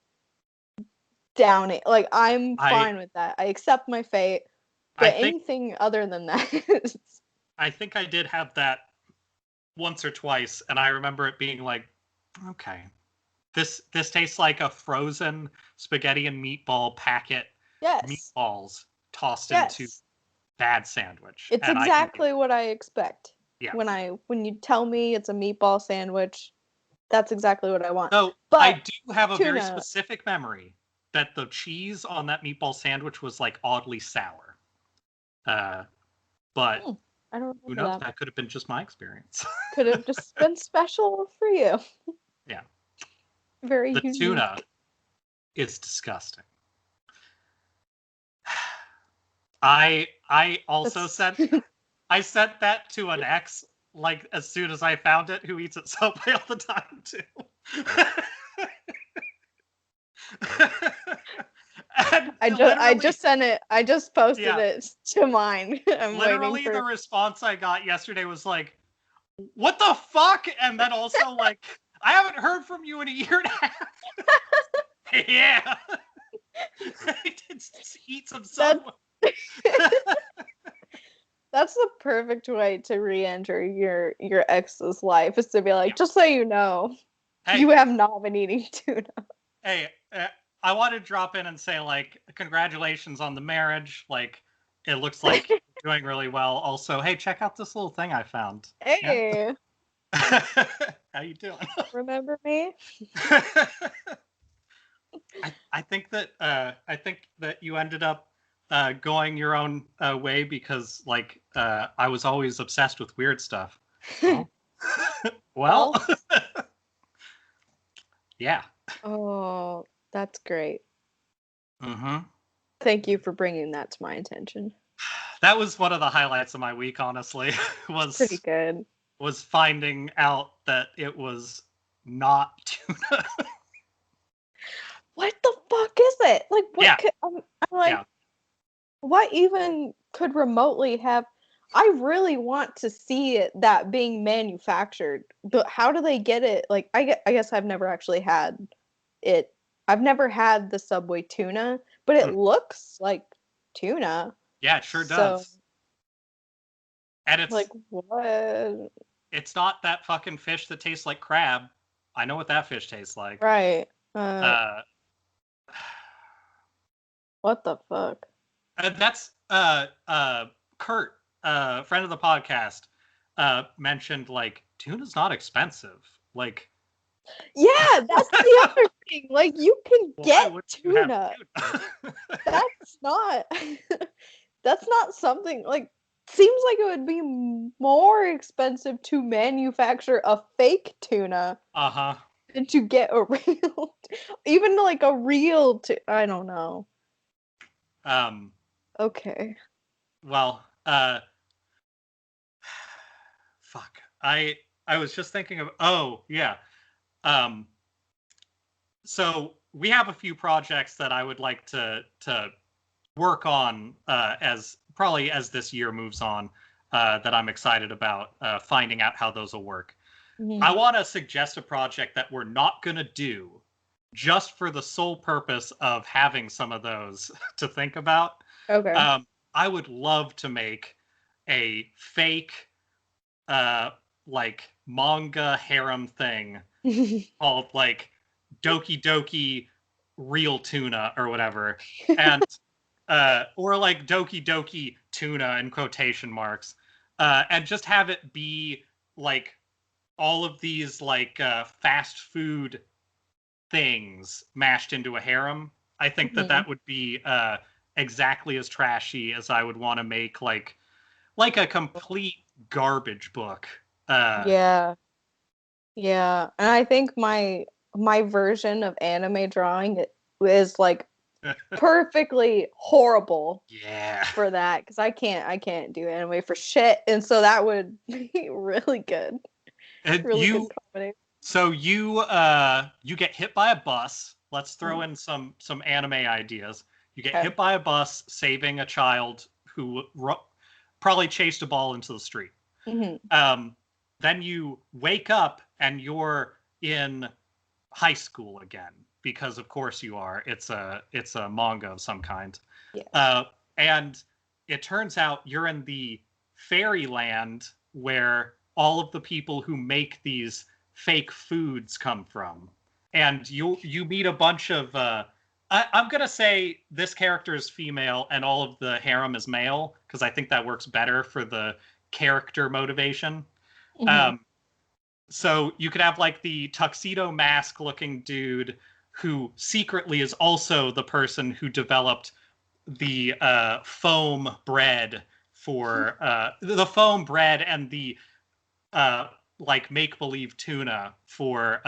downing. Like I'm fine with that. I accept my fate. But anything other than that, I think I did have that once or twice, and I remember it being like, okay, this tastes like a frozen spaghetti and meatball packet. Meatballs tossed into bad sandwich. It's exactly what I expect. Yeah. When you tell me it's a meatball sandwich, that's exactly what I want. So I do have a very specific memory that the cheese on that meatball sandwich was like oddly sour. But I don't who knows? That could have been just my experience. Could have just been special for you. Yeah. Very the unique. Tuna is disgusting. I also sent that to an ex like as soon as I found it, who eats at Subway all the time too. I just sent it. I just posted it to mine. I'm literally the response I got yesterday was like, "What the fuck?" And then also like, "I haven't heard from you in a year and a half." Yeah. I did eat some Subway. That's the perfect way to re-enter your ex's life, is to be like, just so you know, you have not been eating tuna. Hey, I want to drop in and say, like, congratulations on the marriage. Like, it looks like you're doing really well. Also, hey, check out this little thing I found. Hey. Yeah? How you doing? Remember me? I think that you ended up going your own way because, like, I was always obsessed with weird stuff. Well. Yeah. Oh, that's great. Mm-hmm. Thank you for bringing that to my attention. That was one of the highlights of my week, honestly. Was pretty good. Was finding out that it was not tuna. What the fuck is it? Like, what could, I'm like, what even could remotely have? I really want to see it that being manufactured, but how do they get it? Like, I guess I've never actually had it. I've never had the Subway tuna, but it looks like tuna. Yeah, it sure does. And it's like, what? It's not that fucking fish that tastes like crab. I know what that fish tastes like. Right. What the fuck? That's Kurt, friend of the podcast, mentioned like tuna's not expensive. Like, yeah, that's the other thing. Like, you can get tuna. That's not something like. Seems like it would be more expensive to manufacture a fake tuna. Than to get a real, even like a real. I don't know. Okay. Well, fuck. I was just thinking of. Oh yeah. So we have a few projects that I would like to work on as this year moves on, that I'm excited about finding out how those will work. Mm-hmm. I want to suggest a project that we're not going to do just for the sole purpose of having some of those to think about. Okay. I would love to make a fake like manga harem thing called like Doki Doki Real Tuna or whatever. And or like Doki Doki Tuna in quotation marks, and just have it be like all of these like fast food things mashed into a harem. I think that would be exactly as trashy as I would want to make like a complete garbage book. Yeah, and I think my version of anime drawing is like perfectly horrible for that, because I can't do anime for shit, and so that would be really good. Really You good comedy. so you get hit by a bus. Let's throw in some anime ideas. You get Okay. hit by a bus saving a child who probably chased a ball into the street. Then you wake up and you're in high school again because of course you are. It's a manga of some kind. Yeah. And it turns out you're in the fairyland where all of the people who make these fake foods come from, and you meet a bunch of I'm gonna say this character is female and all of the harem is male because I think that works better for the character motivation. So you could have like the tuxedo mask looking dude who secretly is also the person who developed the foam bread for the foam bread and the like make believe tuna for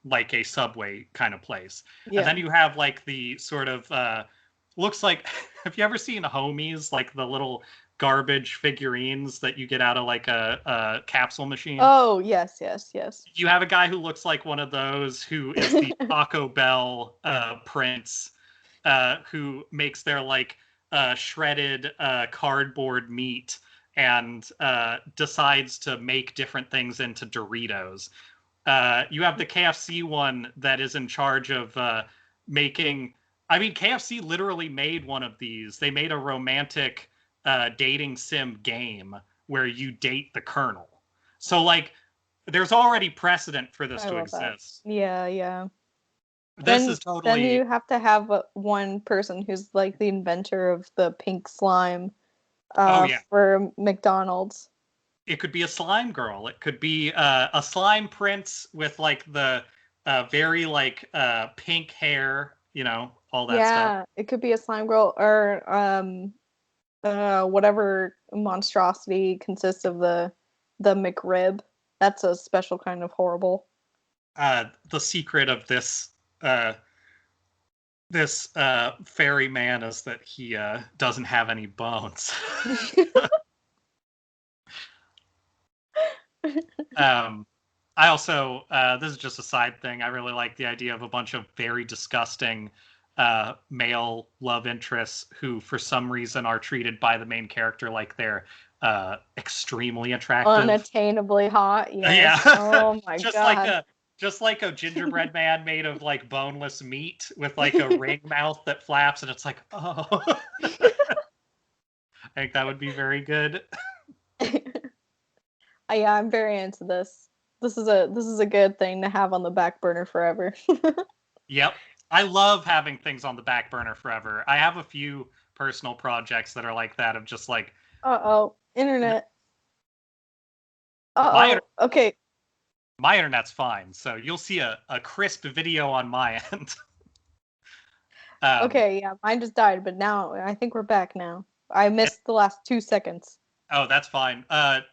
like a Subway kind of place. Yeah. And then you have like the sort of looks like have you ever seen Homies, like the little garbage figurines that you get out of like a capsule machine? Oh, yes, yes, yes. You have a guy who looks like one of those who is the Taco Bell prince who makes their like shredded cardboard meat and decides to make different things into Doritos. You have the KFC one that is in charge of making. I mean, KFC literally made one of these. They made a romantic dating sim game where you date the Colonel. So, like, there's already precedent for this to exist. That. Yeah, yeah. This is totally. Then you have to have one person who's like the inventor of the pink slime for McDonald's. It could be a slime girl. It could be a slime prince with like the very like pink hair, you know, all that stuff. Yeah, it could be a slime girl or whatever monstrosity consists of the McRib. That's a special kind of horrible. The secret of this fairy man is that he doesn't have any bones. I also this is just a side thing. I really like the idea of a bunch of very disgusting male love interests who, for some reason, are treated by the main character like they're extremely attractive, unattainably hot. Yes. Yeah. Oh my god. Just like a gingerbread man made of like boneless meat with like a ring mouth that flaps, and it's like, oh. I think that would be very good. Yeah, I'm very into this. This is a good thing to have on the back burner forever. Yep. I love having things on the back burner forever. I have a few personal projects that are like that, of just like, internet. Okay. My internet's fine, so you'll see a crisp video on my end. Okay, yeah, mine just died, but now I think we're back now. I missed the last 2 seconds. Oh, that's fine.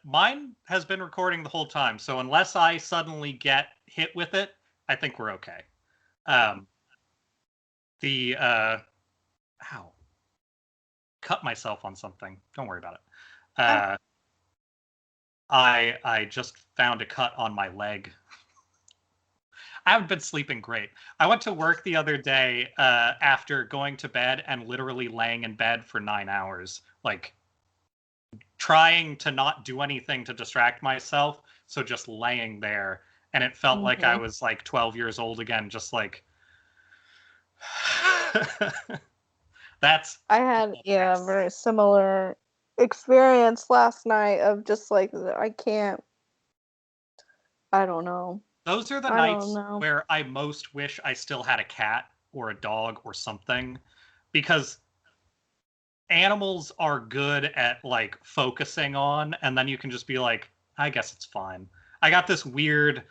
Mine has been recording the whole time, so unless I suddenly get hit with it, I think we're okay. Cut myself on something. Don't worry about it. I just found a cut on my leg. I haven't been sleeping great. I went to work the other day after going to bed and literally laying in bed for 9 hours, like trying to not do anything to distract myself, so just laying there, and it felt like I was like 12 years old again, just like that's. I had a very similar experience last night of just like I don't know. Those are the nights where I most wish I still had a cat or a dog or something, because animals are good at like focusing on, and then you can just be like, I guess it's fine. I got this weird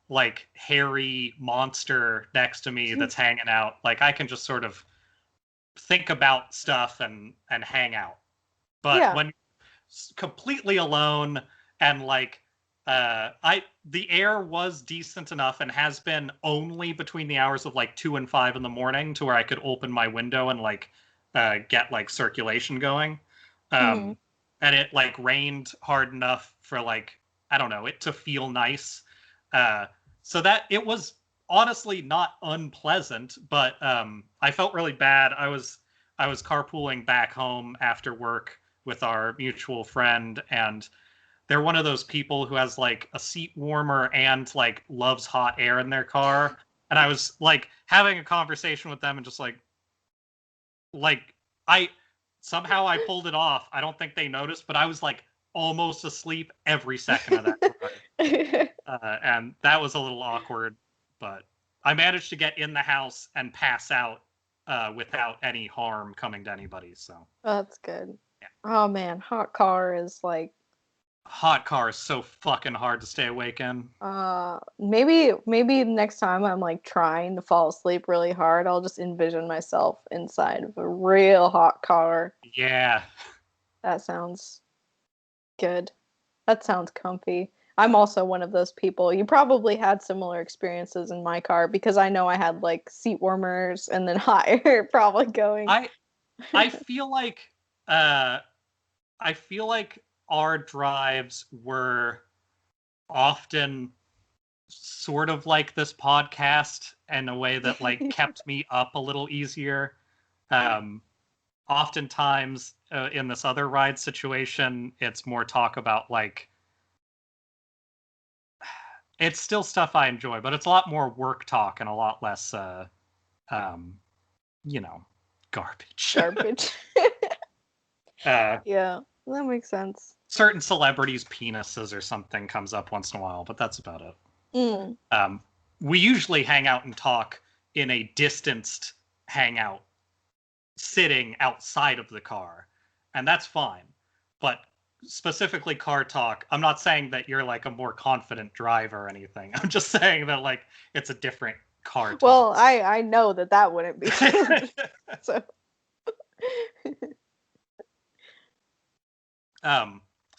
like hairy monster next to me that's hanging out. Like I can just sort of think about stuff and hang out. But when completely alone and like the air was decent enough and has been only between the hours of like 2 and 5 in the morning, to where I could open my window and like get like circulation going. And it like rained hard enough for like, I don't know, it to feel nice. So that it was honestly not unpleasant, but I felt really bad. I was carpooling back home after work with our mutual friend, and they're one of those people who has like a seat warmer and like loves hot air in their car. And I was like having a conversation with them and just like I somehow I pulled it off. I don't think they noticed, but I was like almost asleep every second of that ride. And that was a little awkward, but I managed to get in the house and pass out without any harm coming to anybody. So That's good. yeah. Oh man, hot car is like Hot car is so fucking hard to stay awake in. maybe next time I'm like trying to fall asleep really hard, I'll just envision myself inside of a real hot car. Yeah. That sounds good. That sounds comfy. I'm also one of those people. You probably had similar experiences in my car because I know I had like seat warmers and then hot air probably going. I feel like uh I feel like our drives were often sort of like this podcast in a way that like kept me up a little easier. Um, Oftentimes in this other ride situation, it's more talk about like it's still stuff I enjoy, but it's a lot more work talk and a lot less, um, you know, garbage. Garbage. uh, Yeah, that makes sense. Certain celebrities' penises or something comes up once in a while, but that's about it. Mm. We usually hang out and talk in a distanced hangout, sitting outside of the car, and that's fine. But specifically car talk, I'm not saying that you're like a more confident driver or anything. I'm just saying that like it's a different car talk. Well, I know that wouldn't be so.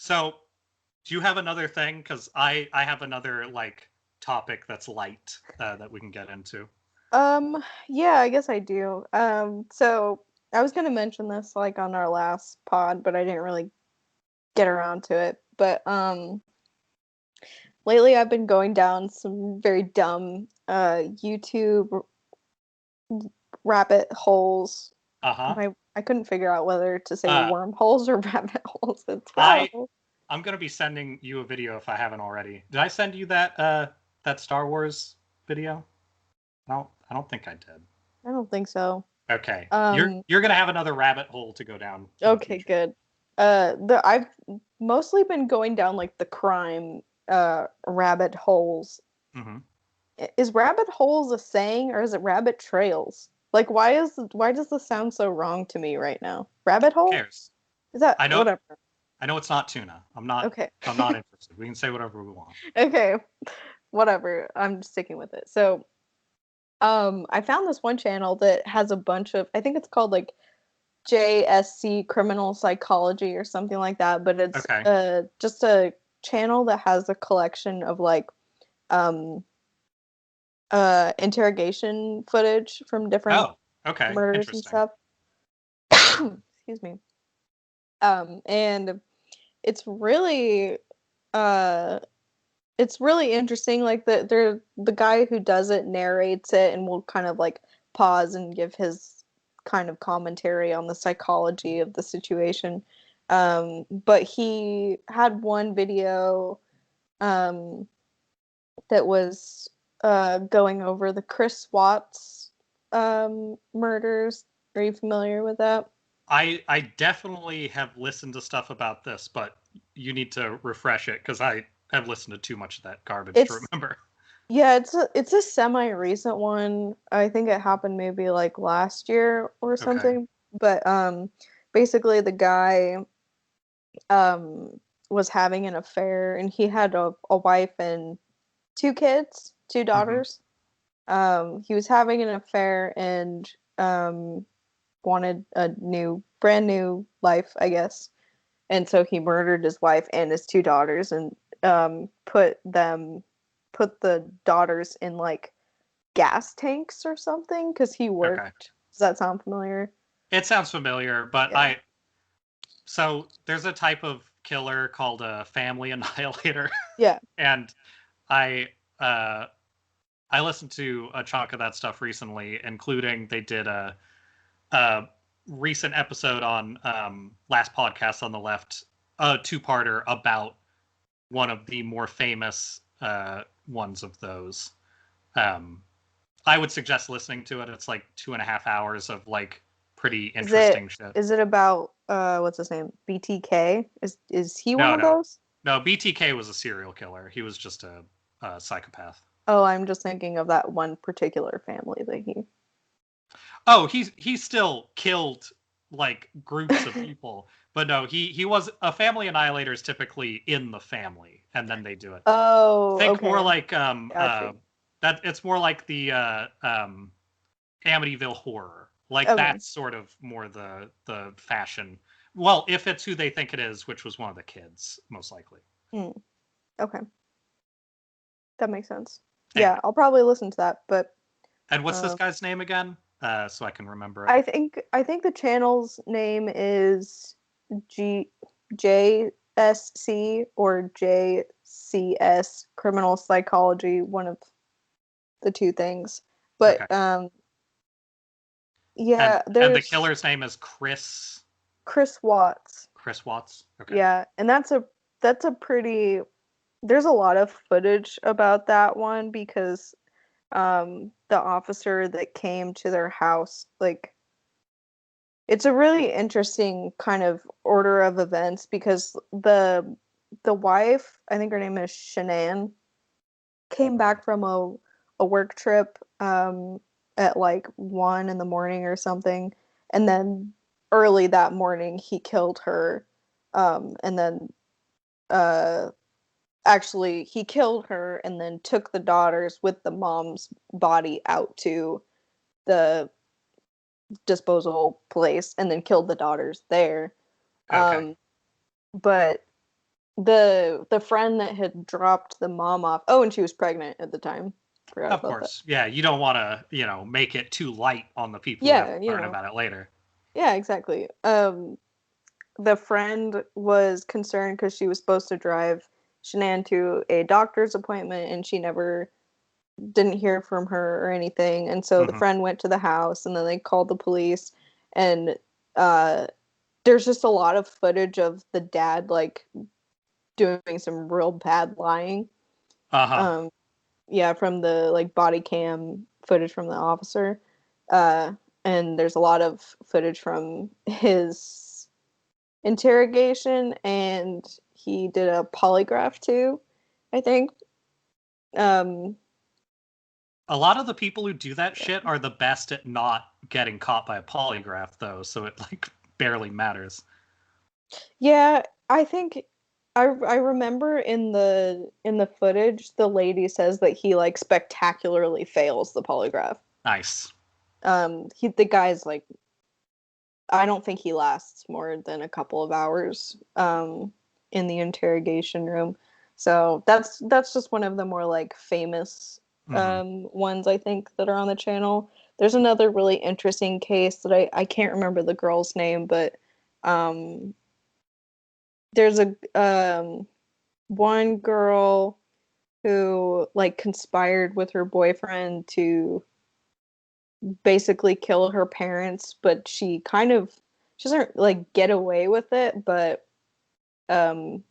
So do you have another thing? Because I have another like topic that's light that we can get into. Yeah, I guess I do. So I was gonna mention this like on our last pod, but I didn't really get around to it. But lately I've been going down some very dumb YouTube rabbit holes. Uh-huh. I couldn't figure out whether to say Uh wormholes or rabbit holes. It's I terrible. I'm gonna be sending you a video if I haven't already. Did I send you that Star Wars video? No, I don't think I did. I don't think so. Okay. Um, You're gonna have another rabbit hole to go down in the okay, future. good. I've mostly been going down like the crime rabbit holes. Mm-hmm. Is rabbit holes a saying or is it rabbit trails? Like why does this sound so wrong to me right now? Rabbit Who hole? cares? Is that I know whatever? I know it's not tuna. Okay. I'm not interested. We can say whatever we want. Okay. Whatever. I'm sticking with it. So, I found this one channel that has a bunch of I think it's called like JSC Criminal Psychology or something like that, but it's Okay. just a channel that has a collection of like um interrogation footage from different Oh, okay. murders and Interesting. stuff. Excuse me. And it's really uh it's really interesting. Like the guy who does it narrates it and will kind of like pause and give his kind of commentary on the psychology of the situation. But he had one video um that was going over the Chris Watts murders. Are you familiar with that? I definitely have listened to stuff about this, but you need to refresh it because I have listened to too much of that garbage to It's remember. Yeah, it's a semi-recent one. I think it happened maybe like last year or Okay. something. But basically the guy um was having an affair and he had a wife and two kids, two Mm-hmm. daughters. He was having an affair and wanted a brand new life, I guess. And so he murdered his wife and his two daughters and put the daughters in like gas tanks or something because he Okay. worked. Does that sound familiar? It sounds familiar, but Yeah. so there's a type of killer called a family annihilator, Yeah. and I I listened to a chunk of that stuff recently, including they did a recent episode on last podcast on the left, a two-parter about one of the more famous ones of those. I would suggest listening to it. It's like 2.5 hours of like pretty interesting shit. Is it about what's his name? BTK? Is he one of those? No, BTK was a serial killer. He was just a psychopath. Oh, I'm just thinking of that one particular family that he. Oh, he still killed like groups of people, but no, he was a family annihilator is typically in the family, and then they do it. Oh, Think okay. more like that. It's more like the Amityville Horror. Like that's sort of more the fashion. Well, if it's who they think it is, which was one of the kids, most likely. Okay, that makes sense. Anyway. Yeah, I'll probably listen to that. But and what's this guy's name again? So I can remember it. I think the channel's name is JSC or JCS Criminal Psychology, one of the two things. But yeah, and the killer's name is Chris Watts. Chris Watts. Okay. Yeah, and that's a pretty. There's a lot of footage about that one because the officer that came to their house, like, it's a really interesting kind of order of events because the wife, I think her name is Shanann, came back from a work trip at like 1 a.m. or something, and then early that morning he killed her, and then actually he killed her and then took the daughters with the mom's body out to the disposal place and then killed the daughters there. Okay. But the friend that had dropped the mom off, and she was pregnant at the time. Of course. That. Yeah, you don't want to, make it too light on the people who learn about it later. Yeah, exactly. The friend was concerned because she was supposed to drive Shanann to a doctor's appointment and she never didn't hear from her or anything, and so the friend went to the house and then they called the police, and there's just a lot of footage of the dad like doing some real bad lying. Yeah, from the like body cam footage from the officer, and there's a lot of footage from his interrogation, and he did a polygraph too, I think. A lot of the people who do that shit are the best at not getting caught by a polygraph, though, so it like barely matters. Yeah, I think I remember in the footage, the lady says that he like spectacularly fails the polygraph. Nice. The guy's like, I don't think he lasts more than a couple of hours in the interrogation room. So that's just one of the more like famous ones I think that are on the channel. There's another really interesting case that I can't remember the girl's name, but there's a one girl who like conspired with her boyfriend to basically kill her parents, but she doesn't like get away with it, but there's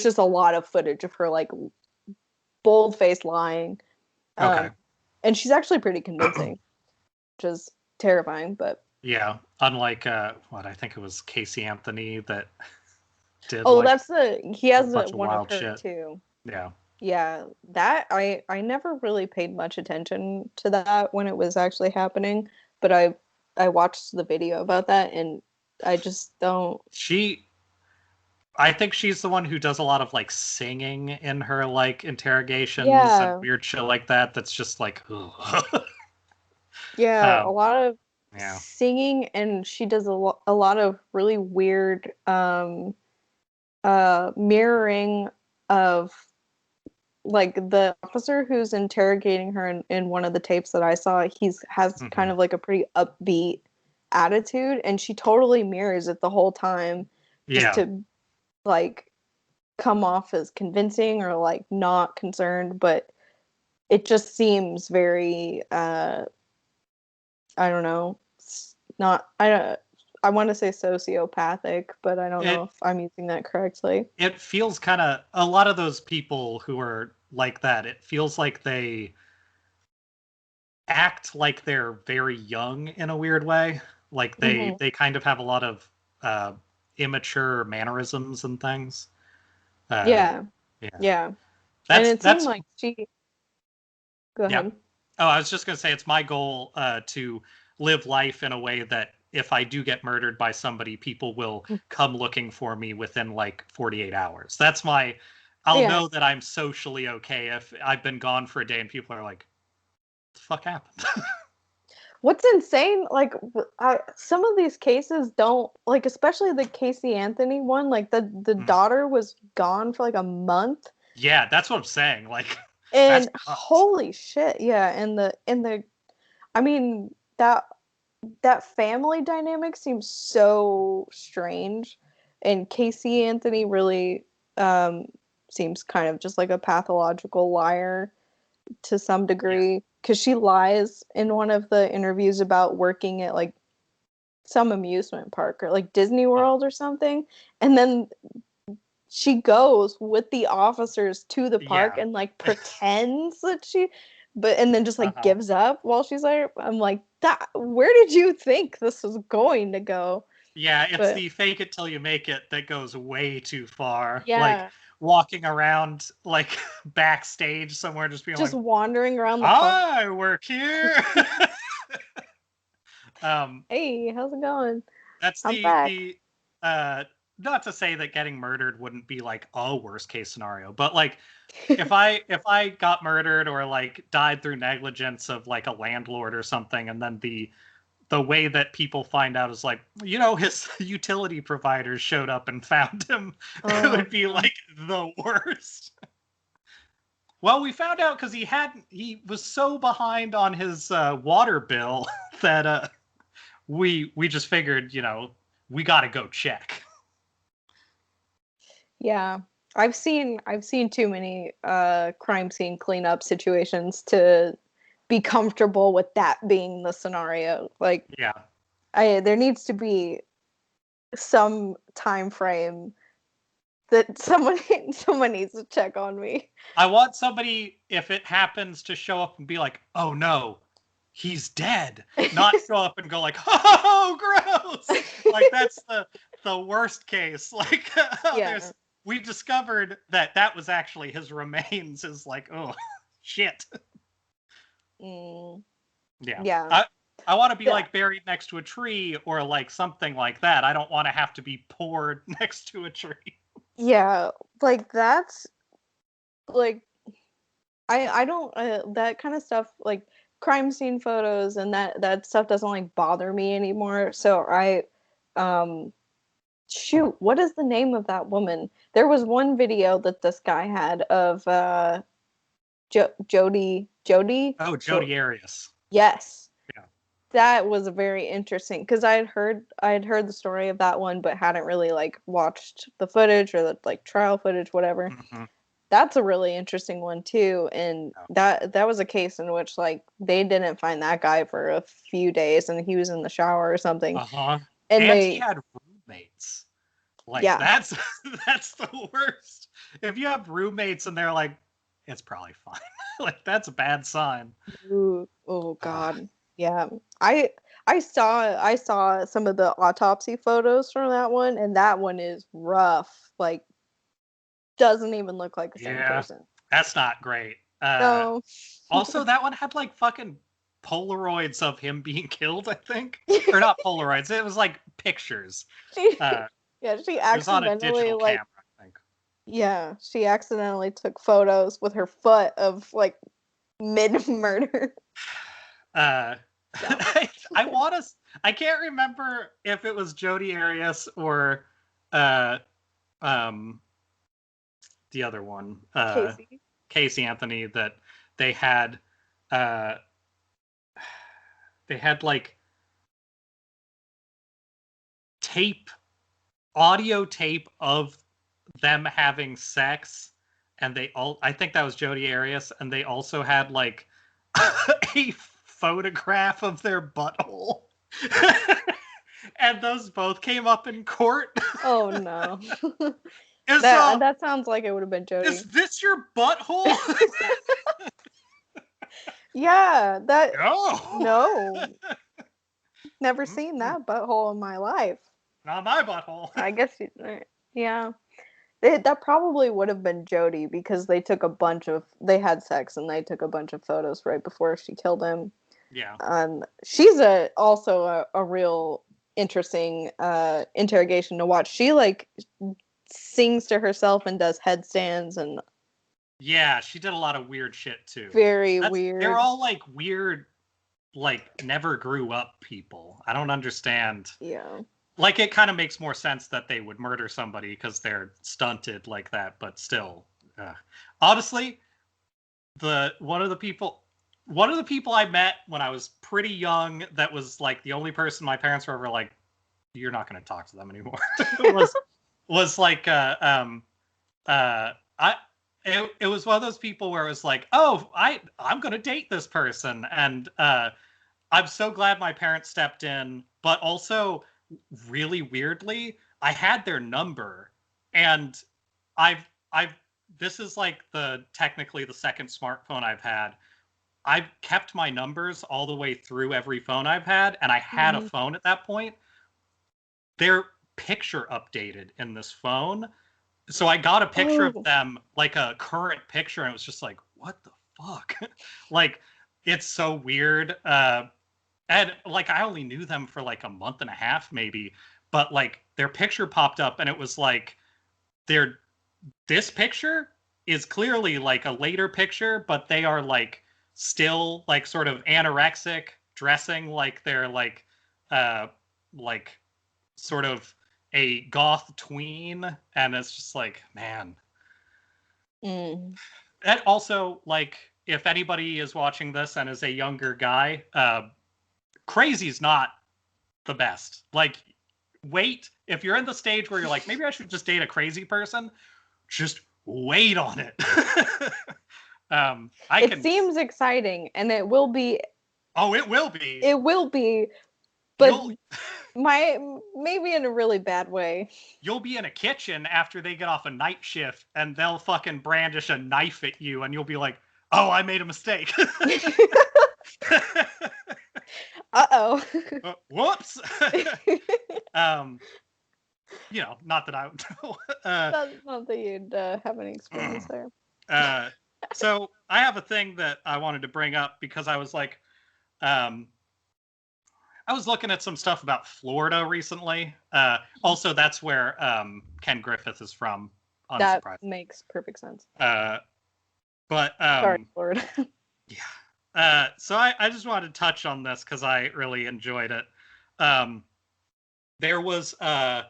just a lot of footage of her like bold-faced lying. Okay. And she's actually pretty convincing, which is terrifying, but yeah, unlike what I think it was Casey Anthony that did. Oh, like, he has one of her shit. too. Yeah. Yeah, that I never really paid much attention to that when it was actually happening, but I watched the video about that and I just don't. I think she's the one who does a lot of like singing in her like interrogations and weird shit like that. That's just like, yeah, a lot of singing, and she does a lot of really weird mirroring of like the officer who's interrogating her in one of the tapes that I saw. Has kind of like a pretty upbeat attitude, and she totally mirrors it the whole time, just to like come off as convincing or like not concerned, but it just seems very I don't know, not I want to say sociopathic, but I don't know It if I'm using that correctly. it feels kind of, a lot of those people who are like that, it feels like they act like they're very young in a weird way. Like Hmm. they kind of have a lot of uh, immature mannerisms and things. Uh, Yeah, yeah, yeah, and that's it seemed that's like she. Go yeah. ahead. Oh, I was just gonna say it's my goal to live life in a way that if I do get murdered by somebody, people will come looking for me within like 48 hours. That's my. I'll Yeah. know that I'm socially okay if I've been gone for a day and people are like, "What the fuck happened?" What's insane, like some of these cases don't like, especially the Casey Anthony one. Like the Hmm. daughter was gone for like a month, Yeah, that's what I'm saying. Like, that's and nuts. holy shit, yeah. And the I mean that family dynamic seems so strange, and Casey Anthony really um seems kind of just like a pathological liar to some Yeah. degree, because she lies in one of the interviews about working at like some amusement park or like Disney World or something. And then she goes with the officers to the park Yeah. and like pretends that and then just like Uh-huh. gives up while she's there. I'm like, that, where did you think this was going to go? Yeah, it's But the fake it till you make it that goes way too far. Like yeah, walking around like backstage somewhere just being just like, wandering around the park. I work here. um Hey, how's it going? that's I'm the back. the not to say that getting murdered wouldn't be like a worst case scenario, but like if I got murdered or like died through negligence of like a landlord or something, and then the way that people find out is like, his utility providers showed up and found him. It Oh would be no. like the worst. Well, we found out because he was so behind on his water bill that we just figured, we got to go check. Yeah. I've seen too many crime scene cleanup situations to be comfortable with that being the scenario. Like Yeah. I there needs to be some time frame that someone someone needs to check on me. I want somebody, if it happens, to show up and be like, "Oh no, he's dead." Not show up and go like, "Oh, gross!" Like that's the worst case. Like, oh, Yeah. we discovered that was actually his remains. Is like, oh, shit. Mm, Yeah, yeah. I want to be Yeah. like buried next to a tree or like something like that. I don't want to have to be poured next to a tree. Yeah. Like that's like I don't that kind of stuff, like crime scene photos and that stuff doesn't like bother me anymore. So I um shoot, what is the name of that woman? There was one video that this guy had of Jody Oh, Jodi Arias. yes. Yeah. That was a very interesting, because I had heard the story of that one but hadn't really like watched the footage or the like trial footage, whatever. Hmm. That's a really interesting one too, and that was a case in which like they didn't find that guy for a few days and he was in the shower or something, Uh-huh. and And he they had roommates. Like yeah. that's that's the worst. If you have roommates and they're like, it's probably fine. Like that's a bad sign. Ooh, oh Uh, God. Yeah. I I saw some of the autopsy photos from that one, and that one is rough. Like doesn't even look like the same yeah, person. that's not great. No. Also, that one had like fucking Polaroids of him being killed, I think. Or not Polaroids, it was like pictures. She Uh, yeah, she it was on a accidentally digital like camera, I think. yeah, she accidentally took photos with her foot of like mid murder. Uh, Dumb. I want to. I can't remember if it was Jodi Arias or uh, um, the other one, Casey. Casey Anthony, that they had. Uh, they had like tape, audio tape of them having sex, and I think that was Jodi Arias, and they also had like a photograph of their butthole. And those both came up in court. Oh no. That that sounds like it would have been Jodi. Is this your butthole? Yeah, that no. Never seen that butthole in my life. Not my butthole. I guess yeah. That probably would have been Jodi because they had sex and they took a bunch of photos right before she killed him. Yeah. She's also a real interesting interrogation to watch. She like sings to herself and does headstands and yeah, she did a lot of weird shit too. Very weird. They're all like weird, like never grew up people. I don't understand. Yeah. Like it kind of makes more sense that they would murder somebody because they're stunted like that, but still, honestly, one of the people I met when I was pretty young that was like the only person my parents were ever like, you're not going to talk to them anymore. was like it was one of those people where it was like, oh, I'm going to date this person, and I'm so glad my parents stepped in, but also really weirdly, I had their number, and this is like technically the second smartphone I've had. I've kept my numbers all the way through every phone I've had, and I had a phone at that point. Their picture updated in this phone. So I got a picture of them, like a current picture, and it was just like, what the fuck? Like, it's so weird. And like, I only knew them for like a month and a half, maybe, but like their picture popped up and it was like, this picture is clearly like a later picture, but they are like still like sort of anorexic, dressing like they're like sort of a goth tween, and it's just like, man. And also, like, if anybody is watching this and is a younger guy, crazy's not the best. Like, wait, if you're in the stage where you're like, maybe I should just date a crazy person, just wait on it. It seems exciting, and it will be. Oh, it will be. It will be, but maybe in a really bad way. You'll be in a kitchen after they get off a night shift, and they'll fucking brandish a knife at you, and you'll be like, oh, I made a mistake. Uh-oh. Whoops. You know, not that I would know. Not that you'd have any experience there. So I have a thing that I wanted to bring up because I was like, I was looking at some stuff about Florida recently. Also, that's where Ken Griffith is from. That makes perfect sense. But sorry, Florida. Yeah. So I just wanted to touch on this because I really enjoyed it. There was I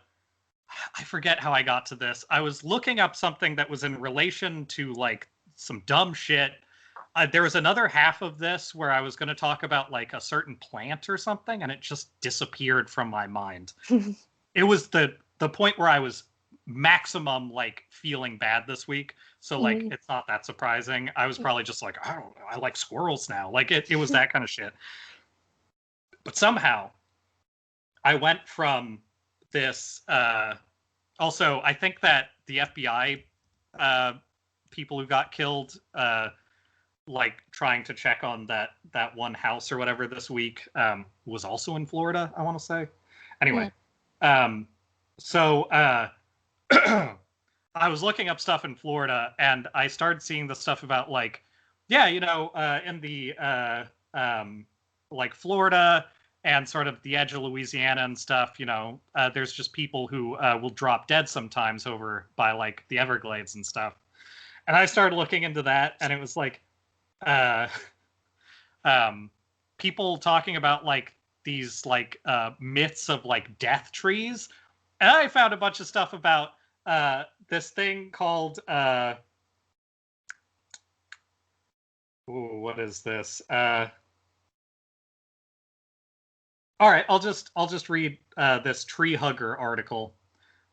forget how I got to this. I was looking up something that was in relation to like some dumb shit. There was another half of this where I was going to talk about like a certain plant or something, and it just disappeared from my mind. It was the point where I was maximum like feeling bad this week. So like it's not that surprising. I was probably just like, I don't know, I like squirrels now. Like it was that kind of shit. But somehow I went from this also, I think that the FBI people who got killed like trying to check on that one house or whatever this week was also in Florida, I want to say. Anyway, so I was looking up stuff in Florida, and I started seeing the stuff about like, yeah, you know, in the like Florida and sort of the edge of Louisiana and stuff, you know, there's just people who will drop dead sometimes over by like the Everglades and stuff. And I started looking into that, and it was like people talking about like these like myths of like death trees. And I found a bunch of stuff about this thing called what is this? All right, I'll just read this tree hugger article.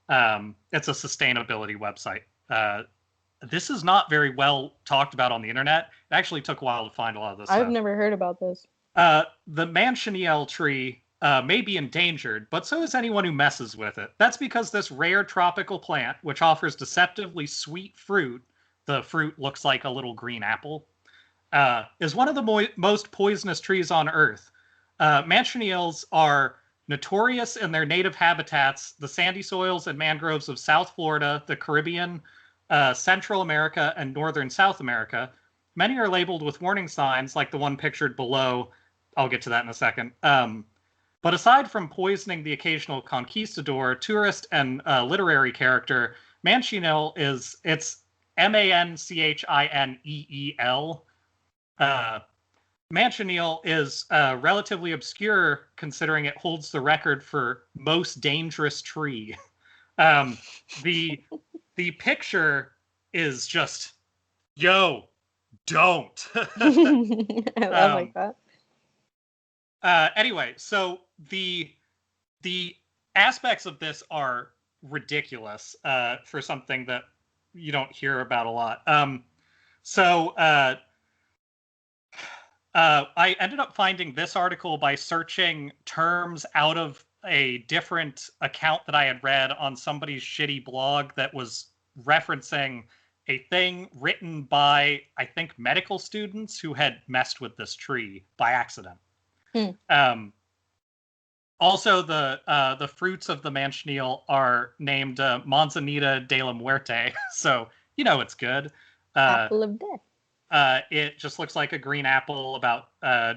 It's a sustainability website. This is not very well talked about on the internet. It actually took a while to find a lot of this I've stuff. never heard about this. The Manchineal tree may be endangered, but so is anyone who messes with it. That's because this rare tropical plant, which offers deceptively sweet fruit, the fruit looks like a little green apple, is one of the most poisonous trees on Earth. Manchineals are notorious in their native habitats, the sandy soils and mangroves of South Florida, the Caribbean, Central America, and Northern South America. Many are labeled with warning signs like the one pictured below. I'll get to that in a second. But aside from poisoning the occasional conquistador, tourist, and literary character, Manchineel it's Manchineel. Manchineel is relatively obscure considering it holds the record for most dangerous tree. The picture is just, yo, don't. I like that. Anyway, so the aspects of this are ridiculous for something that you don't hear about a lot. I ended up finding this article by searching terms out of a different account that I had read on somebody's shitty blog that was referencing a thing written by, I think, medical students who had messed with this tree by accident. Also, the fruits of the Manchineel are named Manzanita de la Muerte, so you know it's good. Apple of death. It just looks like a green apple about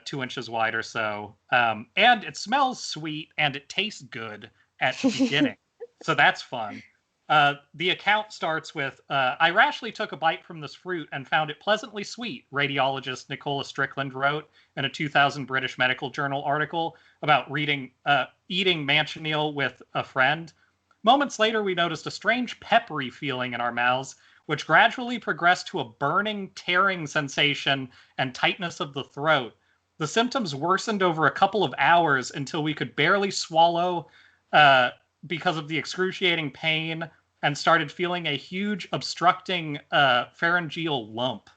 2 inches wide or so. And it smells sweet and it tastes good at the beginning. So that's fun. The account starts with, I rashly took a bite from this fruit and found it pleasantly sweet, radiologist Nicola Strickland wrote in a 2000 British Medical Journal article about eating Manchineel with a friend. Moments later, we noticed a strange peppery feeling in our mouths, which gradually progressed to a burning, tearing sensation and tightness of the throat. The symptoms worsened over a couple of hours until we could barely swallow because of the excruciating pain and started feeling a huge obstructing pharyngeal lump.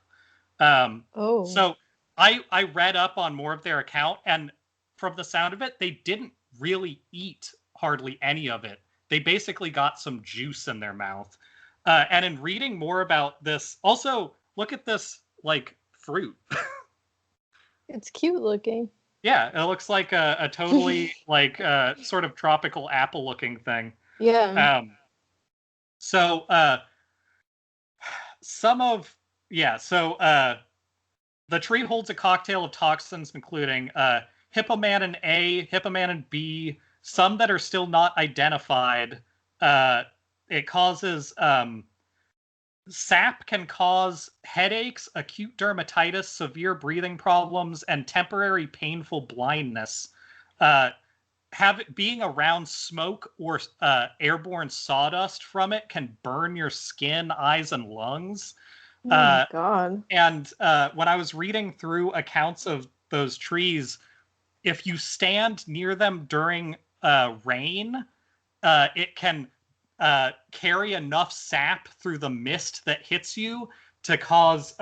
So I read up on more of their account, and from the sound of it, they didn't really eat hardly any of it. They basically got some juice in their mouth. And in reading more about this, also look at this like fruit. It's cute looking. Yeah, it looks like a totally like sort of tropical apple looking thing. Yeah. So the tree holds a cocktail of toxins, including hippomannan A, hippomannan B, some that are still not identified. It causes sap can cause headaches, acute dermatitis, severe breathing problems, and temporary painful blindness. Being around smoke or airborne sawdust from it can burn your skin, eyes, and lungs. Oh my God. And when I was reading through accounts of those trees, if you stand near them during rain, it can carry enough sap through the mist that hits you to cause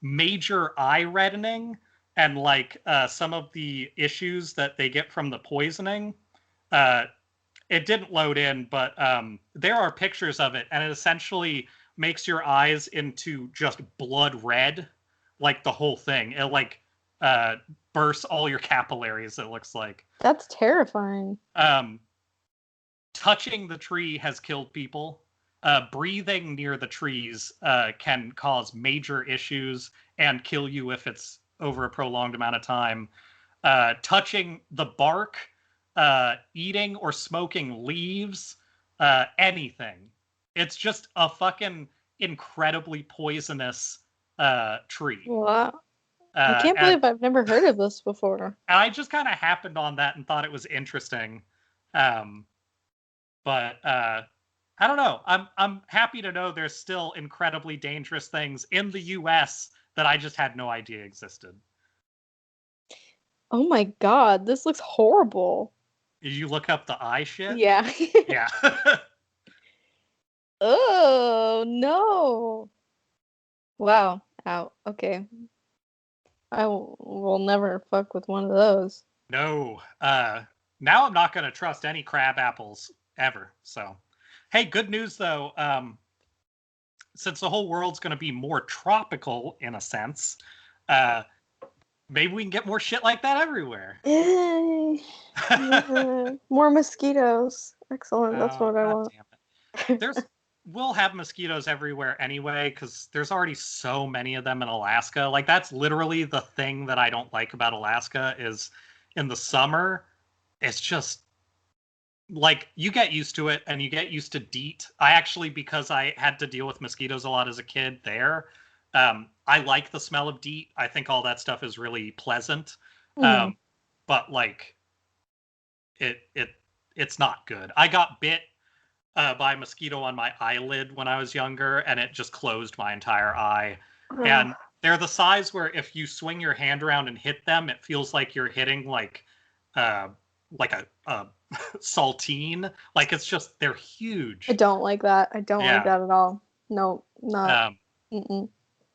major eye reddening and like some of the issues that they get from the poisoning. It didn't load in, but there are pictures of it, and it essentially makes your eyes into just blood red, like the whole thing. It like bursts all your capillaries, it looks like. That's terrifying. Touching the tree has killed people. Breathing near the trees can cause major issues and kill you if it's over a prolonged amount of time. Touching the bark, eating or smoking leaves, anything. It's just a fucking incredibly poisonous tree. Wow. I can't believe I've never heard of this before. I just kind of happened on that and thought it was interesting. But I don't know. I'm happy to know there's still incredibly dangerous things in the U.S. that I just had no idea existed. Oh my God, this looks horrible. Did you look up the eye shit? Yeah. Yeah. Oh no! Wow. Ow. Okay. I will never fuck with one of those. No. Now I'm not going to trust any crab apples ever. So, hey, good news though. Since the whole world's going to be more tropical in a sense, uh, maybe we can get more shit like that everywhere. More mosquitoes. Excellent. That's Oh, what I God want. damn it. We'll have mosquitoes everywhere anyway, because there's already so many of them in Alaska. Like, that's literally the thing that I don't like about Alaska is in the summer, it's just like you get used to it and you get used to DEET. I actually, because I had to deal with mosquitoes a lot as a kid there, I like the smell of DEET. I think all that stuff is really pleasant. Mhm. But like it's not good. I got bit by a mosquito on my eyelid when I was younger, and it just closed my entire eye. Ugh. And they're the size where if you swing your hand around and hit them, it feels like you're hitting uh, like a saltine. Like it's just they're I huge. don't like that. I don't like Yeah. that at all. No, not. Um, Mm-mm.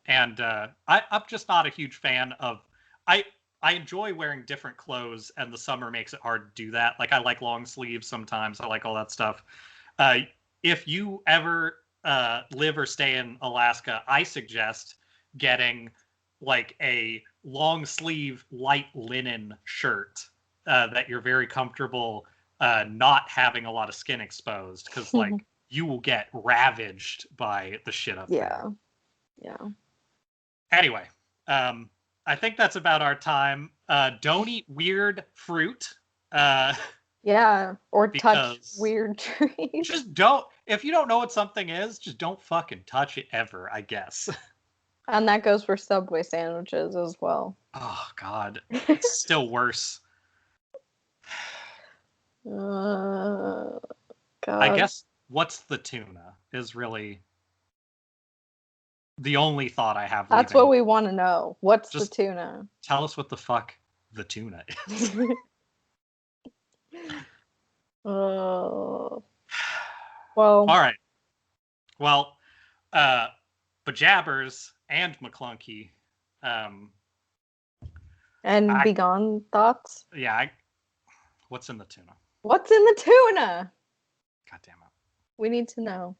and I'm just not a huge fan of. I I enjoy wearing different clothes, and the summer makes it hard to do that. Like I like long sleeves sometimes. I like all that stuff. Uh, if you ever live or stay in Alaska, I suggest getting like a long sleeve light linen shirt that you're very comfortable not having a lot of skin exposed because like you will get ravaged by the shit up there. Yeah. Yeah. Anyway, I think that's about our time. Don't eat weird fruit uh, Yeah. Or touch because weird trees. just don't. If you don't know what something is, just don't fucking touch it ever, I guess. And that goes for Subway sandwiches as well. Oh, God. It's still worse. I God. guess what's the tuna is really the only thought I have That's what leaving. we want to know. What's the Just tuna? tell us what the fuck the tuna is. Oh. All Well, right. Well, uh, Bajabbers and McClunky. Um, and I begone thoughts. yeah. What's in the tuna? What's in the tuna? God damn it. We need to know.